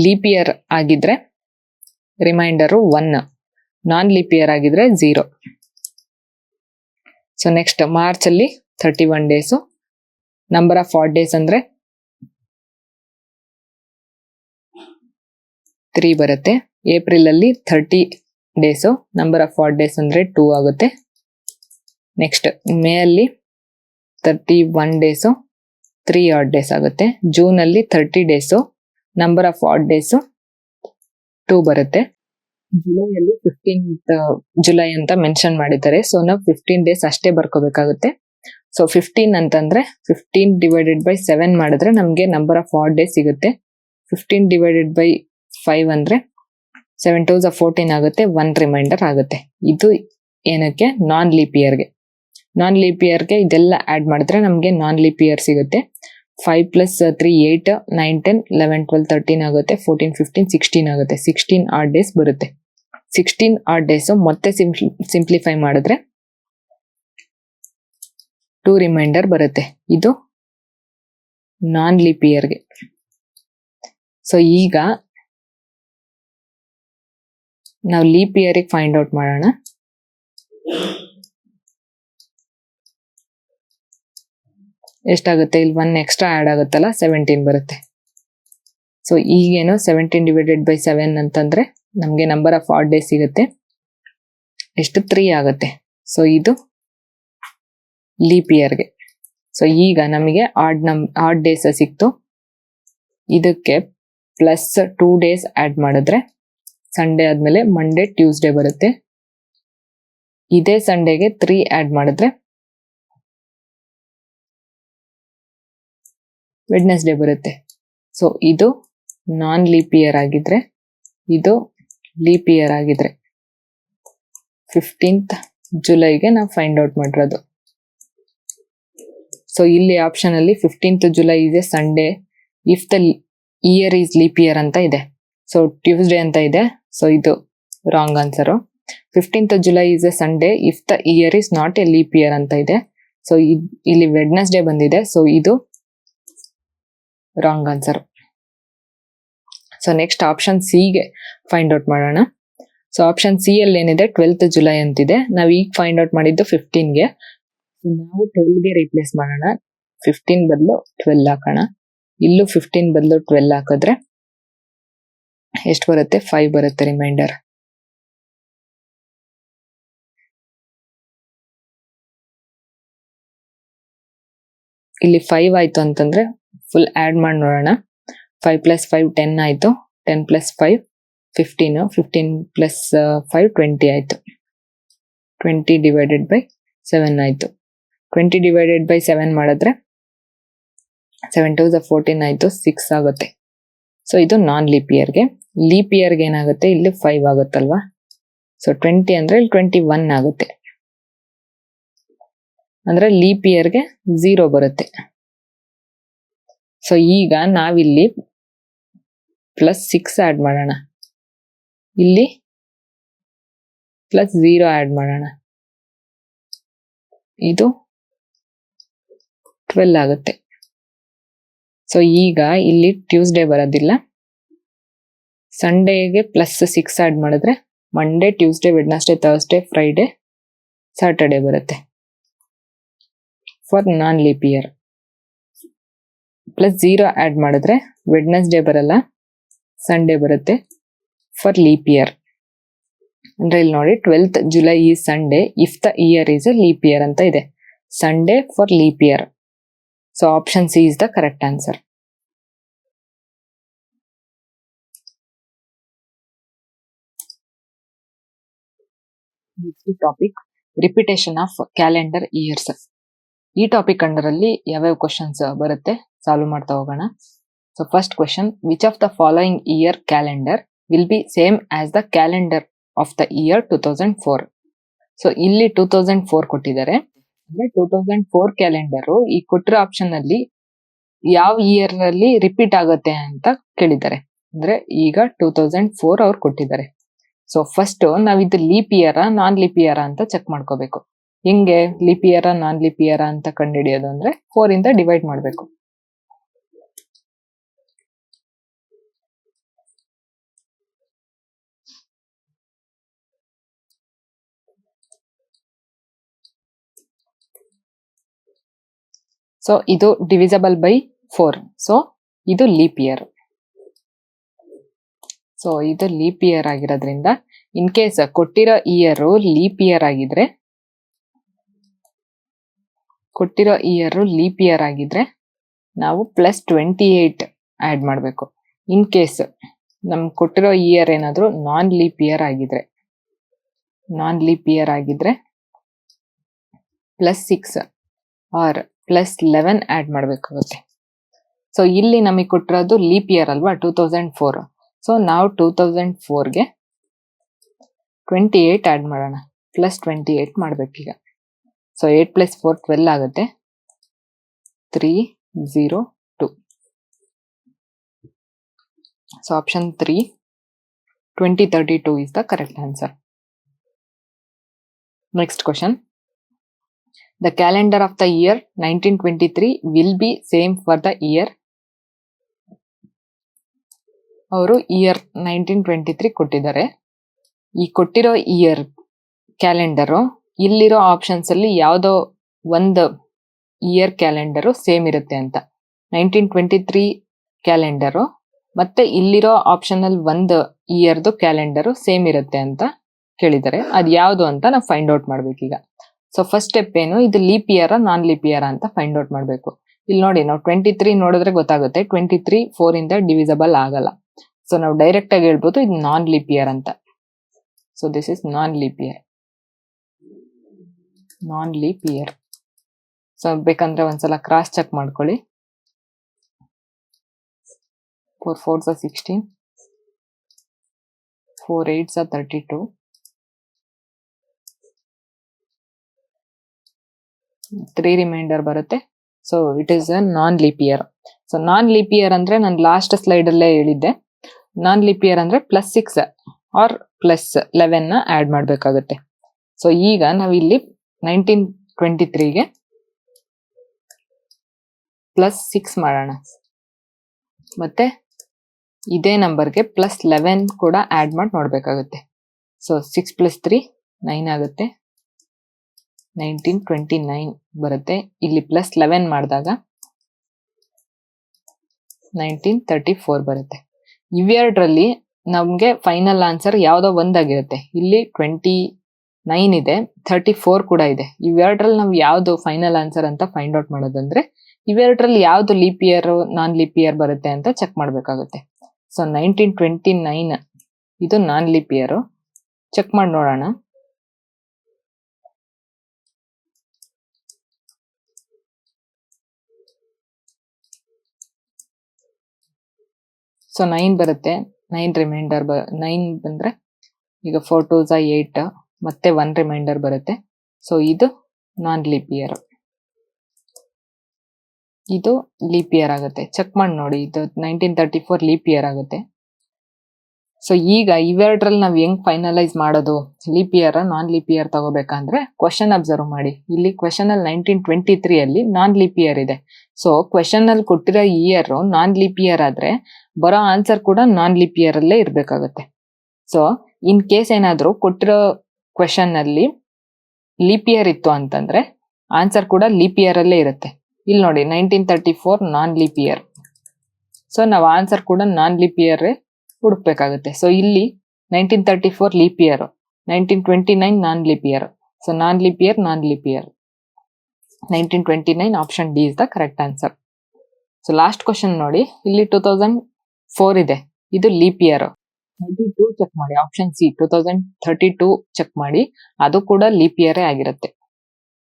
ಲೀಪ್ ಇಯರ್ ಆಗಿದ್ರೆ ರಿಮೈಂಡರು 1, ನಾನ್ ಲೀಪ್ ಇಯರ್ ಆಗಿದ್ರೆ 0. ಸೊ ನೆಕ್ಸ್ಟ್ ಮಾರ್ಚ್ ಅಲ್ಲಿ 31 days, number of odd days ಅಂದ್ರೆ 3 ಬರುತ್ತೆ. ಏಪ್ರಿಲ್ ಅಲ್ಲಿ 30 days, number of odd days ಅಂದ್ರೆ 2 ಆಗುತ್ತೆ. ನೆಕ್ಸ್ಟ್ ಮೇ ಅಲ್ಲಿ 31 ಡೇಸು, 3 ಆಡ್ ಡೇಸ್ ಆಗುತ್ತೆ. ಜೂನ್ ಅಲ್ಲಿ 30 days, number of odd days 2 ಬರುತ್ತೆ. ಜುಲೈಯಲ್ಲಿ 15th July ಅಂತ ಮೆನ್ಷನ್ ಮಾಡಿದ್ದಾರೆ. ಸೊ ನಾವು 15 ಡೇಸ್ ಅಷ್ಟೇ ಬರ್ಕೋಬೇಕಾಗುತ್ತೆ. ಸೊ 15 ಅಂತಂದ್ರೆ 15 ಡಿವೈಡೆಡ್ ಬೈ 7 ಮಾಡಿದ್ರೆ ನಮ್ಗೆ ನಂಬರ್ ಆಫ್ ಆಡ್ ಡೇಸ್ ಸಿಗುತ್ತೆ. 15 ಡಿವೈಡೆಡ್ ಬೈ 5 ಅಂದ್ರೆ 7 2s 14 ಆಗುತ್ತೆ, 1 ರಿಮೈಂಡರ್ ಆಗುತ್ತೆ. ಇದು ಏನಕ್ಕೆ, ನಾನ್ ಲೀಪ್ ಇಯರ್ಗೆ. ನಾನ್ ಲೀಪ್ ಇಯರ್ಗೆ ಇದೆಲ್ಲ ಆಡ್ ಮಾಡಿದ್ರೆ ನಮ್ಗೆ ನಾನ್ ಲೀಪ್ ಇಯರ್ ಸಿಗುತ್ತೆ. 5 + 3 8 9 10 11 12 13 ಆಗುತ್ತೆ, 14 15 16 ಆಗುತ್ತೆ. 16 ಆಡ್ ಡೇಸ್ ಬರುತ್ತೆ. 16 ಆಡ್ ಡೇಸ್ ಮತ್ತೆ ಸಿಂಪ್ಲಿಫೈ ಮಾಡಿದ್ರೆ 2 ರಿಮೈಂಡರ್ ಬರುತ್ತೆ. ಇದು ನಾನ್ ಲೀಪ್ ಇಯರ್ಗೆ. ಸೊ ಈಗ ನಾವು ಲೀಪ್ ಇಯರ್ಗೆ ಫೈಂಡ್ ಔಟ್ ಮಾಡೋಣ. ಎಷ್ಟಾಗುತ್ತೆ, ಇಲ್ಲಿ 1 ಎಕ್ಸ್ಟ್ರಾ ಆಡ್ ಆಗುತ್ತಲ್ಲ, 17 ಬರುತ್ತೆ. ಸೊ ಈಗೇನು 17 ಡಿವೈಡೆಡ್ ಬೈ 7 ಅಂತಂದ್ರೆ ನಮ್ಗೆ ನಂಬರ್ ಆಫ್ ಆಡ್ ಡೇಸ್ ಸಿಗುತ್ತೆ. ಎಷ್ಟು, 3 ಆಗುತ್ತೆ. ಸೊ ಇದು ಲೀಪ್ ಇಯರ್ಗೆ. ಸೊ ಈಗ ನಮಗೆ ಆಡ್ ಡೇಸ್ ಸಿಕ್ತು. ಇದಕ್ಕೆ +2 ಡೇಸ್ ಆಡ್ ಮಾಡಿದ್ರೆ ಸಂಡೇ ಆದ್ಮೇಲೆ ಮಂಡೇ ಟ್ಯೂಸ್ಡೇ ಬರುತ್ತೆ. ಇದೇ ಸಂಡೇಗೆ 3 ಆಡ್ ಮಾಡಿದ್ರೆ ವೆಡ್ನೆಸ್ಡೇ ಬರುತ್ತೆ. ಸೊ ಇದು ನಾನ್ ಲೀಪ್ ಇಯರ್ ಆಗಿದ್ರೆ, ಇದು ಲೀಪ್ ಇಯರ್ ಆಗಿದ್ರೆ 15th ಜುಲೈಗೆ ನಾವು ಫೈಂಡ್ ಔಟ್ ಮಾಡಿರೋದು. ಸೊ ಇಲ್ಲಿ ಆಪ್ಷನ್ ಅಲ್ಲಿ 15th ಜುಲೈ ಇದೆ Sunday if the year is leap year ಅಂತ ಇದೆ. ಸೊ ಟ್ಯೂಸ್ಡೇ ಅಂತ ಇದೆ. ಸೊ ಇದು ರಾಂಗ್ ಆನ್ಸರು. 15th ಜುಲೈ is a Sunday if the year is not a leap year ಅಂತ ಇದೆ. ಸೊ ಇಲ್ಲಿ ವೆಡ್ನೆಸ್ಡೇ ಬಂದಿದೆ. ಸೊ ಇದು wrong answer. So next option C ಗೆ ಫೈಂಡ್ ಔಟ್ ಮಾಡೋಣ. ಸೊ ಆಪ್ಷನ್ ಸಿ ಅಲ್ಲಿ ಏನಿದೆ 12th ಜುಲೈ ಅಂತಿದೆ. ನಾವು ಈಗ ಫೈಂಡ್ ಔಟ್ ಮಾಡಿದ್ದು 15ಗೆ. ನಾವು 12ಗೆ ರೀಪ್ಲೇಸ್ ಮಾಡೋಣ. 15 ಬದಲು 12 ಹಾಕೋಣ. ಇಲ್ಲೂ 15 ಬದಲು 12 ಹಾಕಿದ್ರೆ ಎಷ್ಟು ಬರುತ್ತೆ? 5 ಬರುತ್ತೆ ರಿಮೈಂಡರ್. ಇಲ್ಲಿ 5 ಆಯ್ತು ಅಂತಂದ್ರೆ ಫುಲ್ ಆಡ್ ಮಾಡಿ ನೋಡೋಣ. 5 + 5 10 ಆಯ್ತು. 10 + 5 15. 15 + 5 20 ಆಯ್ತು. 20 / 7 ಆಯ್ತು. 20 / 7 ಮಾಡಿದ್ರೆ 7 2 14 ಆಯ್ತು. 6 ಆಗುತ್ತೆ. ಸೊ ಇದು ನಾನ್ ಲೀಪ್ ಇಯರ್ಗೆ. ಲೀಪ್ ಇಯರ್ಗೆ ಏನಾಗುತ್ತೆ? ಇಲ್ಲಿ 5 ಆಗುತ್ತಲ್ವಾ. ಸೊ 20 ಅಂದ್ರೆ ಇಲ್ಲಿ 21 ಆಗುತ್ತೆ. ಅಂದ್ರೆ ಲೀಪ್ ಇಯರ್ಗೆ 0 ಬರುತ್ತೆ. ಸೊ ಈಗ ನಾವಿಲ್ಲಿ +6 ಆಡ್ ಮಾಡೋಣ. ಇಲ್ಲಿ +0 ಆಡ್ ಮಾಡೋಣ. ಇದು 12 ಆಗುತ್ತೆ. ಸೊ ಈಗ ಇಲ್ಲಿ ಟ್ಯೂಸ್ಡೇ ಬರೋದಿಲ್ಲ. ಸಂಡೇಗೆ +6 ಆಡ್ ಮಾಡಿದ್ರೆ Monday, Tuesday, Wednesday, Thursday, Friday, Saturday ಬರುತ್ತೆ for non leap year. +0 add ಮಾಡಿದ್ರೆ ವೆಡ್ನೆಸ್ಡೇ ಬರಲ್ಲ, ಸಂಡೇ ಬರುತ್ತೆ ಫಾರ್ ಲೀಪ್ ಇಯರ್. ಅಂದ್ರೆ ಇಲ್ಲಿ ನೋಡಿ 12th ಜುಲೈ ಈ Sunday if the year is a leap year ಅಂತ ಇದೆ. Sunday for leap year. So option C is the correct answer. Next topic repetition of calendar years. ಈ topic ಅಂಡರಲ್ಲಿ ಯಾವ್ಯಾವ questions ಬರುತ್ತೆ ಸಾಲ್ವ್ ಮಾಡ್ತಾ ಹೋಗೋಣ. So first question, which of the following year calendar will be same as the calendar of the year 2004. So ಇಲ್ಲಿ 2004 ಕೊಟ್ಟಿದ್ದಾರೆ. ಅಂದ್ರೆ 2004 calendar ಈ ಕೊಟ್ಟಿರೋ ಆಪ್ಷನ್ ಅಲ್ಲಿ ಯಾವ ಇಯರ್ ಅಲ್ಲಿ ರಿಪೀಟ್ ಆಗುತ್ತೆ ಅಂತ ಕೇಳಿದ್ದಾರೆ. ಅಂದ್ರೆ ಈಗ 2004 ಅವ್ರು ಕೊಟ್ಟಿದ್ದಾರೆ. ಸೊ ಫಸ್ಟ್ ನಾವ್ ಇದು leap year non leap year ಅಂತ ಚೆಕ್ ಮಾಡ್ಕೋಬೇಕು. ಹಿಂಗೆ leap year non leap year ಅಂತ ಕಂಡುಹಿಡಿಯೋದು ಅಂದ್ರೆ 4 ಇಂದ ಡಿವೈಡ್ ಮಾಡಬೇಕು. ಸೊ ಇದು ಡಿವಿಸಬಲ್ ಬೈ 4. ಸೊ ಇದು ಲೀಪ್ ಇಯರ್. ಸೊ ಇದು ಲೀಪ್ ಇಯರ್ ಆಗಿರೋದ್ರಿಂದ ಇನ್ ಕೇಸ್ ಕೊಟ್ಟಿರೋ ಇಯರ್ ಲೀಪ್ ಇಯರ್ ಆಗಿದ್ರೆ ನಾವು +28 ಆಡ್ ಮಾಡಬೇಕು. ಇನ್ ಕೇಸ್ ನಮ್ ಕೊಟ್ಟಿರೋ ಇಯರ್ ಏನಾದ್ರು ನಾನ್ ಲೀಪ್ ಇಯರ್ ಆಗಿದ್ರೆ +6 ಆರ್ +11 ಆಡ್ ಮಾಡಬೇಕಾಗುತ್ತೆ. ಸೊ ಇಲ್ಲಿ ನಮಗೆ ಕೊಟ್ಟಿರೋದು ಲೀಪ್ ಇಯರ್ ಅಲ್ವಾ 2004. ಸೊ ನಾವು 2004ಗೆ 28 ಆಡ್ ಮಾಡೋಣ. +28 ಮಾಡ್ಬೇಕೀಗ. ಸೊ 8 + 4 12 ಆಗುತ್ತೆ. 302. So option 3 2032 is the correct answer. Next question. The calendar of the year 1923 will be same for the year. ಅವರು ಇಯರ್ 1923 ಕೊಟ್ಟಿದ್ದಾರೆ. ಈ ಕೊಟ್ಟಿರೋ ಇಯರ್ ಕ್ಯಾಲೆಂಡರು ಇಲ್ಲಿರೋ ಆಪ್ಷನ್ಸ್ ಅಲ್ಲಿ ಯಾವುದೋ ಒಂದು ಇಯರ್ ಕ್ಯಾಲೆಂಡರು ಸೇಮ್ ಇರುತ್ತೆ ಅಂತ. 1923 ಕ್ಯಾಲೆಂಡರು ಮತ್ತೆ ಇಲ್ಲಿರೋ ಆಪ್ಷನ್ ಅಲ್ಲಿ ಒಂದು ಇಯರ್ದು ಕ್ಯಾಲೆಂಡರು ಸೇಮ್ ಇರುತ್ತೆ ಅಂತ ಕೇಳಿದ್ದಾರೆ. ಅದು ಯಾವುದು ಅಂತ ನಾವು ಫೈಂಡ್ ಔಟ್ ಮಾಡ್ಬೇಕೀಗ. ಸೊ ಫಸ್ಟ್ ಸ್ಟೆಪ್ ಏನು, ಇದು leap year non leap year ಅಂತ ಫೈಂಡ್ ಔಟ್ ಮಾಡಬೇಕು. ಇಲ್ಲಿ ನೋಡಿ ನಾವು 23 ನೋಡಿದ್ರೆ ಗೊತ್ತಾಗುತ್ತೆ 23 4 ಇಂದ ಡಿವಿಸಬಲ್ ಆಗಲ್ಲ. ಸೊ ನಾವು ಡೈರೆಕ್ಟ್ ಆಗಿ ಹೇಳ್ಬೋದು ಇದು ನಾನ್ ಲೀಪ್ ಇಯರ್ ಅಂತ. So this is non leap year. Non leap year. So ಬೇಕಂದ್ರೆ ಒಂದ್ಸಲ ಕ್ರಾಸ್ ಚೆಕ್ ಮಾಡ್ಕೊಳ್ಳಿ. 4 4s are 16, 4 8s are 32, 3 reminder ಬರುತ್ತೆ. So it is a non leap year. So non leap year ಅಂದ್ರೆ ನಾನು last slide ಅಲ್ಲೇ ಹೇಳಿದ್ದೆ, ನಾನ್ leap year ಅಂದ್ರೆ +6 R +11 add ಮಾಡ್ಬೇಕಾಗುತ್ತೆ. ಸೊ ಈಗ ನಾವಿಲ್ಲಿ 1923ಗೆ +6 ಮಾಡೋಣ, ಮತ್ತೆ ಇದೇ ನಂಬರ್ಗೆ +11 ಕೂಡ ಆಡ್ ಮಾಡಿ ನೋಡ್ಬೇಕಾಗುತ್ತೆ. ಸೊ 6 + 3 9 ಆಗುತ್ತೆ, 1929 ಬರುತ್ತೆ. ಇಲ್ಲಿ +11 ಮಾಡಿದಾಗ 1934 ಬರುತ್ತೆ. ಇವೆರಡರಲ್ಲಿ ನಮ್ಗೆ ಫೈನಲ್ ಆನ್ಸರ್ ಯಾವ್ದೋ ಒಂದಾಗಿರುತ್ತೆ. ಇಲ್ಲಿ 29 ಇದೆ, 34 ಕೂಡ ಇದೆ. ಇವೆರಡರಲ್ಲಿ ನಾವು ಯಾವ್ದು ಫೈನಲ್ ಆನ್ಸರ್ ಅಂತ ಫೈಂಡ್ ಔಟ್ ಮಾಡೋದಂದ್ರೆ ಇವೆರಡರಲ್ಲಿ ಯಾವ್ದು leap year non leap year ಬರುತ್ತೆ ಅಂತ ಚೆಕ್ ಮಾಡ್ಬೇಕಾಗುತ್ತೆ. ಸೊ 1929 ಇದು ನಾನ್ ಲೀಪ್ ಇಯರ್, ಚೆಕ್ ಮಾಡಿ ನೋಡೋಣ. ಸೊ 9 ಬರುತ್ತೆ, 9 ರಿಮೈಂಡರ್ 9 ಬಂದ್ರೆ ಈಗ 4 2s are 8, ಮತ್ತೆ 1 ರಿಮೈಂಡರ್ ಬರುತ್ತೆ. ಸೊ ಇದು ನಾನ್ ಲೀಪ್ ಇಯರ್, ಇದು ಲೀಪ್ ಇಯರ್ ಆಗುತ್ತೆ. ಚೆಕ್ ಮಾಡಿ ನೋಡಿ, ಇದು 1934 ಲೀಪ್ ಇಯರ್ ಆಗುತ್ತೆ. ಸೊ ಈಗ ಇವೆರಡರಲ್ಲಿ ನಾವು ಹೆಂಗ್ ಫೈನಲೈಸ್ ಮಾಡೋದು, leap year non leap year ತಗೋಬೇಕಂದ್ರೆ question observe ಮಾಡಿ. ಇಲ್ಲಿ ಕ್ವೆಶನ್ ಅಲ್ಲಿ 1923 ಅಲ್ಲಿ ನಾನ್ ಲೀಪ್ ಇಯರ್ ಇದೆ. ಸೊ ಕ್ವೆಶನ್ ಅಲ್ಲಿ ಕೊಟ್ಟಿರೋ ಇಯರ್ ನಾನ್ ಲೀಪ್ ಇಯರ್ ಆದ್ರೆ ಬರೋ ಆನ್ಸರ್ ಕೂಡ ನಾನ್ ಲೀಪ್ ಇಯರ್ ಅಲ್ಲೇ ಇರ್ಬೇಕಾಗುತ್ತೆ. ಸೊ ಇನ್ ಕೇಸ್ ಏನಾದ್ರು ಕೊಟ್ಟಿರೋ ಕ್ವೆಶನ್ ಅಲ್ಲಿ ಲೀಪ್ ಇಯರ್ ಇತ್ತು ಅಂತಂದ್ರೆ ಆನ್ಸರ್ ಕೂಡ ಲೀಪ್ ಇಯರ್ ಅಲ್ಲೇ ಇರುತ್ತೆ. ಇಲ್ಲಿ ನೋಡಿ 1934 ನಾನ್ ಲೀಪ್ ಇಯರ್. ಸೊ ನಾವು ಆನ್ಸರ್ ಕೂಡ ನಾನ್ ಲೀಪ್ ಇಯರ್ ಹುಡುಕ್ಬೇಕಾಗುತ್ತೆ. ಸೊ ಇಲ್ಲಿ 1934 leap year, 1929 non leap year. So non leap year 1929 option D is the correct answer. So last question ನೋಡಿ, ಇಲ್ಲಿ 2004 ಇದೆ, ಇದು ಲೀಪ್ ಇಯರ್. 32 ಚೆಕ್ ಮಾಡಿ, ಆಪ್ಷನ್ ಸಿ 2032 ಚೆಕ್ ಮಾಡಿ, ಅದು ಕೂಡ ಲೀಪ್ ಇಯರ್ ಆಗಿರುತ್ತೆ.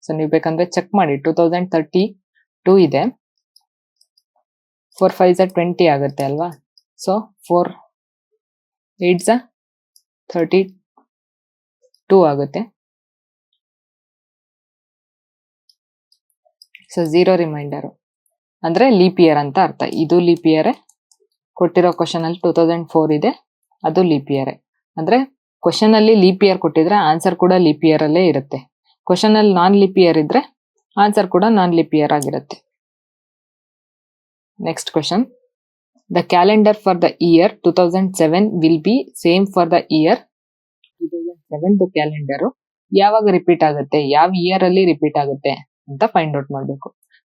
ಸೊ ನೀವು ಬೇಕಂದ್ರೆ ಚೆಕ್ ಮಾಡಿ, 2032 ಇದೆ, 4 5s are 20 ಆಗುತ್ತೆ ಅಲ್ವಾ. ಸೊ 4 8s are 32 ಆಗುತ್ತೆ. ಸೊ 0 ರಿಮೈಂಡರ್ ಅಂದ್ರೆ ಲೀಪ್ ಇಯರ್ ಅಂತ ಅರ್ಥ. ಇದು ಲೀಪ್ ಇಯರ್, ಕೊಟ್ಟಿರೋ ಕ್ವಶನ್ ಅಲ್ಲಿ 2004 ಇದೆ, ಅದು ಲೀಪ್ ಇಯರ್. ಅಂದ್ರೆ ಕ್ವಶನ್ ಅಲ್ಲಿ ಲೀಪ್ ಇಯರ್ ಕೊಟ್ಟಿದ್ರೆ ಆನ್ಸರ್ ಕೂಡ ಲೀಪ್ ಇಯರ್ ಅಲ್ಲೇ ಇರುತ್ತೆ. ಕ್ವಶನ್ ಅಲ್ಲಿ ನಾನ್ ಲೀಪ್ ಇಯರ್ ಇದ್ರೆ ಆನ್ಸರ್ ಕೂಡ ನಾನ್ ಲೀಪ್ ಇಯರ್ ಆಗಿರುತ್ತೆ. Next question, the calendar for the year 2007 will be same for the year 2007 calendar ಯಾವಾಗ ರಿಪೀಟ್ ಆಗುತ್ತೆ, ಯಾವ ಇಯರ್ ಅಲ್ಲಿ ರಿಪೀಟ್ ಆಗುತ್ತೆ ಅಂತ ಫೈಂಡ್ ಔಟ್ ಮಾಡ್ಬೇಕು.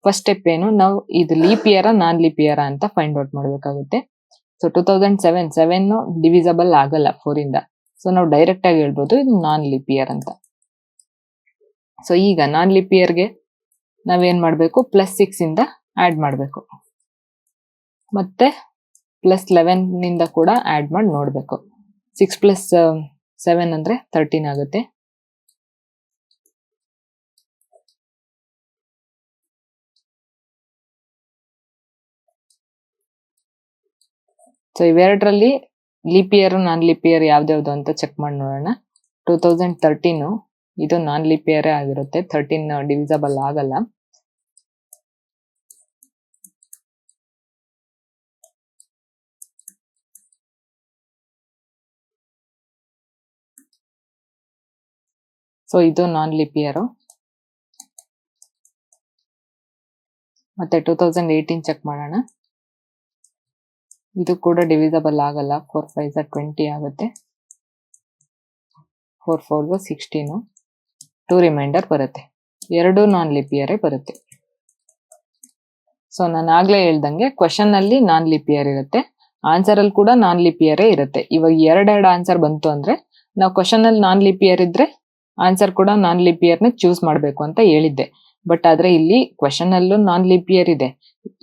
ಫಸ್ಟ್ ಸ್ಟೆಪ್ ಏನು, ನಾವು ಇದು leap year non leap year ಅಂತ ಫೈಂಡ್ ಔಟ್ ಮಾಡ್ಬೇಕಾಗುತ್ತೆ. ಸೊ 2007 ಡಿವಿಸಬಲ್ ಆಗಲ್ಲ 4 ಇಂದ. ಸೊ ನಾವು ಡೈರೆಕ್ಟ್ ಆಗಿ ಹೇಳ್ಬೋದು ಇದು ನಾನ್ ಲೀಪ್ ಇಯರ್ ಅಂತ. ಸೊ ಈಗ ನಾನ್ ಲೀಪ್ ಇಯರ್ಗೆ ನಾವೇನ್ ಮಾಡ್ಬೇಕು, +6 ಇಂದ ಆಡ್ ಮಾಡ್ಬೇಕು, ಮತ್ತೆ +11 ನಿಂದ ಕೂಡ ಆಡ್ ಮಾಡಿ ನೋಡ್ಬೇಕು. 6 + 7 ಅಂದ್ರೆ 13 ಆಗುತ್ತೆ. So ಇವೆರಡರಲ್ಲಿ leap year non leap year ಯಾವ್ದ್ಯಾವ್ದು ಅಂತ ಚೆಕ್ ಮಾಡಿ ನೋಡೋಣ. 2013 ಇದು ನಾನ್ ಲೀಪ್ ಇಯರ್ ಆಗಿರುತ್ತೆ, 13 ಡಿವಿಸಬಲ್ ಆಗಲ್ಲ. ಸೊ ಇದು ನಾನ್ ಲೀಪ್ ಇಯರ್. ಮತ್ತೆ 2018 ಚೆಕ್ ಮಾಡೋಣ, ಇದು ಕೂಡ ಡಿವಿಸಬಲ್ ಆಗಲ್ಲ, 4 5s are 20 ಆಗುತ್ತೆ, 4 4s are 16, 2 ರಿಮೈಂಡರ್ ಬರುತ್ತೆ, ಎರಡು ನಾನ್ ಲೀಪ್ ಇಯರ್ ಬರುತ್ತೆ. ಸೊ ನಾನು ಆಗ್ಲೇ ಹೇಳ್ದಂಗೆ ಕ್ವಶನ್ ಅಲ್ಲಿ ನಾನ್ ಲೀಪ್ ಇಯರ್ ಇರುತ್ತೆ, ಆನ್ಸರ್ ಅಲ್ಲಿ ಕೂಡ ನಾನ್ ಲೀಪ್ ಇಯರ್ ಇರುತ್ತೆ. ಇವಾಗ ಎರಡೆರಡು ಆನ್ಸರ್ ಬಂತು ಅಂದ್ರೆ ನಾವು ಕ್ವಶನ್ ಅಲ್ಲಿ ನಾನ್ ಲೀಪ್ ಇಯರ್ ಇದ್ರೆ ಆನ್ಸರ್ ಕೂಡ ನಾನ್ ಲೀಪ್ ಇಯರ್ ನ ಚೂಸ್ ಮಾಡ್ಬೇಕು ಅಂತ ಹೇಳಿದ್ದೆ. ಬಟ್ ಆದ್ರೆ ಇಲ್ಲಿ ಕ್ವಶನ್ ಅಲ್ಲೂ ನಾನ್ ಲೀಪ್ ಇಯರ್ ಇದೆ,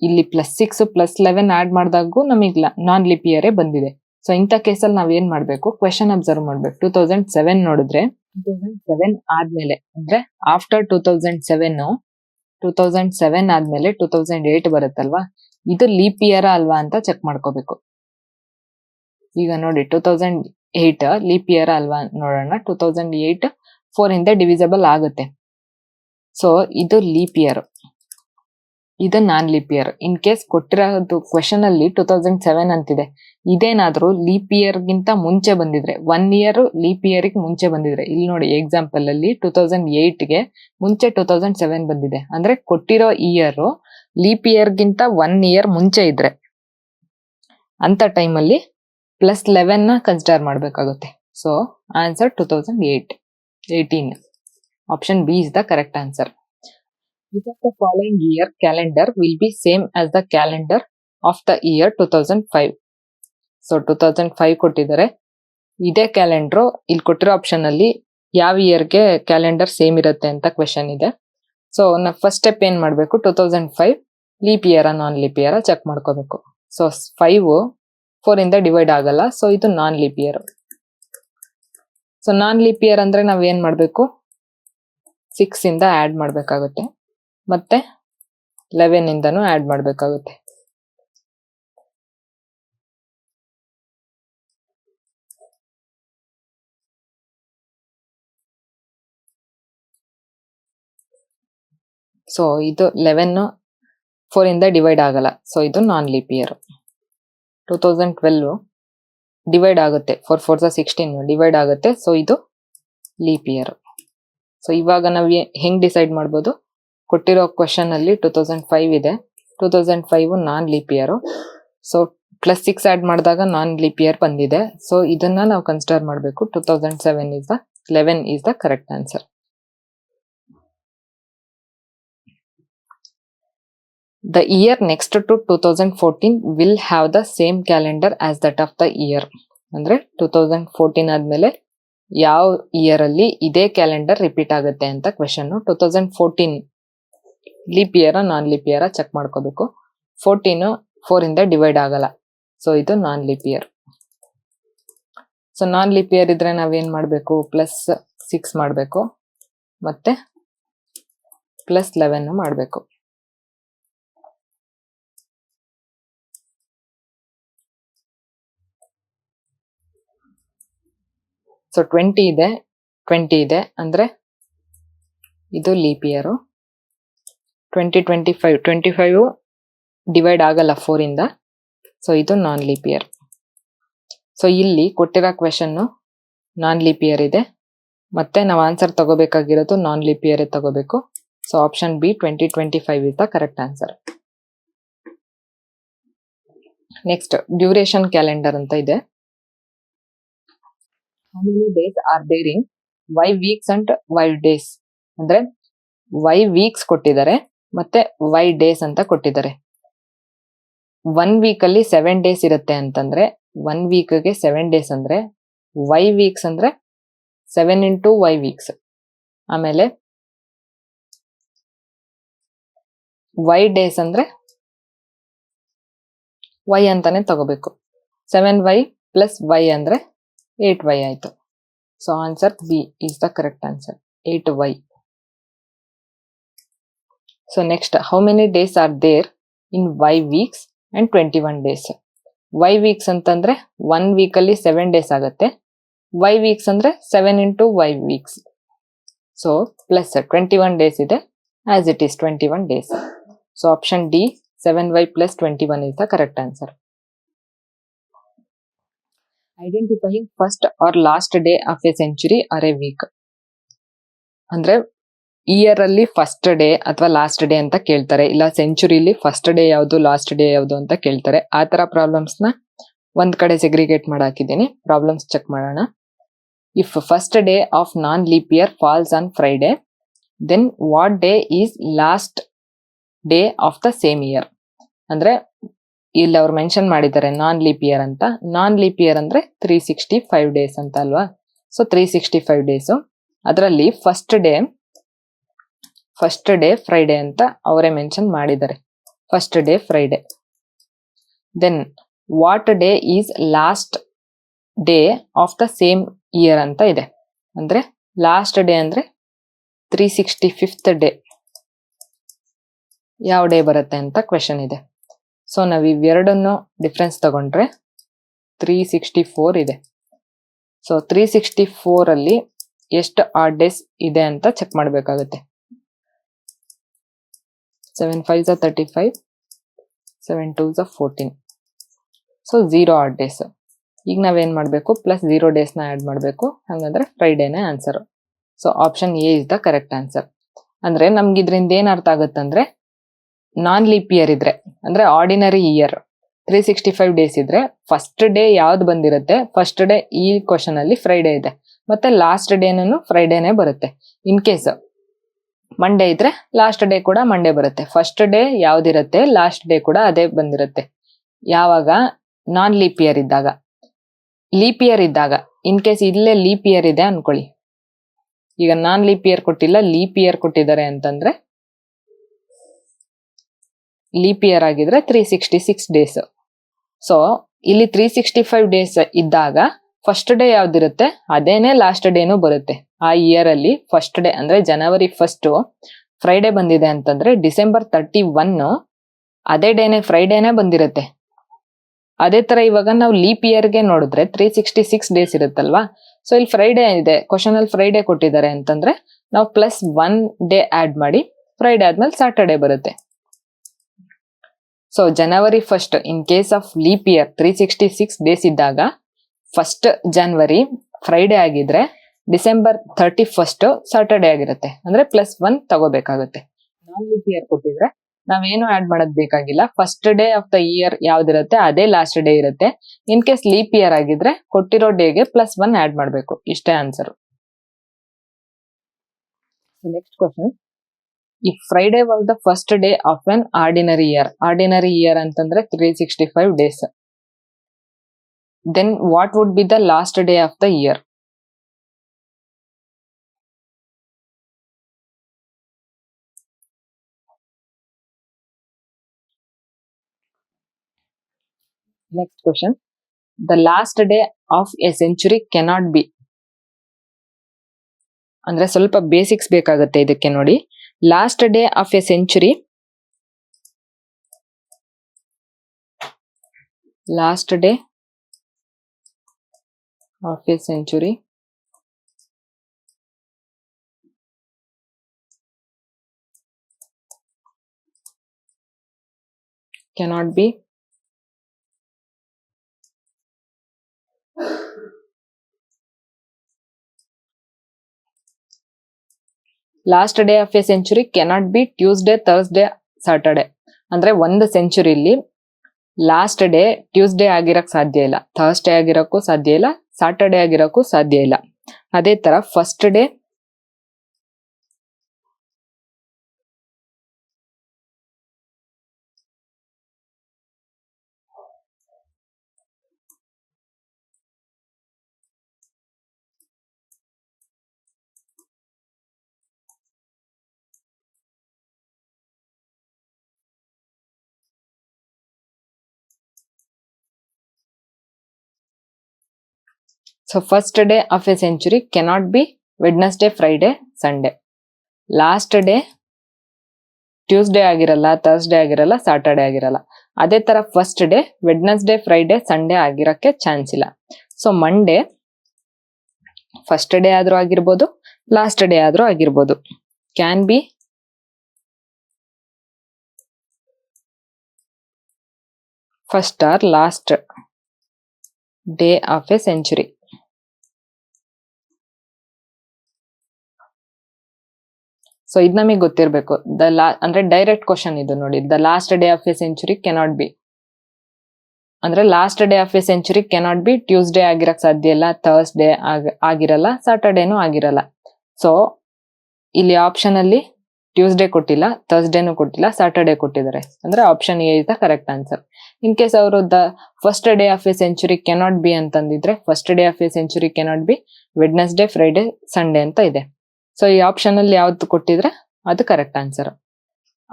ಇಲ್ಲಿ +6 +11 ಆಡ್ ಮಾಡಿದಾಗೂ ನಮಗೆ ನಾನ್ ಲೀಪ್ ಇಯರ್ ಬಂದಿದೆ. ಸೊ ಇಂಥ ಕೇಸಲ್ಲಿ ನಾವ್ ಏನ್ ಮಾಡ್ಬೇಕು, ಕ್ವೆಶನ್ ಅಬ್ಸರ್ವ್ ಮಾಡ್ಬೇಕು. 2007 ನೋಡಿದ್ರೆ 2007 ಆದ್ಮೇಲೆ ಅಂದ್ರೆ ಆಫ್ಟರ್ 2007 ಆದ್ಮೇಲೆ 2008 ಬರುತ್ತಲ್ವಾ, ಇದು ಲೀಪ್ ಇಯರ್ ಅಲ್ವಾ ಅಂತ ಚೆಕ್ ಮಾಡ್ಕೋಬೇಕು. ಈಗ ನೋಡಿ 2008 ಲೀಪ್ ಇಯರ್ ಅಲ್ವಾ ನೋಡೋಣ. 2008 4 ಇಂದ ಡಿವಿಸಿಬಲ್ ಆಗುತ್ತೆ. ಸೊ ಇದು ಲೀಪ್ ಇಯರ್, ಇದು non leap year. In case ಕೊಟ್ಟಿರೋದು ಕ್ವೆಶನ್ ಅಲ್ಲಿ 2007 ಅಂತಿದೆ, ಇದೇನಾದ್ರೂ ಲೀಪ್ ಇಯರ್ ಗಿಂತ ಮುಂಚೆ ಬಂದಿದ್ರೆ, 1 ಇಯರ್ ಲೀಪ್ ಇಯರ್ ಮುಂಚೆ ಬಂದಿದ್ರೆ, ಇಲ್ಲಿ ನೋಡಿ ಎಕ್ಸಾಂಪಲ್ ಅಲ್ಲಿ 2008 ಗೆ ಮುಂಚೆ 2007 ಬಂದಿದೆ, ಅಂದ್ರೆ ಕೊಟ್ಟಿರೋ ಇಯರ್ ಲೀಪ್ ಇಯರ್ ಗಿಂತ 1 ಇಯರ್ ಮುಂಚೆ ಇದ್ರೆ ಅಂತ ಟೈಮಲ್ಲಿ +11 ನ ಕನ್ಸಿಡರ್ ಮಾಡ್ಬೇಕಾಗುತ್ತೆ. So answer 2018. Option B is the correct answer. Which of the following year calendar will be same as the calendar of the year 2005? So 2005 ಕೊಟ್ಟಿದ್ದಾರೆ, ಇದೇ ಕ್ಯಾಲೆಂಡರ್ ಇಲ್ಲಿ ಕೊಟ್ಟಿರೋ ಆಪ್ಷನ್ ಅಲ್ಲಿ ಯಾವ ಇಯರ್ಗೆ ಕ್ಯಾಲೆಂಡರ್ ಸೇಮ್ ಇರುತ್ತೆ ಅಂತ ಕ್ವೆಶನ್ ಇದೆ. ಸೊ ನಾವು ಫಸ್ಟ್ ಸ್ಟೆಪ್ ಏನ್ ಮಾಡಬೇಕು, 2005 leap year non leap year check ಮಾಡ್ಕೋಬೇಕು. ಸೊ 5 4 ಇಂದ ಡಿವೈಡ್ ಆಗಲ್ಲ, ಸೊ ಇದು non leap year. So non leap year ಅಂದ್ರೆ ನಾವ್ ಏನ್ ಮಾಡ್ಬೇಕು, 6 ಇಂದ ಆಡ್ ಮಾಡ್ಬೇಕಾಗುತ್ತೆ, ಮತ್ತೆ 11 ಇಂದನೂ ಆಡ್ ಮಾಡ್ಬೇಕಾಗುತ್ತೆ. ಸೊ ಇದು 11 4 ಇಂದ ಡಿವೈಡ್ ಆಗಲ್ಲ, ಸೊ ಇದು ನಾನ್ ಲೀಪ್ ಇಯರ್. 2012 ಡಿವೈಡ್ ಆಗುತ್ತೆ, 4 4 16 ಡಿವೈಡ್ ಆಗುತ್ತೆ, ಸೊ ಇದು ಲೀಪ್ ಇಯರ್. ಸೊ ಇವಾಗ ನಾವು ಹೆಂಗ್ ಡಿಸೈಡ್ ಮಾಡ್ಬೋದು, ಕೊಟ್ಟಿರೋ ಕ್ವೆಶನ್ ಅಲ್ಲಿ 2005 ಇದೆ, 2005 ನಾನ್ ಲೀಪ್ ಇಯರ್. ಸೊ +6 ಆಡ್ ಮಾಡಿದಾಗ ನಾನ್ ಲೀಪ್ ಇಯರ್ ಬಂದಿದೆ, ಸೊ ಇದನ್ನ ನಾವು ಕನ್ಸಿಡರ್ ಮಾಡಬೇಕು. 11 is the correct answer. The year next to 2014 will have the same calendar as that of the year. ಅಂದ್ರೆ 2014 ಆದ್ಮೇಲೆ ಯಾವ ಇಯರ್ ಅಲ್ಲಿ ಇದೇ ಕ್ಯಾಲೆಂಡರ್ ರಿಪೀಟ್ ಆಗುತ್ತೆ ಅಂತ question. 2014 leap year non leap year check ಮಾಡ್ಕೋಬೇಕು. 14 4 ಇಂದ ಡಿವೈಡ್ ಆಗಲ್ಲ, ಸೊ ಇದು non leap year. So non leap year ಇದ್ರೆ ನಾವೇನ್ ಮಾಡ್ಬೇಕು, +6 ಮಾಡ್ಬೇಕು, ಮತ್ತೆ +11 ಮಾಡ್ಬೇಕು. ಸೊ 20 ಇದೆ ಅಂದ್ರೆ ಇದು ಲೀಪ್ ಇಯರ್. 25 ಡಿವೈಡ್ ಆಗಲ್ಲ 4 ಇಂದ, ಸೊ ಇದು ನಾನ್ ಲೀಪ್ ಇಯರ್. ಸೊ ಇಲ್ಲಿ ಕೊಟ್ಟಿರೋ ಕ್ವೆಶನ್ ನಾನ್ ಲೀಪ್ ಇಯರ್ ಇದೆ, ಮತ್ತೆ ನಾವು ಆನ್ಸರ್ ತಗೋಬೇಕಾಗಿರೋದು ನಾನ್ ಲೀಪ್ ಇಯರ್ ತಗೋಬೇಕು. So option B 2025 is the correct answer. Next duration calendar ಅಂತ ಇದೆ. How many days are there in y weeks and y days? ಅಂದ್ರೆ y weeks ಕೊಟ್ಟಿದ್ದಾರೆ, ಮತ್ತೆ y days ಅಂತ ಕೊಟ್ಟಿದ್ದಾರೆ. 1 ವೀಕ್ ಅಲ್ಲಿ 7 ಡೇಸ್ ಇರುತ್ತೆ ಅಂತಂದ್ರೆ 1 ವೀಕ್ಗೆ 7 ಡೇಸ್ ಅಂದ್ರೆ y weeks ಅಂದ್ರೆ 7 into y weeks. ಆಮೇಲೆ y days ಅಂದ್ರೆ y ಅಂತಾನೆ ತಗೋಬೇಕು. 7y + y ಅಂದ್ರೆ 8y ಆಯ್ತು. So answer B is the correct answer, 8y. So next, how many days are there in y weeks and 21 days? y weeks ಅಂತಂದ್ರೆ 1 weak ಅಲ್ಲಿ 7 days ಆಗುತ್ತೆ, y weeks ಅಂದ್ರೆ 7 into y weeks. So plus 21 days ಇದೆ, as it is 21 days. So option D 7y + 21 is the correct answer. Identifying first or last day of a century or a week. ಅಂದ್ರೆ year ಅಲ್ಲಿ first day ಅಥವಾ last day ಅಂತ ಕೇಳ್ತಾರೆ, ಇಲ್ಲ ಸೆಂಚುರಿಲಿ first day ಯಾವುದು last day ಯಾವುದು ಅಂತ ಕೇಳ್ತಾರೆ. ಆ ತರ ಪ್ರಾಬ್ಲಮ್ಸ್ ನ ಒಂದ್ ಕಡೆ ಸೆಗ್ರಿಗೇಟ್ ಮಾಡಾಕಿದ್ದೀನಿ, ಪ್ರಾಬ್ಲಮ್ಸ್ ಚೆಕ್ ಮಾಡೋಣ. If first day of non leap year falls on Friday, then what day is last day of the same year? ಅಂದ್ರೆ ಇಲ್ಲಿ ಅವ್ರು ಮೆನ್ಷನ್ ಮಾಡಿದ್ದಾರೆ ನಾನ್ ಲೀಪ್ ಇಯರ್ ಅಂತ. ನಾನ್ ಲೀಪ್ ಇಯರ್ ಅಂದ್ರೆ 365 ಡೇಸ್ ಅಂತ ಅಲ್ವಾ? ಸೊ 365 ಡೇಸ್, ಅದರಲ್ಲಿ ಫಸ್ಟ್ ಡೇ ಫ್ರೈಡೆ ಅಂತ ಅವರೇ ಮೆನ್ಷನ್ ಮಾಡಿದ್ದಾರೆ, first day Friday. Then what day is last day of the same year ಅಂತ ಇದೆ. ಅಂದ್ರೆ ಲಾಸ್ಟ್ ಡೇ ಅಂದ್ರೆ 365th ಡೇ ಯಾವ ಡೇ ಬರುತ್ತೆ ಅಂತ ಕ್ವೆಶನ್ ಇದೆ. ಸೊ ನಾವ್ ಇವೆರಡನ್ನು ಡಿಫ್ರೆನ್ಸ್ ತಗೊಂಡ್ರೆ 364 ಇದೆ. ಸೊ 364 ಅಲ್ಲಿ ಎಷ್ಟು ಆಡ್ ಡೇಸ್ ಇದೆ ಅಂತ ಚೆಕ್ ಮಾಡ್ಬೇಕಾಗುತ್ತೆ. 7 5s are 35, 7 2s are 14. So 0 add days. ಈಗ ನಾವೇನ್ ಮಾಡ್ಬೇಕು, ಪ್ಲಸ್ 0 ಡೇಸ್ ನ ಆಡ್ ಮಾಡ್ಬೇಕು. ಹಂಗಂದ್ರೆ ಫ್ರೈಡೇನೆ answer. So option A is the correct answer. ಅಂದ್ರೆ ನಮ್ಗೆ ಇದರಿಂದ ಏನ್ ಅರ್ಥ ಆಗುತ್ತಂದ್ರೆ, ನಾನ್ ಲೀಪ್ ಇಯರ್ ಇದ್ರೆ ಅಂದ್ರೆ ಆರ್ಡಿನರಿ ಇಯರ್ 365 ಡೇಸ್ ಇದ್ರೆ ಫಸ್ಟ್ ಡೇ ಯಾವ್ದು ಬಂದಿರುತ್ತೆ, ಫಸ್ಟ್ ಡೇ ಈ ಕ್ವಶನ್ ಅಲ್ಲಿ ಫ್ರೈಡೇ ಇದೆ, ಮತ್ತೆ ಲಾಸ್ಟ್ ಡೇನೂ ಫ್ರೈಡೇನೆ ಬರುತ್ತೆ. ಇನ್ ಕೇಸ್ ಮಂಡೇ ಇದ್ರೆ ಲಾಸ್ಟ್ ಡೇ ಕೂಡ ಮಂಡೇ ಬರುತ್ತೆ. ಫಸ್ಟ್ ಡೇ ಯಾವ್ದಿರುತ್ತೆ, ಲಾಸ್ಟ್ ಡೇ ಕೂಡ ಅದೇ ಬಂದಿರುತ್ತೆ. ಯಾವಾಗ ನಾನ್ ಲೀಪ್ ಇಯರ್ ಇದ್ದಾಗ. ಲೀಪ್ ಇಯರ್ ಇದ್ದಾಗ ಇನ್ ಕೇಸ್ ಇಲ್ಲೇ ಲೀಪ್ ಇಯರ್ ಇದೆ ಅನ್ಕೊಳ್ಳಿ, ಈಗ ನಾನ್ ಲೀಪ್ ಇಯರ್ ಕೊಟ್ಟಿಲ್ಲ, ಲೀಪ್ ಇಯರ್ ಕೊಟ್ಟಿದ್ದಾರೆ ಅಂತಂದ್ರೆ ಲೀಪ್ ಇಯರ್ ಆಗಿದ್ರೆ 366 ಡೇಸ್. ಸೊ ಇಲ್ಲಿ 365 ಡೇಸ್ ಇದ್ದಾಗ ಫಸ್ಟ್ ಡೇ ಯಾವ್ದಿರುತ್ತೆ ಅದೇನೆ ಲಾಸ್ಟ್ ಡೇನು ಬರುತ್ತೆ. ಆ ಇಯರ್ ಅಲ್ಲಿ ಫಸ್ಟ್ ಡೇ ಅಂದ್ರೆ ಜನವರಿ 1 ಫ್ರೈಡೆ ಬಂದಿದೆ ಅಂತಂದ್ರೆ ಡಿಸೆಂಬರ್ 31 ಅದೇ ಡೇನೆ ಫ್ರೈಡೇನೆ ಬಂದಿರುತ್ತೆ. ಅದೇ ತರ ಇವಾಗ ನಾವು ಲೀಪ್ ಇಯರ್ಗೆ ನೋಡಿದ್ರೆ 366 ಡೇಸ್ ಇರುತ್ತಲ್ವಾ. ಸೊ ಇಲ್ಲಿ ಫ್ರೈಡೆ ಇದೆ, ಕ್ವಶನ್ ಅಲ್ಲಿ ಫ್ರೈಡೆ ಕೊಟ್ಟಿದ್ದಾರೆ ಅಂತಂದ್ರೆ ನಾವು +1 ಡೇ ಆಡ್ ಮಾಡಿ ಫ್ರೈಡೆ ಆದ್ಮೇಲೆ ಸ್ಯಾಟರ್ಡೆ ಬರುತ್ತೆ. So January 1 in case of leap year 366 days ಇದ್ದಾಗ ಫಸ್ಟ್ ಜನವರಿ ಫ್ರೈಡೆ ಆಗಿದ್ರೆ ಡಿಸೆಂಬರ್ 31 ಸ್ಯಾಟರ್ಡೆ ಆಗಿರುತ್ತೆ. ಅಂದ್ರೆ +1 ತಗೋಬೇಕಾಗುತ್ತೆ. ನಾನ್ ಲೀಪ್ ಇಯರ್ ಕೊಟ್ಟಿದ್ರೆ ನಾವೇನು ಆಡ್ ಮಾಡೋದ್ ಬೇಕಾಗಿಲ್ಲ. First day of the year ಯಾವ್ದಿರುತ್ತೆ ಅದೇ ಲಾಸ್ಟ್ ಡೇ ಇರುತ್ತೆ. ಇನ್ ಕೇಸ್ ಲೀಪ್ ಇಯರ್ ಆಗಿದ್ರೆ ಕೊಟ್ಟಿರೋ ಡೇಗೆ +1 ಆಡ್ ಮಾಡ್ಬೇಕು. ಇಷ್ಟೇ answer. Next question, if Friday was the first day of an ordinary year ಅಂತಂದ್ರೆ 365 days, then what would be the last day of the year? Next question, the last day of a century cannot be. ಅಂದ್ರೆ ಸ್ವಲ್ಪ basics ಬೇಕಾಗುತ್ತೆ ಇದಕ್ಕೆ ನೋಡಿ. Last day of a century, last day of a century cannot be last day of a century cannot be Tuesday, Thursday, Saturday. ಅಂದ್ರೆ ಒಂದು ಸೆಂಚುರಿಲಿ last day Tuesday ಆಗಿರಕ್ ಸಾಧ್ಯ ಇಲ್ಲ, ಥರ್ಸ್ಡೇ ಆಗಿರಕ್ಕೂ ಸಾಧ್ಯ ಇಲ್ಲ, ಸಾಟರ್ಡೆ ಆಗಿರಕ್ಕೂ ಸಾಧ್ಯ ಇಲ್ಲ. ಅದೇ ತರ first day So first day of a century cannot be Wednesday, Friday, Sunday. Last day Tuesday ಆಗಿರಲ್ಲ, Thursday ಆಗಿರಲ್ಲ, Saturday ಆಗಿರಲ್ಲ. ಅದೇ ತರ first day Wednesday, Friday, Sunday ಆಗಿರಕ್ಕೆ ಚಾನ್ಸ್ ಇಲ್ಲ. ಸೊ ಮಂಡೇ ಫಸ್ಟ್ ಡೇ ಆದ್ರೂ ಆಗಿರ್ಬೋದು, ಲಾಸ್ಟ್ ಡೇ ಆದ್ರೂ ಆಗಿರ್ಬೋದು. Can be first or last day of a century. So ಇದು ನಮಗೆ ಗೊತ್ತಿರಬೇಕು. ಅಂದ್ರೆ ಡೈರೆಕ್ಟ್ ಕ್ವಶನ್ ಇದು ನೋಡಿ. The last day of a century cannot be ಅಂದ್ರೆ last day of a century cannot be Tuesday ಆಗಿರಕ್ ಸಾಧ್ಯ ಇಲ್ಲ, ಥರ್ಸ್ಡೇ ಆಗಿರಲ್ಲ, ಸಾಟರ್ಡೇನು ಆಗಿರಲ್ಲ. ಸೊ ಇಲ್ಲಿ ಆಪ್ಷನ್ ಅಲ್ಲಿ ಟ್ಯೂಸ್ಡೇ ಕೊಟ್ಟಿಲ್ಲ, ಥರ್ಸ್ಡೇನು ಕೊಟ್ಟಿಲ್ಲ, ಸಾಟರ್ಡೇ ಕೊಟ್ಟಿದ್ದಾರೆ. ಅಂದ್ರೆ option A is the correct answer. In case ಅವರು the first day of a century cannot be ಅಂತಂದಿದ್ರೆ first day of a century cannot be Wednesday, Friday, Sunday ಅಂತ ಇದೆ. ಸೊ ಈ ಆಪ್ಷನ್ ಅಲ್ಲಿ ಯಾವ್ದು ಕೊಟ್ಟಿದ್ರೆ ಅದು ಕರೆಕ್ಟ್ ಆನ್ಸರ್.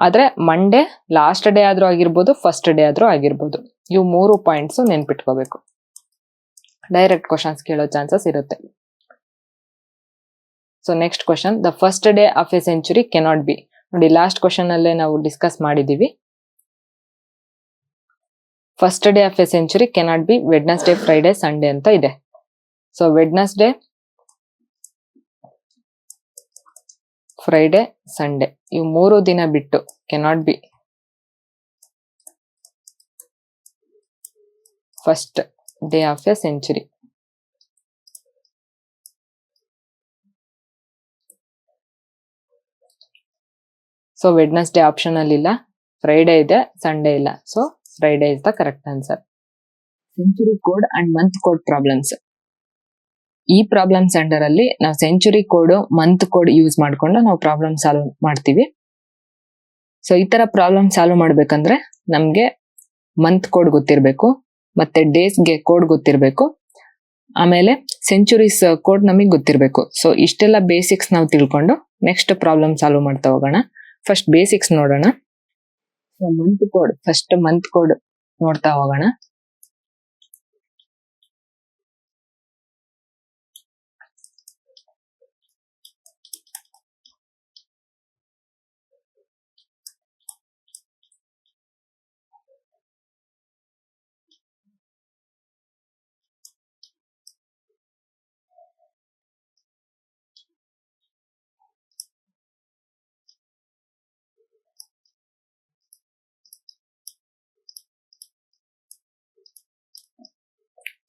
ಆದ್ರೆ ಮಂಡೇ ಲಾಸ್ಟ್ ಡೇ ಆದ್ರೂ ಆಗಿರ್ಬೋದು, ಫಸ್ಟ್ ಡೇ ಆದ್ರೂ ಆಗಿರ್ಬೋದು. ಇವು 3 ಪಾಯಿಂಟ್ಸ್ ನೆನ್ಪಿಟ್ಕೋಬೇಕು. ಡೈರೆಕ್ಟ್ ಕ್ವಶನ್ಸ್ ಕೇಳೋ ಚಾನ್ಸಸ್ ಇರುತ್ತೆ. So next question, the first day of a century cannot B. ನೋಡಿ ಲಾಸ್ಟ್ ಕ್ವಶನ್ ಅಲ್ಲೇ ನಾವು ಡಿಸ್ಕಸ್ ಮಾಡಿದೀವಿ. First day of a century cannot B Wednesday, Friday, Sunday ಅಂತ ಇದೆ. ಸೊ ವೆಡ್ನಸ್ಡೇ, ಫ್ರೈಡೆ, ಸಂಡೇ ಇವು 3 ದಿನ ಬಿಟ್ಟು cannot be first day of a century. So Wednesday option ಅಲ್ಲಿ ಇಲ್ಲ, ಫ್ರೈಡೆ ಇದೆ, ಸಂಡೇ ಇಲ್ಲ. So Friday is the correct answer. Century code and month code problems. ಈ ಪ್ರಾಬ್ಲಮ್ಸ್ ಅಂಡರ್ ಅಲ್ಲಿ ನಾವು century code, month code use ಮಾಡ್ಕೊಂಡು ನಾವು problem solve ಮಾಡ್ತೀವಿ. ಸೊ ಈ ತರ ಪ್ರಾಬ್ಲಮ್ ಸಾಲ್ವ್ ಮಾಡ್ಬೇಕಂದ್ರೆ ನಮ್ಗೆ ಮಂತ್ ಕೋಡ್ ಗೊತ್ತಿರಬೇಕು, ಮತ್ತೆ ಡೇಸ್ಗೆ ಕೋಡ್ ಗೊತ್ತಿರಬೇಕು, ಆಮೇಲೆ ಸೆಂಚುರೀಸ್ ಕೋಡ್ ನಮಗೆ ಗೊತ್ತಿರಬೇಕು. ಸೊ ಇಷ್ಟೆಲ್ಲ ಬೇಸಿಕ್ಸ್ ನಾವು ತಿಳ್ಕೊಂಡು ನೆಕ್ಸ್ಟ್ ಪ್ರಾಬ್ಲಮ್ ಸಾಲ್ವ್ ಮಾಡ್ತಾ ಹೋಗೋಣ. ಫಸ್ಟ್ ಬೇಸಿಕ್ಸ್ ನೋಡೋಣ. Month code, first month code ನೋಡ್ತಾ ಹೋಗೋಣ.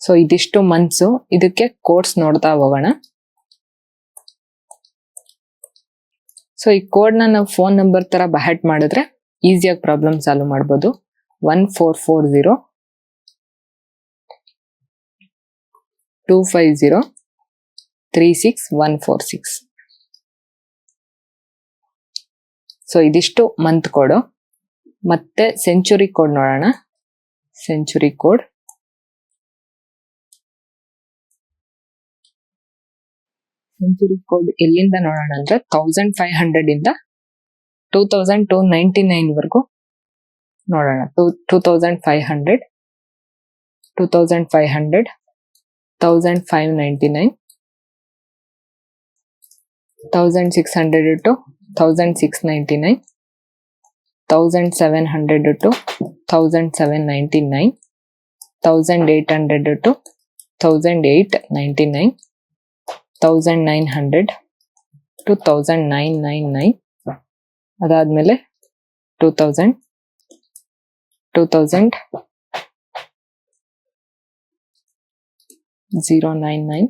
ಸೊ ಇದಿಷ್ಟು ಮಂತ್ಸ್, ಇದಕ್ಕೆ ಕೋಡ್ಸ್ ನೋಡ್ತಾ ಹೋಗೋಣ. ಸೊ ಈ ಕೋಡ್ ನಾವು ಫೋನ್ ನಂಬರ್ ತರ ಬಹಟ್ ಮಾಡಿದ್ರೆ ಈಸಿಯಾಗಿ ಪ್ರಾಬ್ಲಮ್ ಸಾಲ್ವ್ ಮಾಡ್ಬೋದು. 1440 250 36146. ಸೊ ಇದಿಷ್ಟು ಮಂತ್ ಕೋಡ್. ಮತ್ತೆ ಸೆಂಚುರಿ ಕೋಡ್ ನೋಡೋಣ. ಸೆಂಚುರಿ ಕೋಡ್, ಸೆಂಚುರಿ ಕೋಡ್ ಎಲ್ಲಿಂದ ನೋಡೋಣ ಅಂದ್ರೆ 1500 ಇಂದ 2299 ವರೆಗೂ ನೋಡೋಣ. 2500, 1599, 1600 to 1699, 1700 to 1799, 1800 to 1899, 1900 to 1999, ಅದಾದ್ಮೇಲೆ 2000, 099,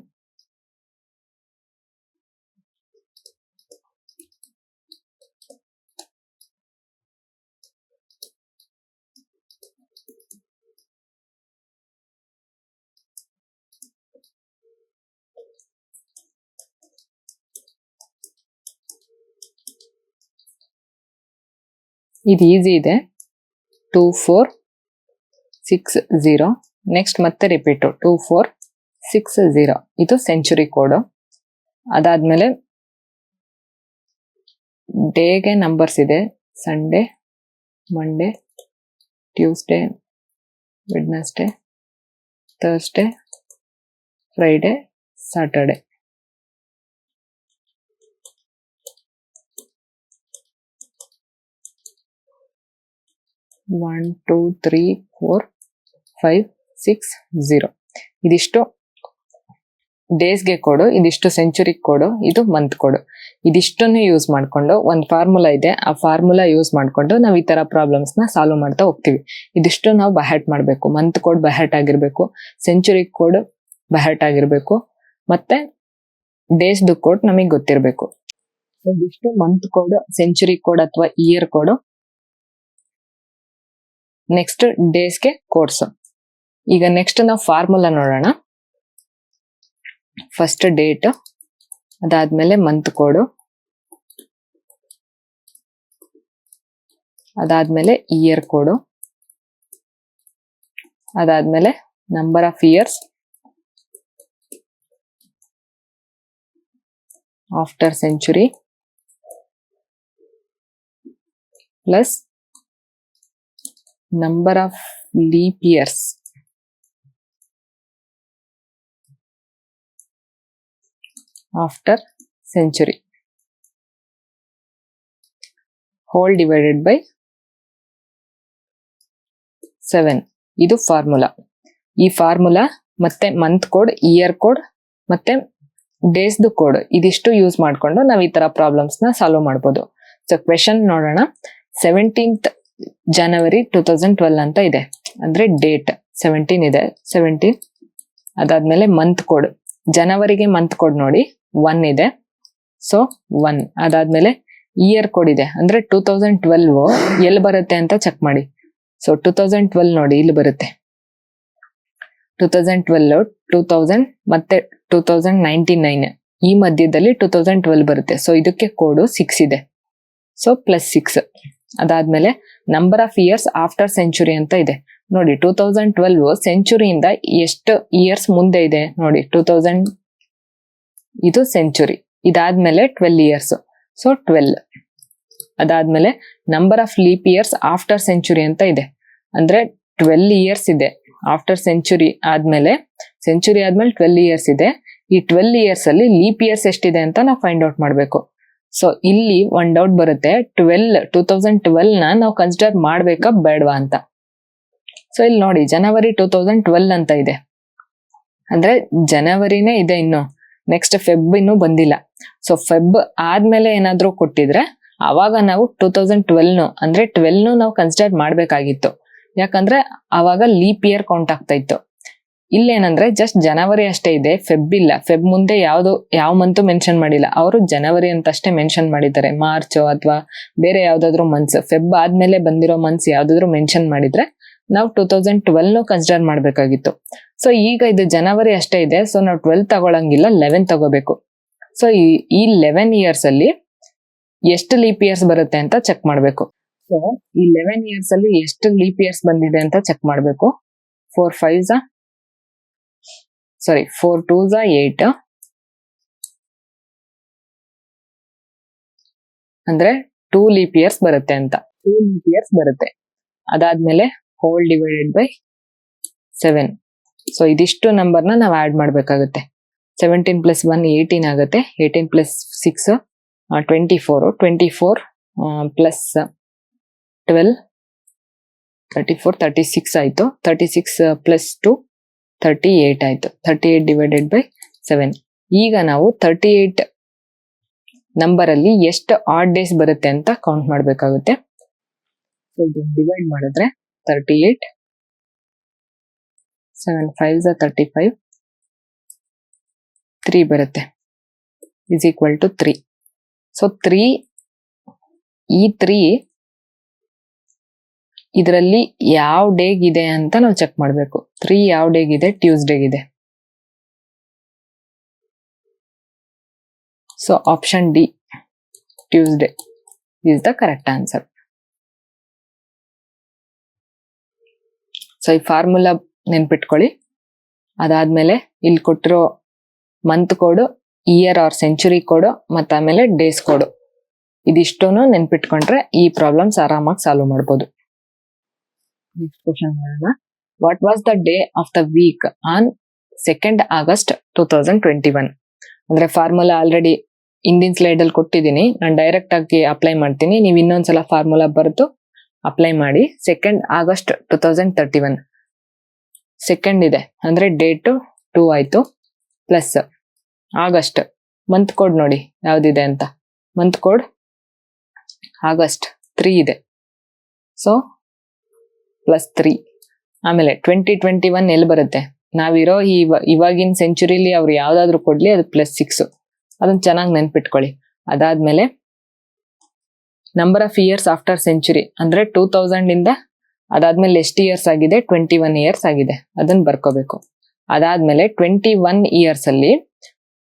ಇದು ಈಸಿ ಇದೆ. 2460. ನೆಕ್ಸ್ಟ್ ಮತ್ತೆ ರಿಪೀಟ್ 2460, ಇದು ಸೆಂಚುರಿ ಕೋಡ್. ಅದಾದ್ಮೇಲೆ ಡೇಗೆ ನಂಬರ್ಸ್ ಇದೆ. Sunday, Monday, Tuesday, Wednesday, Thursday, Friday, Saturday. One 2 3 4 5 6 0. ಇದಿಷ್ಟು ಡೇಸ್ಗೆ ಕೋಡು, ಇದಿಷ್ಟು ಸೆಂಚುರಿ ಕೋಡು, ಇದು ಮಂತ್ ಕೋಡು. ಇದಿಷ್ಟನ್ನು ಯೂಸ್ ಮಾಡ್ಕೊಂಡು ಒಂದು ಫಾರ್ಮುಲಾ ಇದೆ, ಆ ಫಾರ್ಮುಲಾ ಯೂಸ್ ಮಾಡ್ಕೊಂಡು ನಾವು ಈ ತರ ಪ್ರಾಬ್ಲಮ್ಸ್ ನ ಸಾಲ್ವ್ ಮಾಡ್ತಾ ಹೋಗ್ತೀವಿ. ಇದಿಷ್ಟು ನಾವು ಬಹಟ್ ಮಾಡ್ಬೇಕು. ಮಂತ್ ಕೋಡ್ ಬಹಟ್ ಆಗಿರ್ಬೇಕು, ಸೆಂಚುರಿ ಕೋಡ್ ಬಹಟ್ ಆಗಿರ್ಬೇಕು, ಮತ್ತೆ ಡೇಸ್ದು ಕೋಡ್ ನಮಗೆ ಗೊತ್ತಿರಬೇಕು. ಇದಿಷ್ಟು ಮಂತ್ ಕೋಡ್, ಸೆಂಚುರಿ ಕೋಡ್ ಅಥವಾ ಇಯರ್ ಕೋಡ್. ನೆಕ್ಸ್ಟ್ ಡೇಸ್ಗೆ ಕೋಡ್ಸ್. ಈಗ ನೆಕ್ಸ್ಟ್ ನಾವು ಫಾರ್ಮುಲಾ ನೋಡೋಣ. ಫಸ್ಟ್ ಡೇಟ್, ಅದಾದ್ಮೇಲೆ ಮಂತ್ ಕೋಡ್, ಅದಾದ್ಮೇಲೆ ಇಯರ್ ಕೋಡ್, ಅದಾದ್ಮೇಲೆ number of years after century plus number of leap years after century whole divided by 7. ಇದು formula. ಈ ಫಾರ್ಮುಲಾ ಮತ್ತೆ ಮಂತ್ ಕೋಡ್, ಇಯರ್ ಕೋಡ್ ಮತ್ತೆ ಡೇಸ್ದು ಕೋಡ್ ಇದಿಷ್ಟು ಯೂಸ್ ಮಾಡ್ಕೊಂಡು ನಾವು ಈ ತರ ಪ್ರಾಬ್ಲಮ್ಸ್ ನ ಸಾಲ್ವ್ ಮಾಡ್ಬೋದು. ಸೊ ಕ್ವೆಶನ್ ನೋಡೋಣ. 17th January 2012 ಅಂತ ಇದೆ, ಅಂದ್ರೆ ಡೇಟ್ 17 ಇದೆ, 17. ಅದಾದ್ಮೇಲೆ ಮಂತ್ ಕೋಡ್, ಜನವರಿಗೆ ಮಂತ್ ಕೋಡ್ ನೋಡಿ 1 ಇದೆ, ಸೊ 1. ಅದಾದ್ಮೇಲೆ ಇಯರ್ ಕೋಡ್ ಇದೆ, ಅಂದ್ರೆ 2012 ಎಲ್ಲಿ ಬರುತ್ತೆ ಅಂತ ಚೆಕ್ ಮಾಡಿ. ಸೊ 2012 ನೋಡಿ ಇಲ್ಲಿ ಬರುತ್ತೆ, 2012, 2000 ಮತ್ತೆ 2099 ಈ ಮಧ್ಯದಲ್ಲಿ 2012 ಬರುತ್ತೆ. ಸೊ ಇದಕ್ಕೆ ಕೋಡು 6 ಇದೆ, ಸೊ +6. ಅದಾದ್ಮೇಲೆ number of years after century ಅಂತ ಇದೆ ನೋಡಿ. 2012 ಸೆಂಚುರಿಯಿಂದ ಎಷ್ಟು ಇಯರ್ಸ್ ಮುಂದೆ ಇದೆ ನೋಡಿ, 2000 ಇದು ಸೆಂಚುರಿ. ಇದಾದ್ಮೇಲೆ 12 ಇಯರ್ಸ್, ಸೊ 12. ಅದಾದ್ಮೇಲೆ number of leap years after century ಅಂತ ಇದೆ, ಅಂದ್ರೆ 12 ಇಯರ್ಸ್ ಇದೆ ಆಫ್ಟರ್ ಸೆಂಚುರಿ ಆದ್ಮೇಲೆ. ಸೆಂಚುರಿ ಆದ್ಮೇಲೆ 12 ಇಯರ್ಸ್ ಇದೆ. ಈ 12 ಇಯರ್ಸ್ ಅಲ್ಲಿ ಲೀಪ್ ಇಯರ್ಸ್ ಎಷ್ಟಿದೆ ಅಂತ ನಾವು ಫೈಂಡ್ ಔಟ್ ಮಾಡ್ಬೇಕು. ಸೊ ಇಲ್ಲಿ ಒಂದ್ ಡೌಟ್ ಬರುತ್ತೆ, 2012 ನ ನಾವು ಕನ್ಸಿಡರ್ ಮಾಡ್ಬೇಕಾ ಬೇಡವಾ ಅಂತ. ಸೊ ಇಲ್ಲಿ ನೋಡಿ ಜನವರಿ 2012 ಅಂತ ಇದೆ, ಅಂದ್ರೆ ಜನವರಿನೇ ಇದೆ ಇನ್ನು, ನೆಕ್ಸ್ಟ್ ಫೆಬ್ ಇನ್ನು ಬಂದಿಲ್ಲ. ಸೊ ಫೆಬ್ ಆದ್ಮೇಲೆ ಏನಾದ್ರೂ ಕೊಟ್ಟಿದ್ರೆ ಅವಾಗ ನಾವು 2012 ಅಂದ್ರೆ 12 ನಾವು ಕನ್ಸಿಡರ್ ಮಾಡ್ಬೇಕಾಗಿತ್ತು, ಯಾಕಂದ್ರೆ ಅವಾಗ ಲೀಪ್ ಇಯರ್ ಕೌಂಟ್ ಆಗ್ತಾ ಇತ್ತು. ಇಲ್ಲೇನಂದ್ರೆ ಜಸ್ಟ್ ಜನವರಿ ಅಷ್ಟೇ ಇದೆ, ಫೆಬ್ ಇಲ್ಲ. ಫೆಬ್ ಮುಂದೆ ಯಾವ ಮಂತ್ ಮೆನ್ಷನ್ ಮಾಡಿಲ್ಲ, ಅವರು ಜನವರಿ ಅಂತ ಅಷ್ಟೇ ಮೆನ್ಷನ್ ಮಾಡಿದ್ದಾರೆ. ಮಾರ್ಚ್ ಅಥವಾ ಬೇರೆ ಯಾವ್ದಾದ್ರು ಮಂತ್ಸ್, ಫೆಬ್ ಆದ್ಮೇಲೆ ಬಂದಿರೋ ಮಂತ್ಸ್ ಯಾವ್ದಾದ್ರು ಮೆನ್ಷನ್ ಮಾಡಿದ್ರೆ ನಾವು 2012 ಕನ್ಸಿಡರ್ ಮಾಡ್ಬೇಕಾಗಿತ್ತು. ಸೊ ಈಗ ಇದು ಜನವರಿ ಅಷ್ಟೇ ಇದೆ, ಸೊ ನಾವು 12 ತಗೊಳಂಗಿಲ್ಲ, 11 ತಗೋಬೇಕು. ಸೊ ಈ 11 ಇಯರ್ಸ್ ಅಲ್ಲಿ ಎಷ್ಟು ಲೀಪ್ ಇಯರ್ಸ್ ಬರುತ್ತೆ ಅಂತ ಚೆಕ್ ಮಾಡ್ಬೇಕು. ಸೊ ಈ 11 ಇಯರ್ಸ್ ಅಲ್ಲಿ ಎಷ್ಟು ಲೀಪ್ ಇಯರ್ಸ್ ಬಂದಿದೆ ಅಂತ ಚೆಕ್ ಮಾಡ್ಬೇಕು. 4 2s 8, ಅಂದ್ರೆ 2 ಲೀಪ್ ಇಯರ್ಸ್ ಬರುತ್ತೆ ಅಂತ, 2 ಲೀಪ್ ಇಯರ್ಸ್ ಬರುತ್ತೆ. ಅದಾದ್ಮೇಲೆ ಹೋಲ್ ಡಿವೈಡೆಡ್ ಬೈ 7. ಸೊ ಇದಿಷ್ಟು ನಂಬರ್ನ ನಾವು ಆಡ್ ಮಾಡ್ಬೇಕಾಗುತ್ತೆ. 17 + 1 18 ಆಗುತ್ತೆ, 18 + 6 24, 24 + 12 34, 36 ಆಯ್ತು, 36 + 2 38 ಆಯ್ತು, 38 ಡಿವೈಡೆಡ್ ಬೈ 7. ಈಗ ನಾವು 38 ನಂಬರ್ ಅಲ್ಲಿ ಎಷ್ಟು ಆಡ್ ಡೇಸ್ ಬರುತ್ತೆ ಅಂತ ಕೌಂಟ್ ಮಾಡ್ಬೇಕಾಗುತ್ತೆ. ಸೊ ಇದು ಡಿವೈಡ್ ಮಾಡಿದ್ರೆ 38, 7 5s 35, 3 ಬರುತ್ತೆ, = 3. ಸೊ 3 ಈ 3 ಇದರಲ್ಲಿ ಯಾವ ಡೇಗಿದೆ ಅಂತ ನಾವು ಚೆಕ್ ಮಾಡ್ಬೇಕು. 3 ಯಾವ ಡೇಗಿದೆ? ಟ್ಯೂಸ್ಡೇಗಿದೆ. So option D, Tuesday is the correct answer. So ಈ ಫಾರ್ಮುಲಾ ನೆನ್ಪಿಟ್ಕೊಳ್ಳಿ. ಅದಾದ್ಮೇಲೆ ಇಲ್ಲಿ ಕೊಟ್ಟಿರೋ month code, year or century code, ಮತ್ತೆ ಆಮೇಲೆ ಡೇಸ್ ಕೋಡು, ಇದಿಷ್ಟನ್ನು ನೆನ್ಪಿಟ್ಕೊಂಡ್ರೆ ಈ ಪ್ರಾಬ್ಲಮ್ಸ್ ಆರಾಮಾಗಿ ಸಾಲ್ವ್ ಮಾಡ್ಬೋದು. ನೆಕ್ಸ್ಟ್ ಕ್ವಶನ್ ನೋಡೋಣ. What was the day of the week on 2nd August 2021? ಅಂದ್ರೆ ಫಾರ್ಮುಲಾ ಆಲ್ರೆಡಿ ಹಿಂದಿನ ಸ್ಲೈಡ್ ಅಲ್ಲಿ ಕೊಟ್ಟಿದ್ದೀನಿ, ನಾನು ಡೈರೆಕ್ಟ್ ಆಗಿ ಅಪ್ಲೈ ಮಾಡ್ತೀನಿ. ನೀವು ಇನ್ನೊಂದ್ಸಲ ಫಾರ್ಮುಲಾ ಬರೆದು ಅಪ್ಲೈ ಮಾಡಿ. 2nd August 2031 ಸೆಕೆಂಡ್ ಇದೆ, ಅಂದ್ರೆ ಡೇಟ್ 2 ಆಯ್ತು, ಪ್ಲಸ್ ಆಗಸ್ಟ್ ಮಂತ್ ಕೋಡ್ ನೋಡಿ ಯಾವ್ದಿದೆ ಅಂತ. ಮಂತ್ ಕೋಡ್ ಆಗಸ್ಟ್ 3 ಇದೆ, ಸೊ +3. ಆಮೇಲೆ 2021 ಎಲ್ಲಿ ಬರುತ್ತೆ? ನಾವಿರೋ ಇವಾಗಿನ ಸೆಂಚುರಿಲಿ ಅವ್ರು ಯಾವ್ದಾದ್ರು ಕೊಡ್ಲಿ, ಅದು +6, ಅದನ್ನ ಚೆನ್ನಾಗಿ ನೆನ್ಪಿಟ್ಕೊಳ್ಳಿ. ಅದಾದ್ಮೇಲೆ number of years after century, ಅಂದ್ರೆ 2000 ಇಂದ ಅದಾದ್ಮೇಲೆ ಎಷ್ಟು ಇಯರ್ಸ್ ಆಗಿದೆ? 21 ಇಯರ್ಸ್ ಆಗಿದೆ, ಅದನ್ನ ಬರ್ಕೋಬೇಕು. ಅದಾದ್ಮೇಲೆ 21 ಇಯರ್ಸ್ ಅಲ್ಲಿ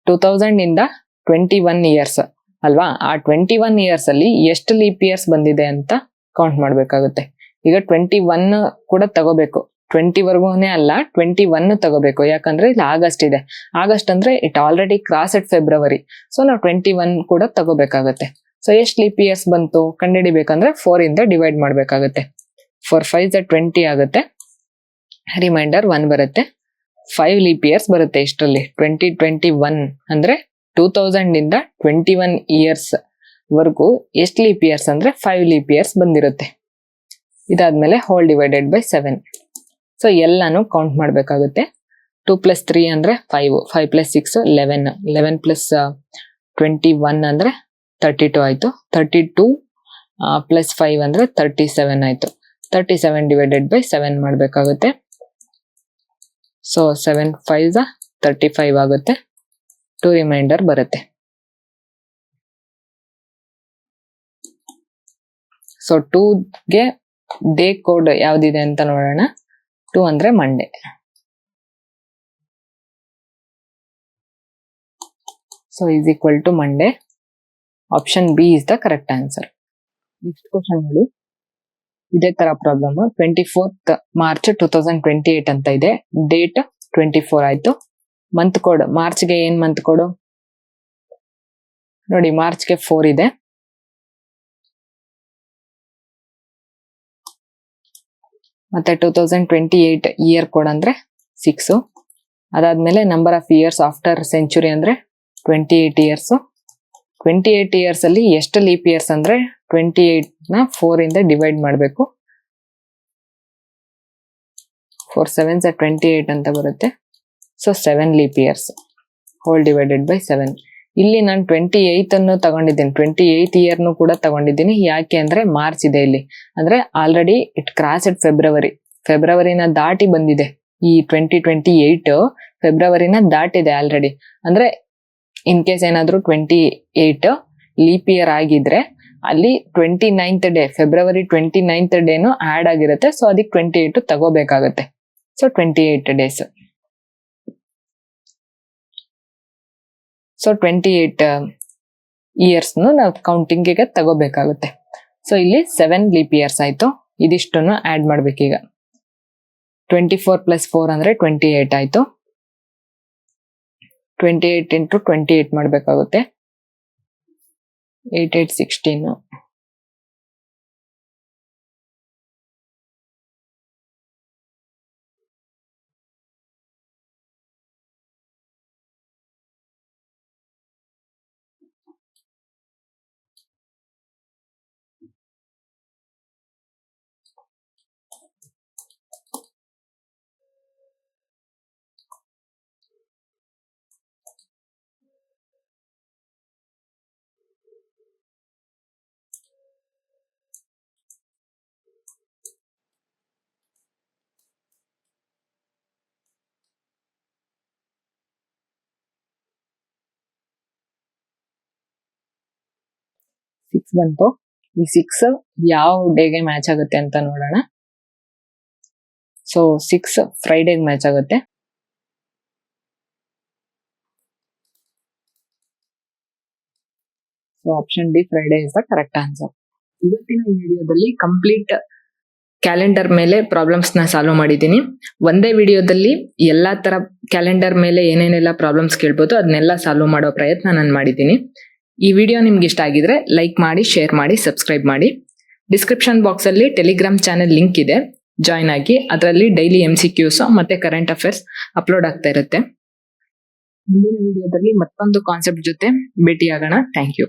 2000 ಇಂದ 21 ಇಯರ್ಸ್ ಅಲ್ವಾ, ಆ 21 ಇಯರ್ಸ್ ಅಲ್ಲಿ ಎಷ್ಟು ಲೀಪ್ ಇಯರ್ಸ್ ಬಂದಿದೆ ಅಂತ ಕೌಂಟ್ ಮಾಡ್ಬೇಕಾಗುತ್ತೆ. ಈಗ 21 ಕೂಡ ತಗೋಬೇಕು, 20 ವರ್ಗೂನೇ ಅಲ್ಲ, 21 ತಗೋಬೇಕು. ಯಾಕಂದ್ರೆ ಇಲ್ಲಿ ಆಗಸ್ಟ್ ಇದೆ, ಆಗಸ್ಟ್ ಅಂದ್ರೆ it already crossed February, so ನಾವು 21 ಕೂಡ ತಗೋಬೇಕಾಗತ್ತೆ. ಸೊ ಎಷ್ಟು ಲೀಪ್ ಇಯರ್ಸ್ ಬಂತು ಕಂಡುಹಿಡಿಬೇಕಂದ್ರೆ 4 ಇಂದ ಡಿವೈಡ್ ಮಾಡ್ಬೇಕಾಗತ್ತೆ. 4 5s 20 ಆಗುತ್ತೆ, ರಿಮೈಂಡರ್ 1 ಬರುತ್ತೆ. 5 ಲೀಪ್ ಇಯರ್ಸ್ ಬರುತ್ತೆ ಇಷ್ಟರಲ್ಲಿ. 2021 ಅಂದ್ರೆ 2000 ಇಂದ 21 ಇಯರ್ಸ್ ವರ್ಗೂ ಎಷ್ಟು ಲೀಪ್ ಇಯರ್ಸ್ ಅಂದ್ರೆ 5 ಲೀಪ್ ಇಯರ್ಸ್ ಬಂದಿರುತ್ತೆ. ಇದಾದ್ಮೇಲೆ ಹೋಲ್ ಡಿವೈಡೆಡ್ ಬೈ 7. ಸೊ ಎಲ್ಲಾನು ಕೌಂಟ್ ಮಾಡ್ಬೇಕಾಗುತ್ತೆ. 2 + 3 ಅಂದ್ರೆ 5, 5 + 6 11, 11 + 21 ಅಂದ್ರೆ 32 ಆಯ್ತು. 32 + 5 ಅಂದ್ರೆ 37 ಆಯ್ತು. 37 ಡಿವೈಡೆಡ್ ಬೈ 7 ಮಾಡ್ಬೇಕಾಗುತ್ತೆ. ಸೊ 7 5 35 ಆಗುತ್ತೆ. 2 ರಿಮೈಂಡರ್ ಬರುತ್ತೆ. ಸೊ 2ಗೆ ಡೇ ಕೋಡ್ ಯಾವ್ದಿದೆ ಅಂತ ನೋಡೋಣ. 2 ಅಂದ್ರೆ Monday. So is equal to Monday. Option B is the correct answer. Next question ನೋಡಿ, ಇದೇ ತರ ಪ್ರಾಬ್ಲಮ್. 24th March 2028 ಅಂತ ಇದೆ. ಡೇಟ್ 24 ಆಯ್ತು. ಮಂತ್ ಕೋಡ್, ಮಾರ್ಚ್ಗೆ ಏನ್ ಮಂತ್ ಕೋಡ್ ನೋಡಿ, ಮಾರ್ಚ್ಗೆ 4 ಇದೆ. ಮತ್ತೆ 2028 ಇಯರ್ ಕೋಡ್ ಅಂದ್ರೆ 6. ಅದಾದ್ಮೇಲೆ number of years after century ಅಂದ್ರೆ 28 ಇಯರ್ಸ್. 28 ಇಯರ್ಸ್ ಅಲ್ಲಿ ಎಷ್ಟು ಲೀಪ್ ಇಯರ್ಸ್ ಅಂದ್ರೆ 28 ನ 4 ಇಂದ ಡಿವೈಡ್ ಮಾಡಬೇಕು. 4 7s 28 ಅಂತ ಬರುತ್ತೆ. So 7 leap years whole divided by 7. ಇಲ್ಲಿ ನಾನು 28 ಅನ್ನು ತಗೊಂಡಿದ್ದೀನಿ, 28 ಇಯರ್ನು ಕೂಡ ತಗೊಂಡಿದ್ದೀನಿ. ಯಾಕೆ ಅಂದ್ರೆ ಮಾರ್ಚ್ ಇದೆ ಇಲ್ಲಿ, ಅಂದ್ರೆ ಆಲ್ರೆಡಿ ಇಟ್ ಕ್ರಾಸ್ಡ್ ಫೆಬ್ರವರಿನ ದಾಟಿ ಬಂದಿದೆ. ಈ 2028 ಫೆಬ್ರವರಿನ ದಾಟಿದೆ ಆಲ್ರೆಡಿ. ಅಂದ್ರೆ ಇನ್ ಕೇಸ್ ಏನಾದ್ರು 28 ಲೀಪ್ ಇಯರ್ ಆಗಿದ್ರೆ ಅಲ್ಲಿ 29th ಡೇ, ಫೆಬ್ರವರಿ 29th ಡೇನು ಆಡ್ ಆಗಿರುತ್ತೆ. ಸೊ ಅದಕ್ಕೆ 28 ತಗೋಬೇಕಾಗುತ್ತೆ. So 28 days. ಸೊ 28 ಇಯರ್ಸ್ನು ನಾವು ಕೌಂಟಿಂಗಿಗೆ ತಗೋಬೇಕಾಗುತ್ತೆ. ಸೊ ಇಲ್ಲಿ 7 ಲೀಪ್ ಇಯರ್ಸ್ ಆಯ್ತು. ಇದಿಷ್ಟನ್ನು ಆಡ್ ಮಾಡ್ಬೇಕೀಗ. 24 + 4 ಅಂದ್ರೆ 28 ಆಯ್ತು. 28 × 28 ಮಾಡ್ಬೇಕಾಗುತ್ತೆ. 8 8 16. ಬಂತು. ಈ 6 ಯಾವ ಡೇಗೆ ಮ್ಯಾಚ್ ಆಗುತ್ತೆ ಅಂತ ನೋಡೋಣ. ಸೊ 6 ಫ್ರೈಡೇಗೆ ಮ್ಯಾಚ್ ಆಗುತ್ತೆ. So option D Friday is the correct answer. ಇವತ್ತಿನ ಈ ವಿಡಿಯೋದಲ್ಲಿ ಕಂಪ್ಲೀಟ್ ಕ್ಯಾಲೆಂಡರ್ ಮೇಲೆ ಪ್ರಾಬ್ಲಮ್ಸ್ ನ ಸಾಲ್ವ್ ಮಾಡಿದ್ದೀನಿ. ಒಂದೇ ವಿಡಿಯೋದಲ್ಲಿ ಎಲ್ಲಾ ತರ ಕ್ಯಾಲೆಂಡರ್ ಮೇಲೆ ಏನೇನೆಲ್ಲ ಪ್ರಾಬ್ಲಮ್ಸ್ ಕೇಳ್ಬೋದು ಅದನ್ನೆಲ್ಲ ಸಾಲ್ವ್ ಮಾಡೋ ಪ್ರಯತ್ನ ನಾನು ಮಾಡಿದ್ದೀನಿ. ಈ ವಿಡಿಯೋ ನಿಮ್ಗೆ ಇಷ್ಟ ಆಗಿದ್ರೆ ಲೈಕ್ ಮಾಡಿ, ಶೇರ್ ಮಾಡಿ, ಸಬ್ಸ್ಕ್ರೈಬ್ ಮಾಡಿ. ಡಿಸ್ಕ್ರಿಪ್ಷನ್ ಬಾಕ್ಸ್ ಅಲ್ಲಿ ಟೆಲಿಗ್ರಾಮ್ ಚಾನೆಲ್ ಲಿಂಕ್ ಇದೆ, ಜಾಯ್ನ್ ಆಗಿ. ಅದರಲ್ಲಿ ಡೈಲಿ MCQs ಮತ್ತೆ ಕರೆಂಟ್ ಅಫೇರ್ಸ್ ಅಪ್ಲೋಡ್ ಆಗ್ತಾ ಇರುತ್ತೆ. ಮುಂದಿನ ವಿಡಿಯೋದಲ್ಲಿ ಮತ್ತೊಂದು ಕಾನ್ಸೆಪ್ಟ್ ಜೊತೆ ಭೇಟಿಯಾಗೋಣ. Thank you.